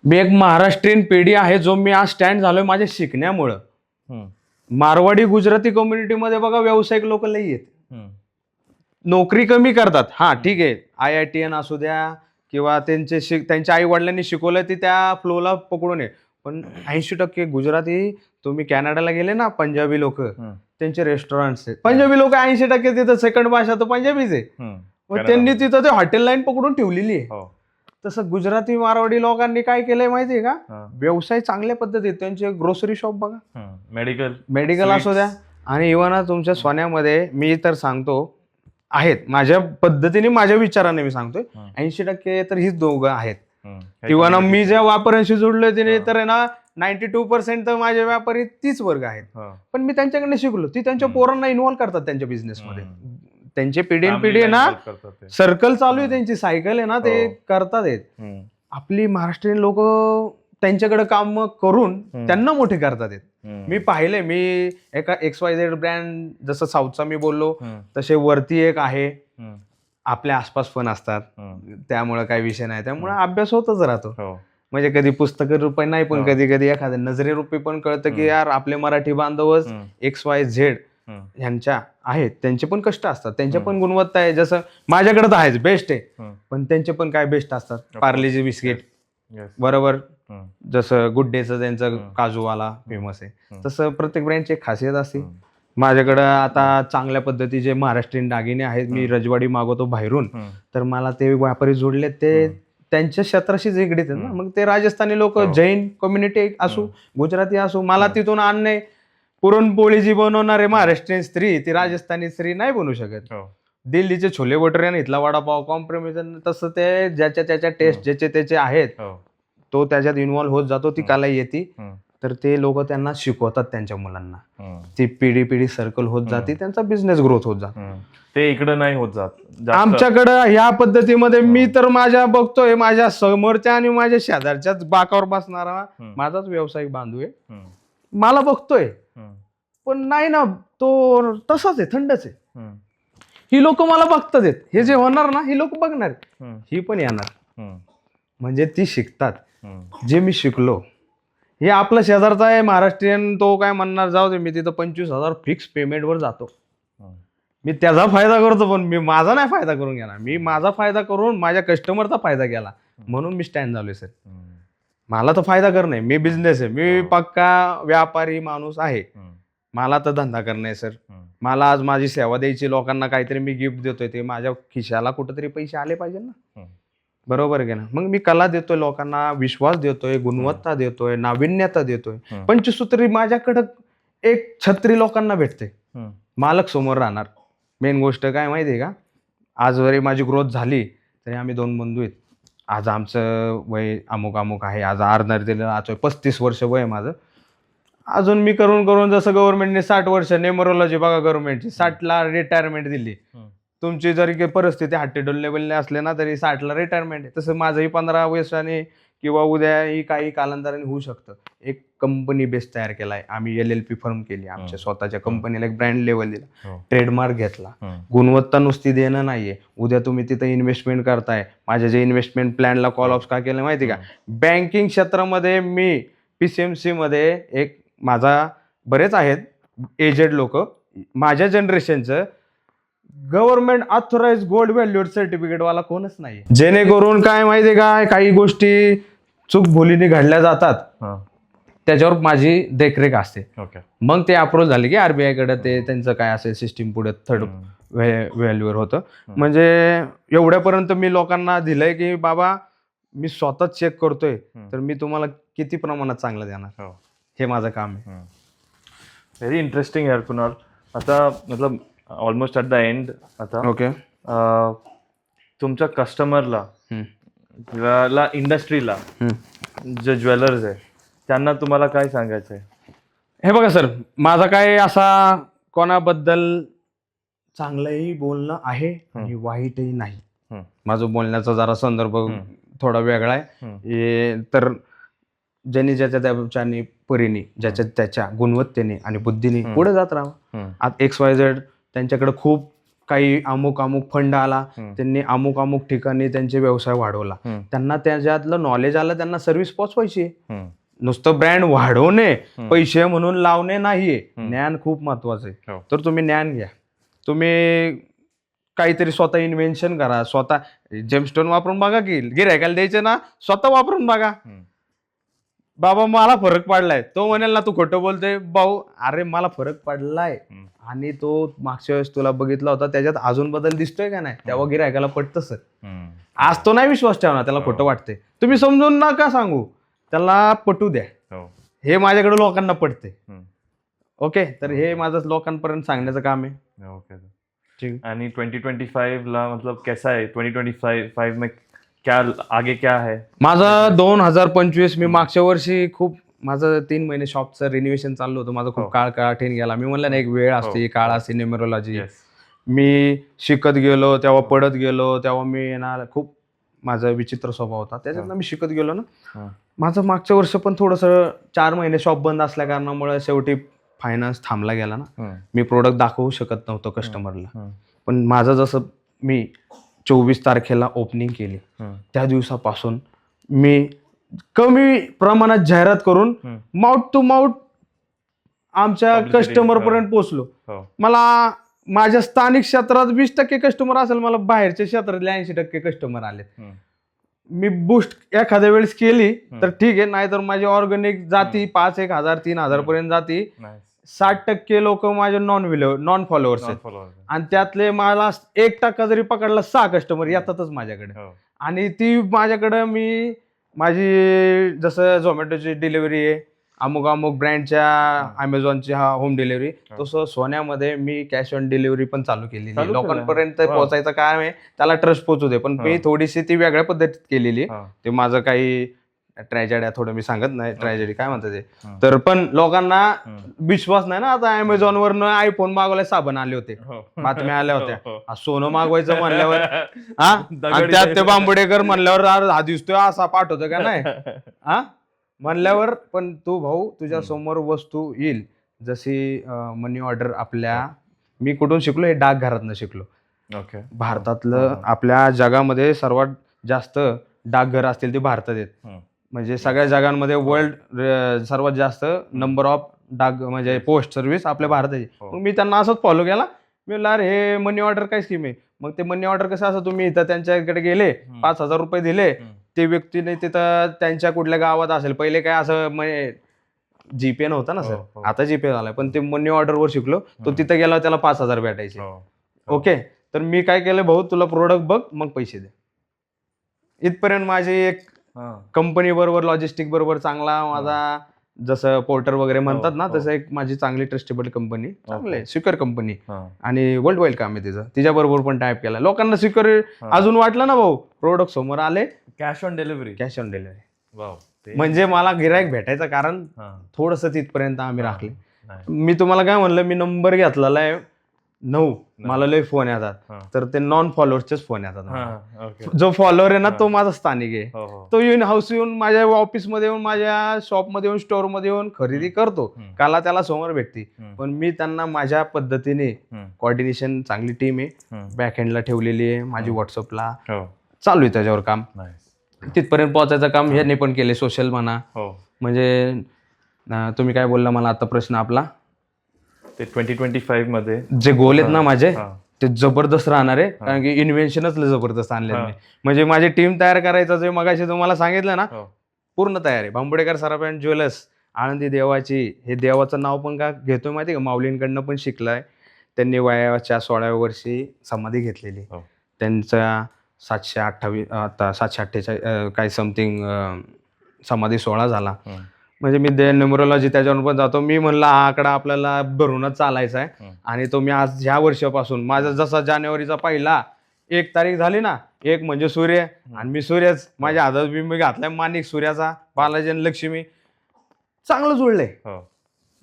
मी एक महाराष्ट्रीयन पिढी आहे, जो मी आज स्टँड झालोय माझ्या शिकण्यामुळं. मारवाडी गुजराती कम्युनिटीमध्ये बघा व्यावसायिक लोक लई आहेत. नोकरी कमी करतात. हा ठीक आहे, IITN असू द्या किंवा त्यांच्या आई वडिलांनी शिकवलं ते त्या फ्लोला पकडून आहे. पण 80% गुजराती, तुम्ही कॅनडाला गेले ना, पंजाबी लोक, त्यांचे रेस्टॉरंट्स आहेत. पंजाबी लोक 80% तिथं सेकंड भाषा तर पंजाबीच आहे. मग त्यांनी तिथं ते हॉटेल लाईन पकडून ठेवलेली आहे. तसं गुजराती मारवाडी लोकांनी काय केलंय माहितीये का, व्यवसाय चांगल्या पद्धतीत, त्यांचे ग्रोसरी शॉप बघा, मेडिकल असू द्या. आणि इव्हन तुमच्या सोन्यामध्ये मी तर सांगतो आहेत, माझ्या पद्धतीने माझ्या विचाराने मी सांगतोय, 80% तर हीच दोघं आहेत. किंवा ना मी ज्या व्यापाऱ्यांशी जोडलोय तिने तर आहे ना 92% तर माझे व्यापारी तीच वर्ग आहेत. पण मी त्यांच्याकडे शिकलो. ती त्यांच्या पोरांना इन्व्हॉल्व करतात त्यांच्या बिझनेसमध्ये. त्यांचे पिढी ना सर्कल चालू आहे, त्यांची सायकल आहे ना, ते करतात आहेत. आपली महाराष्ट्रीयन लोक त्यांच्याकडे काम करून त्यांना मोठे करतात आहेत. मी पाहिले, मी एका XYZ ब्रँड, जसं साऊथचा मी बोललो तसे वरती एक आहे, आपल्या आसपास पण असतात, त्यामुळे काही विषय नाही, त्यामुळे अभ्यास होतच राहतो. म्हणजे कधी पुस्तक रूपे नाही, पण कधी कधी एखाद्या नजरे रूपे पण कळतं की यार आपले मराठी बांधवच XYZ ह्यांच्या आहेत, त्यांचे पण कष्ट असतात, त्यांच्या पण गुणवत्ता आहे. जसं माझ्याकडे तर आहेच, बेस्ट आहे, पण त्यांचे पण काय बेस्ट असतात. पार्लेजी बिस्किट बरोबर, जसं गुड डेचं त्यांचं काजूवाला फेमस आहे, तसं प्रत्येक ब्रँडची एक खासियत असते. माझ्याकडं आता चांगल्या पद्धतीचे महाराष्ट्रीयन दागिने आहेत, मी रजवाडी मागवतो बाहेरून, तर मला ते व्यापारी जोडले, ते त्यांच्या क्षेत्राशी निगडीत आहेत ना. मग ते राजस्थानी लोक, जैन कम्युनिटी असो, गुजराती असो, मला तिथून आणणे. पुरणपोळी जी बनवणारे महाराष्ट्रीयन स्त्री, ती राजस्थानी स्त्री नाही बनवू शकत. दिल्लीचे छोले भटुरे आणि इथला वडापाव कॉम्प्रोमिजन, तसं ते ज्याच्या त्याच्या टेस्ट ज्याचे त्याचे आहेत, तो त्याच्यात इन्व्हॉल्व्ह होत जातो, ती कला येते, तर ते लोक त्यांना शिकवतात त्यांच्या मुलांना, ती पिढी सर्कल होत जाते, त्यांचा बिझनेस ग्रोथ होत जातो. ते इकडे नाही होत जात आमच्याकडं ह्या पद्धतीमध्ये. मी तर माझ्या बघतोय, माझ्या समोरच्या आणि माझ्या शेजारच्याच बाकावर बसणारा माझाच व्यावसायिक बांधू आहे, मला बघतोय, पण नाही ना, तो तसाच आहे, थंडच आहे. ही लोक मला बघतात आहेत, हे जे होणार ना, ही लोक बघणार, ही पण येणार, म्हणजे ती शिकतात. जे मी शिकलो, हे आपला शेजारचा आहे महाराष्ट्रीयन, तो काय म्हणणार, जाऊ दे, मी तिथं 25,000 फिक्स पेमेंटवर जातो, मी त्याचा फायदा करतो, पण मी माझा नाही फायदा करून घेणार, मी माझा फायदा करून माझ्या कस्टमरचा फायदा केला, म्हणून मी स्टँड झालोय सर. मला तर फायदा करणं आहे, मी बिझनेस आहे, मी पक्का व्यापारी माणूस आहे, मला तर धंदा करणं आहे सर. मला आज माझी सेवा द्यायची, लोकांना काहीतरी मी गिफ्ट देतोय, ते माझ्या खिशाला कुठेतरी पैसे आले पाहिजे ना, बरोबर आहे ना. मग मी कला देतोय लोकांना, विश्वास देतोय, गुणवत्ता देतोय, नाविन्यता देतोय. पंचसूत्री माझ्याकडं एक छत्री लोकांना भेटते, मालक समोर राहणार. मेन गोष्ट काय माहिती आहे का, आज जरी माझी ग्रोथ झाली तरी आम्ही 2 बंधू आहेत. आज आमचं वय अमुक आहे, आज अर्धर दिलं, आज 35 वर्ष वय आहे माझं. अजून मी करून जसं गव्हर्नमेंटने 60 वर्ष न्यूमरोलॉजी बघा, गव्हर्नमेंटची 60ला रिटायरमेंट दिली. तुमची जरी काही परिस्थिती हट्टीडोल लेवलने असले ना, तरी 60ला रिटायरमेंट आहे. तसं माझंही 15 वर्षाने किंवा उद्याही काही कालांतराने होऊ शकतं. एक कंपनी बेस तयार केलाय आम्ही, LLP फर्म केली, आमच्या स्वतःच्या कंपनीला एक ब्रँड लेवल दिला, ट्रेडमार्क घेतला. गुणवत्ता नुसती देणं नाहीये, उद्या तुम्ही तिथं इन्व्हेस्टमेंट करताय. माझ्या जे इन्व्हेस्टमेंट प्लॅनला कॉल ऑफ का केलं माहिती का, बँकिंग क्षेत्रामध्ये मी PCMC मध्ये एक माझा बरेच आहेत एजेड लोक, माझ्या जनरेशनचं government authorise gold valued certificate वाला कोणच नाही, जेणेकरून काय माहितीये का, काही गोष्टी चूक भुलीने घडल्या जातात, त्याच्यावर माझी देखरेख असते. मग ते अप्रूव्ह झाले की RBI कडे ते त्यांचं काय असेल सिस्टीम पुढे थर्ड व्हॅल्यूवर होतं. म्हणजे एवढ्यापर्यंत मी लोकांना दिलंय की बाबा मी स्वतः चेक करतोय, तर मी तुम्हाला किती प्रमाणात चांगलं देणार, हे माझं काम आहे. व्हेरी इंटरेस्टिंग यार कुणाल. आता मतलब ऑलमोस्ट ॲट द एंड, आता ओके, तुमच्या कस्टमरला किंवा इंडस्ट्रीला जे ज्वेलर्स आहे त्यांना तुम्हाला काय सांगायचं आहे? हे बघा सर, माझा काय असा कोणाबद्दल चांगलंही बोलणं आहे आणि वाईटही नाही. माझं बोलण्याचा जरा संदर्भ थोडा वेगळा आहे. तर ज्यांनी ज्याच्या त्याच्याने परीने, ज्याच्या त्याच्या गुणवत्तेने आणि बुद्धीने पुढे जात राहा. आता XYZ त्यांच्याकडे खूप काही अमुक फंड आला, त्यांनी अमुक ठिकाणी त्यांचे व्यवसाय वाढवला, त्यांना त्याच्यातलं नॉलेज आलं, त्यांना सर्व्हिस पोचवायची. नुसतं ब्रँड वाढवणे, पैसे म्हणून लावणे नाहीये, ज्ञान खूप महत्वाचं आहे. तर तुम्ही ज्ञान घ्या, तुम्ही काहीतरी स्वतः इन्व्हेन्शन करा, स्वतः जेमस्टोन वापरून बघा, की गिऱ्हाईकाला द्यायचे ना, स्वतः वापरून बघा. बाबा मला फरक पडलाय, तो म्हणेल ना तू खोटं बोलतोय, भाऊ अरे मला फरक पडलाय, आणि तो मागच्या वेळेस तुला बघितला होता त्याच्यात अजून बदल दिसतोय का नाही, तेव्हा गिऱ्हाईकाला पटतं सर. आज तो नाही विश्वास ठेवणार, त्याला खोटं वाटते, तुम्ही समजून नका सांगू, त्याला पटू द्या. हे माझ्याकडे लोकांना पटते. ओके, तर हे माझं लोकांपर्यंत सांगण्याचं काम आहे. ओके, ठीक. आणि 2025 ला मतलब कैसा है 2025 में, क्या आगे क्या है माझं? 2025 मी मागच्या वर्षी खूप माझं 3 महिने शॉपचं रिनोव्हेशन चाललं होतं, माझं खूप काळ कठीण गेला. मी म्हणलं ना, एक वेळ असते, काळ असते, न्यूमरोलॉजी. मी शिकत गेलो, तेव्हा पडत गेलो, तेव्हा मी ना खूप माझा विचित्र स्वभाव होता, त्याच्यातनं मी शिकत गेलो ना. हा. माझं मागच्या वर्ष पण थोडंसं 4 महिने शॉप बंद असल्या कारणामुळे शेवटी फायनान्स थांबला गेला ना. मी प्रोडक्ट दाखवू शकत नव्हतो कस्टमरला. पण माझं जसं मी 24 तारखेला ओपनिंग केली, त्या दिवसापासून मी कमी प्रमाणात जाहिरात करून माउथ टू माउथ आमच्या कस्टमर पर्यंत पोहोचलो. मला माझ्या स्थानिक क्षेत्रात 20% कस्टमर असेल, मला बाहेरच्या क्षेत्रातले 80% कस्टमर आले. मी बूस्ट एखाद्या वेळेस केली तर ठीक आहे, नाहीतर माझी ऑर्गॅनिक जाती 5,000, 3,000 पर्यंत जाती. 60% लोक माझे नॉन फॉलोअर्स आहेत आणि त्यातले मला 1% जरी पकडला 6 कस्टमर येतातच माझ्याकडे. आणि ती माझ्याकडे मी माझी जसं झोमॅटोची डिलिव्हरी आहे, अमुक अमुक ब्रँडच्या अमेझॉनची होम डिलिव्हरी, तसं सोन्यामध्ये मी कॅश ऑन डिलिव्हरी पण चालू केलेली. लोकांपर्यंत पोहोचायचं काम आहे, त्याला ट्रस्ट पोहोचू दे. पण मी थोडीशी ती वेगळ्या पद्धतीत केलेली. ते माझं काही ट्रॅजेडी आहे, थोडं मी सांगत नाही ट्रॅजेडी काय म्हणतात ते. तर पण लोकांना विश्वास नाही ना. आता अमेझॉन वरनं आयफोन मागवले, साबण आले होते, बातम्या आल्या होत्या. सोनं मागवायचं म्हणल्यावर आणि त्यात ते बांबुडेकर म्हणल्यावर हा दिसतोय असा पाठवतो का नाही म्हणल्यावर. पण तू भाऊ, तुझ्या समोर वस्तू येईल. जशी मनी ऑर्डर आपल्या, मी कुठून शिकलो, हे डाकघरातनं शिकलो. भारतातलं आपल्या जगामध्ये सर्वात जास्त डाकघर असतील ते भारतात आहेत. म्हणजे सगळ्या जगांमध्ये वर्ल्ड सर्वात जास्त नंबर ऑफ डाक म्हणजे पोस्ट सर्व्हिस आपल्या भारतात आहे. मग मी त्यांना असंच फॉलो केला. मी म्हणलं अरे हे मनी ऑर्डर काय स्कीम आहे. मग ते मनी ऑर्डर कसं असं, तुम्ही इथं त्यांच्याकडे गेले, 5,000 रुपये दिले, ते व्यक्तीने तिथं त्यांच्या कुठल्या गावात असेल, पहिले काय असं म्हणजे जीपे नव्हता ना सर, आता जीपे झालाय, पण ते मनी ऑर्डरवर शिकलो. तो तिथं गेला, त्याला 5,000 भेटायचे. ओके, तर मी काय केलं, भाऊ तुला प्रोडक्ट बघ मग पैसे दे. इथपर्यंत माझी एक कंपनी बरोबर, लॉजिस्टिक बरोबर चांगला माझा, जसं पोर्टर वगैरे म्हणतात ना, तसं एक माझी चांगली ट्रस्टेबल कंपनी, चांगले सिक्युअर कंपनी आणि वर्ल्ड वाईड काम आहे तिचं. तिच्या बरोबर पण टाईप केला. लोकांना सिक्युअर अजून वाटलं ना भाऊ, प्रोडक्ट समोर आले, कॅश ऑन डिलिव्हरी. म्हणजे मला गिरायक भेटायचं कारण थोडस तिथपर्यंत आम्ही राखले. मी तुम्हाला काय म्हणलं, मी नंबर घेतलेला आहे 9, मला लय फोन येतात, तर ते नॉन फॉलोअर्सचेच फोन येतात. जो फॉलोअर आहे ना, तो माझा स्थानिक आहे. तो येऊन हाऊस येऊन माझ्या ऑफिसमध्ये येऊन, माझ्या शॉपमध्ये येऊन, स्टोअरमध्ये येऊन खरेदी करतो. काला त्याला समोर भेटते. पण मी त्यांना माझ्या पद्धतीने, कोऑर्डिनेशन चांगली टीम आहे, बॅक हँडला ठेवलेली आहे माझी, व्हॉट्सअपला चालू आहे त्याच्यावर काम. तिथपर्यंत पोहोचायचं काम ह्यांनी पण केले, सोशल म्हणा. म्हणजे तुम्ही काय बोलला मला आता प्रश्न आपला, ते 2025 मध्ये जे गोल आहेत ना माझे, ते जबरदस्त राहणार आहे. कारण की इन्व्हेन्शनच जबरदस्त आणले मी. म्हणजे माझी टीम तयार करायचं, जे मगाशी तुम्हाला सांगितलं ना, पूर्ण तयार आहे. बांबुडेकर सराफ अँड ज्वेलर्स, आळंदी देवाची. हे देवाचं नाव पण का घेतोय माहिती का, माऊलींकडनं पण शिकलाय. त्यांनी वयाच्या 16व्या वर्षी समाधी घेतलेली. त्यांचा 748 काही समथिंग समाधी सोहळा झाला. म्हणजे मी न्यूमरोलॉजी त्याच्यावर पण जातो. मी म्हणलं हा आकडा आपल्याला भरूनच चालायचा आहे. आणि तो मी आज ह्या वर्षापासून, माझा जसा जानेवारीचा पहिला 1 तारीख झाली ना, 1 म्हणजे सूर्य, आणि मी सूर्यच माझ्या हातात मी घातलाय माणिक सूर्याचा, बालाजी आणि लक्ष्मी चांगलं जुळलंय.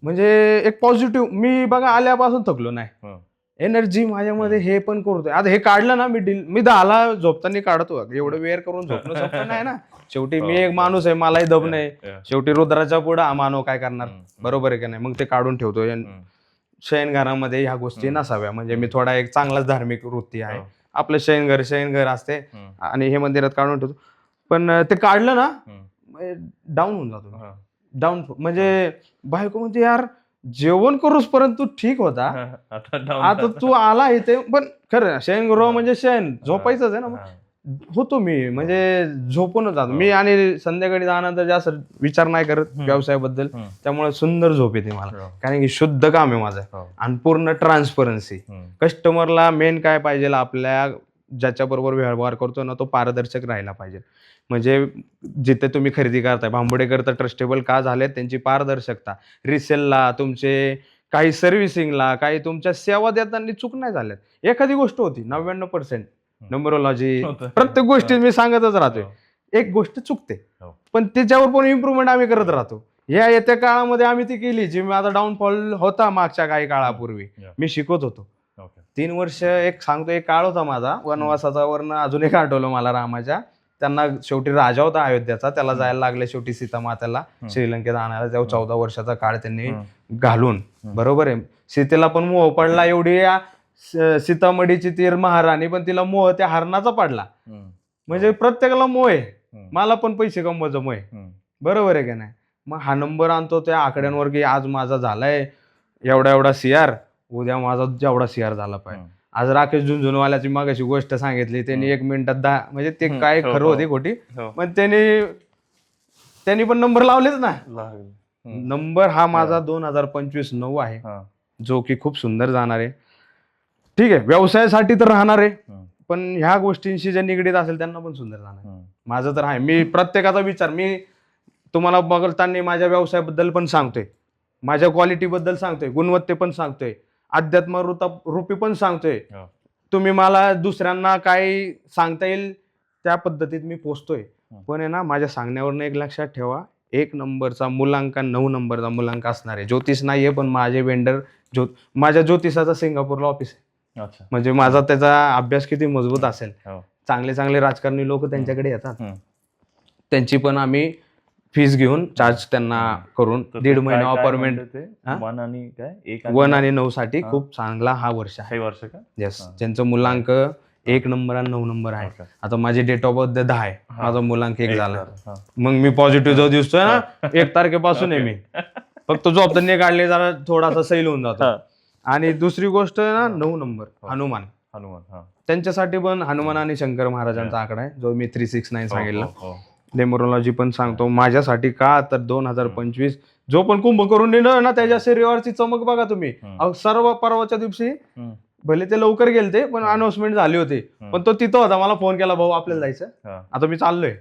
म्हणजे एक पॉझिटिव्ह, मी बघा आल्यापासून थकलो नाही. एनर्जी माझ्यामध्ये हे पण करतोय. आता हे काढलं ना, मी 10ला झोपताना काढतो. एवढं वेअर करून झोपणं सोपं नाही ना. शेवटी मी एक माणूस आहे, मलाही दब नाही. शेवटी रुद्राच्या पुढे मानव काय करणार, बरोबर आहे का नाही. मग ते काढून ठेवतो. शयनघरामध्ये ह्या गोष्टी नसाव्या. म्हणजे मी थोडा एक चांगलाच धार्मिक वृत्ती आहे. आपलं शयनघर असते आणि हे मंदिरात काढून ठेवतो. पण ते काढलं ना, डाऊन होऊन जातो. डाऊन म्हणजे बायको म्हणते, यार जेवण करूस पर्यंत तू ठीक होता, आता तू आला इथे. पण खरं शयनगृह म्हणजे शयन झोपायचंच आहे ना. होतो मी, म्हणजे झोपूनच जातो मी. आणि संध्याकाळी जाण्यानंतर जास्त विचार नाही करत व्यवसायाबद्दल, त्यामुळे सुंदर झोप येते मला. कारण की शुद्ध काम आहे माझं आणि पूर्ण ट्रान्सपरन्सी. कस्टमरला मेन काय पाहिजे, आपल्या ज्याच्याबरोबर व्यवहार करतो ना, तो पारदर्शक राहायला पाहिजे. म्हणजे जिथे तुम्ही खरेदी करताय, बांबुडेकर तर ट्रस्टेबल का झाले, त्यांची पारदर्शकता. रिसेलला, तुमचे काही सर्व्हिसिंगला, काही तुमच्या सेवा देताना चूक नाही झाल्यात. एखादी गोष्ट होती 99% न्यूमरोलॉजी, प्रत्येक गोष्टीत मी सांगतच राहतोय, एक गोष्ट चुकते, पण त्याच्यावर पण इम्प्रुव्हमेंट आम्ही करत राहतो. या येत्या काळामध्ये आम्ही ती केली, जी माझा डाऊनफॉल होता मागच्या काही काळापूर्वी, मी शिकत होतो. 3 वर्ष एक सांगतो, एक काळ होता माझा वनवासाचा, वरनं अजून एक आठवलं मला रामाच्या. त्यांना शेवटी राजा होता अयोध्याचा, त्याला जायला लागले शेवटी सीता मातेला श्रीलंकेत आणायला, तेव्हा 14 वर्षाचा काळ त्यांनी घालून, बरोबर आहे. सीतेला पण मोह पडला, एवढी सीतामढीची तीर महाराणी, पण तिला मोह त्या हरणाचा पडला. म्हणजे प्रत्येकाला मोह आहे, मला पण पैसे कमवायचं मोह आहे, बरोबर आहे का नाही. मग हा नंबर आणतो त्या आकड्यांवर की आज माझा झालाय एवढा एवढा CR, उद्या माझा जेवढा CR झाला पाहिजे. आज राकेश झुंझुनवाल्याची मगाशी गोष्ट सांगितली, त्यांनी 1 मिनिटात 10, म्हणजे ते काय खरं होती खोटी, पण त्यांनी पण नंबर लावलेच ना. नंबर हा माझा 2025 9 आहे, जो की खूप सुंदर जाणार आहे. ठीक आहे, व्यवसायासाठी तर राहणार आहे, पण ह्या गोष्टींशी जे निगडीत असेल त्यांना पण सुंदर जाणार. माझं तर आहे, मी प्रत्येकाचा विचार, मी तुम्हाला बघताना माझ्या व्यवसायाबद्दल पण सांगतोय, माझ्या क्वालिटीबद्दल सांगतोय, गुणवत्ते पण सांगतोय, अध्यात्म रूपी पण सांगतोय. तुम्ही मला दुसऱ्यांना काय सांगता येईल त्या पद्धतीत मी पोचतोय. पण आहे ना, माझ्या सांगण्यावरनं एक लक्षात ठेवा, 1 नंबरचा मुलांक, 9 नंबरचा मुलांक असणार आहे. ज्योतिष नाहीये, पण माझे वेंडर माझ्या ज्योतिषाचा सिंगापूरला ऑफिस आहे. म्हणजे माझा त्याचा अभ्यास किती मजबूत असेल. चांगले चांगले राजकारणी लोक त्यांच्याकडे येतात, त्यांची पण आम्ही फीस घेऊन चार्ज त्यांना करून 1.5 महिना अपॉइंटमेंट. 1 आणि 9 साठी खूप चांगला हा वर्ष आहे. येस, ज्यांचं मुलांक 1 नंबर आणि 9 नंबर आहे. आता माझी डेट ऑफ बर्थ 10 आहे, माझा मुलांक 1 झाला. मग मी पॉझिटिव्ह जो दिसतोय ना 1 तारखेपासून आहे मी, फक्त झोप तर नाही काढली, जरा थोडासा सैल होऊन जातो. आणि दुसरी गोष्ट ना 9 नंबर हनुमान, त्यांच्यासाठी पण हनुमान आणि शंकर महाराजांचा आकडा आहे, जो मी 369 सांगितलं. न्यूमरोलॉजी पण सांगतो माझ्यासाठी, का तर 2025 जो पण कुंभ करून नेलं ना, त्याच्या शरीरावरची चमक बघा तुम्ही. सर्व परवाच्या दिवशी भले ते लवकर गेलते, पण अनाउन्समेंट झाली होती, पण तो तिथं होता, मला फोन केला, भाऊ आपल्याला जायचं, आता मी चाललोय.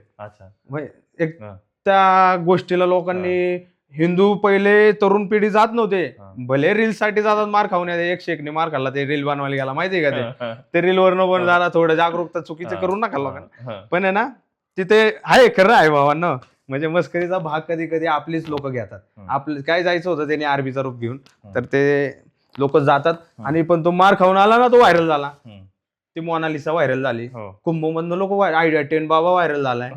एक त्या गोष्टीला लोकांनी, हिंदू पहिले तरुण पिढी जात नव्हते, भले रील्स साठी जातात, मार खाऊन येते. 101 मार खाल्ला, ते रील बनवायला गेला, माहितीये का ते रील वरनं पण जरा थोडं जागरूकता चुकीचं करून नका लोकांना. पण आहे ना, तिथे आहे, खरं आहे भावांनो, म्हणजे मस्करीचा भाग कधी कधी आपलीच लोक घेतात. आपलं काय जायचं होतं त्यांनी आर्मीचा रूप घेऊन, तर ते लोक जातात, आणि पण तो मार खाऊन आला ना, तो व्हायरल झाला. ती मोनालिसा व्हायरल झाली, कुंभमधनं लोक आयडिया 10 बाबा व्हायरल झालाय.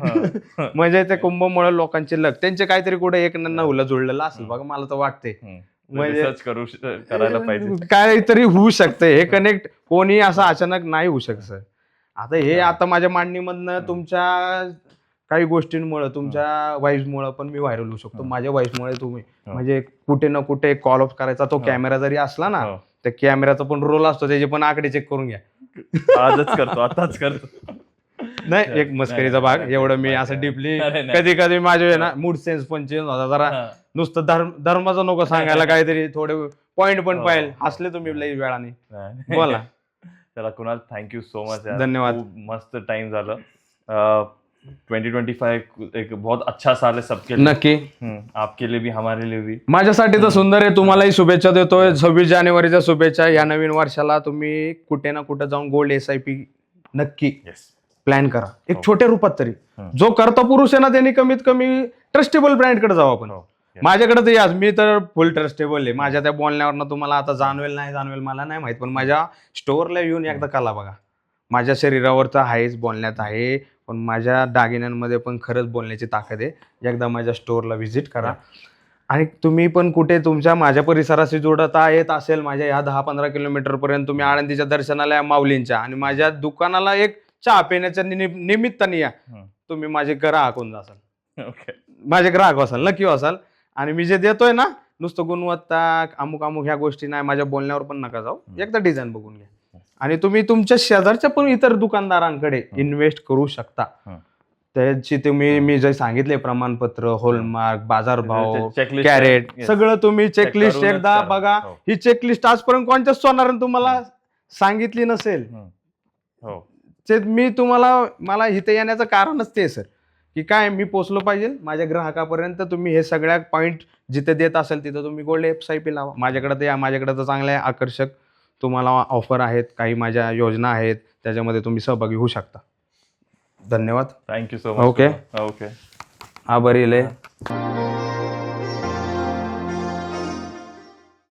म्हणजे ते कुंभमुळे लोकांचे लक, त्यांचे काहीतरी कुठे एक नवलं जुळलेलं असेल बघा, मला तर वाटते. म्हणजे काहीतरी होऊ शकतं, हे कनेक्ट कोणी असं अचानक नाही होऊ शकत सर. आता हे आता माझ्या मांडणीमधनं तुमच्या काही गोष्टींमुळे, तुमच्या वाईफमुळे पण मी व्हायरल होऊ शकतो. माझ्या वाईफमुळे तुम्ही, म्हणजे कुठे ना कुठे कॉल ऑफ करायचा तो कॅमेरा जरी असला ना, त्या कॅमेराचा पण रोल असतो, त्याचे पण आकडे चेक करून घ्या. आताच करतो. नाही, एक मस्करीचा भाग, एवढं मी असं डीपली, कधी कधी माझे ना मूड सेन्स पण चेंज होता जरा. नुसतं धर्माचं नको सांगायला, काहीतरी थोडे पॉइंट पण पाहिजे. हसले तुम्ही लई वेळाने. बोला. चला कुणाल, थँक्यू सो मच, धन्यवाद. मस्त टाइम झालं. 2025 एक बहुत अच्छा साल है सबके लिए. नक्की, आपके लिए भी, हमारे लिए भी. माझ्यासाठी तर सुंदर आहे. तुम्हालाही शुभेच्छा देतोय, 26 जानेवारीच्या शुभेच्छा. या नवीन वर्षाला तुम्ही कुठे ना कुठे जाऊन गोल्ड SIP नक्की प्लॅन करा, एक छोट्या रूपात तरी. जो करता पुरुष आहे ना, त्यांनी कमीत कमी ट्रस्टेबल ब्रँडकडे जाऊ आपण. माझ्याकडे तर याच, मी तर फुल ट्रस्टेबल आहे. माझ्या त्या बोलण्यावरनं तुम्हाला आता जाणवेल नाही जाणवेल मला नाही माहित, पण माझ्या स्टोअरला येऊन एकदा कला बघा. माझ्या शरीरावर तर आहेच, बोलण्यात आहे, पण माझ्या दागिन्यांमध्ये पण खरंच बोलण्याची ताकद आहे. एकदा माझ्या स्टोअरला व्हिजिट करा. आणि तुम्ही पण कुठे तुमच्या माझ्या परिसराशी जोडता येत असेल, माझ्या ह्या 10-15 किलोमीटर पर्यंत तुम्ही आळंदीच्या दर्शनाला या, माऊलींच्या, आणि माझ्या दुकानाला एक चहा पिण्याच्या निमित्ताने या. तुम्ही माझे ग्राहक होऊन जासाल, माझे ग्राहक असाल, नक्की असाल. आणि मी जे देतोय ना, नुसतं गुणवत्ता अमुक ह्या गोष्टी नाही, माझ्या बोलण्यावर पण नका जाऊ, एकदा डिझाईन बघून घ्या. आणि तुम्ही तुमच्या शेजारच्या पण इतर दुकानदारांकडे इन्व्हेस्ट करू शकता. त्याची तुम्ही, मी जे सांगितले प्रमाणपत्र, हॉलमार्क, बाजारभाव, कॅरेट, सगळं तुम्ही चेकलिस्ट एकदा बघा. ही चेकलिस्ट आजपर्यंत कोणत्याच सोनाराने तुम्हाला सांगितली नसेल. मी तुम्हाला, मला इथे येण्याचं कारणच ते सर, की काय मी पोचलो पाहिजे माझ्या ग्राहकापर्यंत. तुम्ही हे सगळ्या पॉईंट जिथे देत असेल तिथं तुम्ही गोल्ड SIP लावा. माझ्याकडे तर या, माझ्याकडे तर चांगल्या आकर्षक तुम्हाला ऑफर आहेत, काही माझ्या योजना आहेत, त्याच्यामध्ये तुम्ही सहभागी होऊ शकता. धन्यवाद, thank you so much. Okay, okay, आभारी.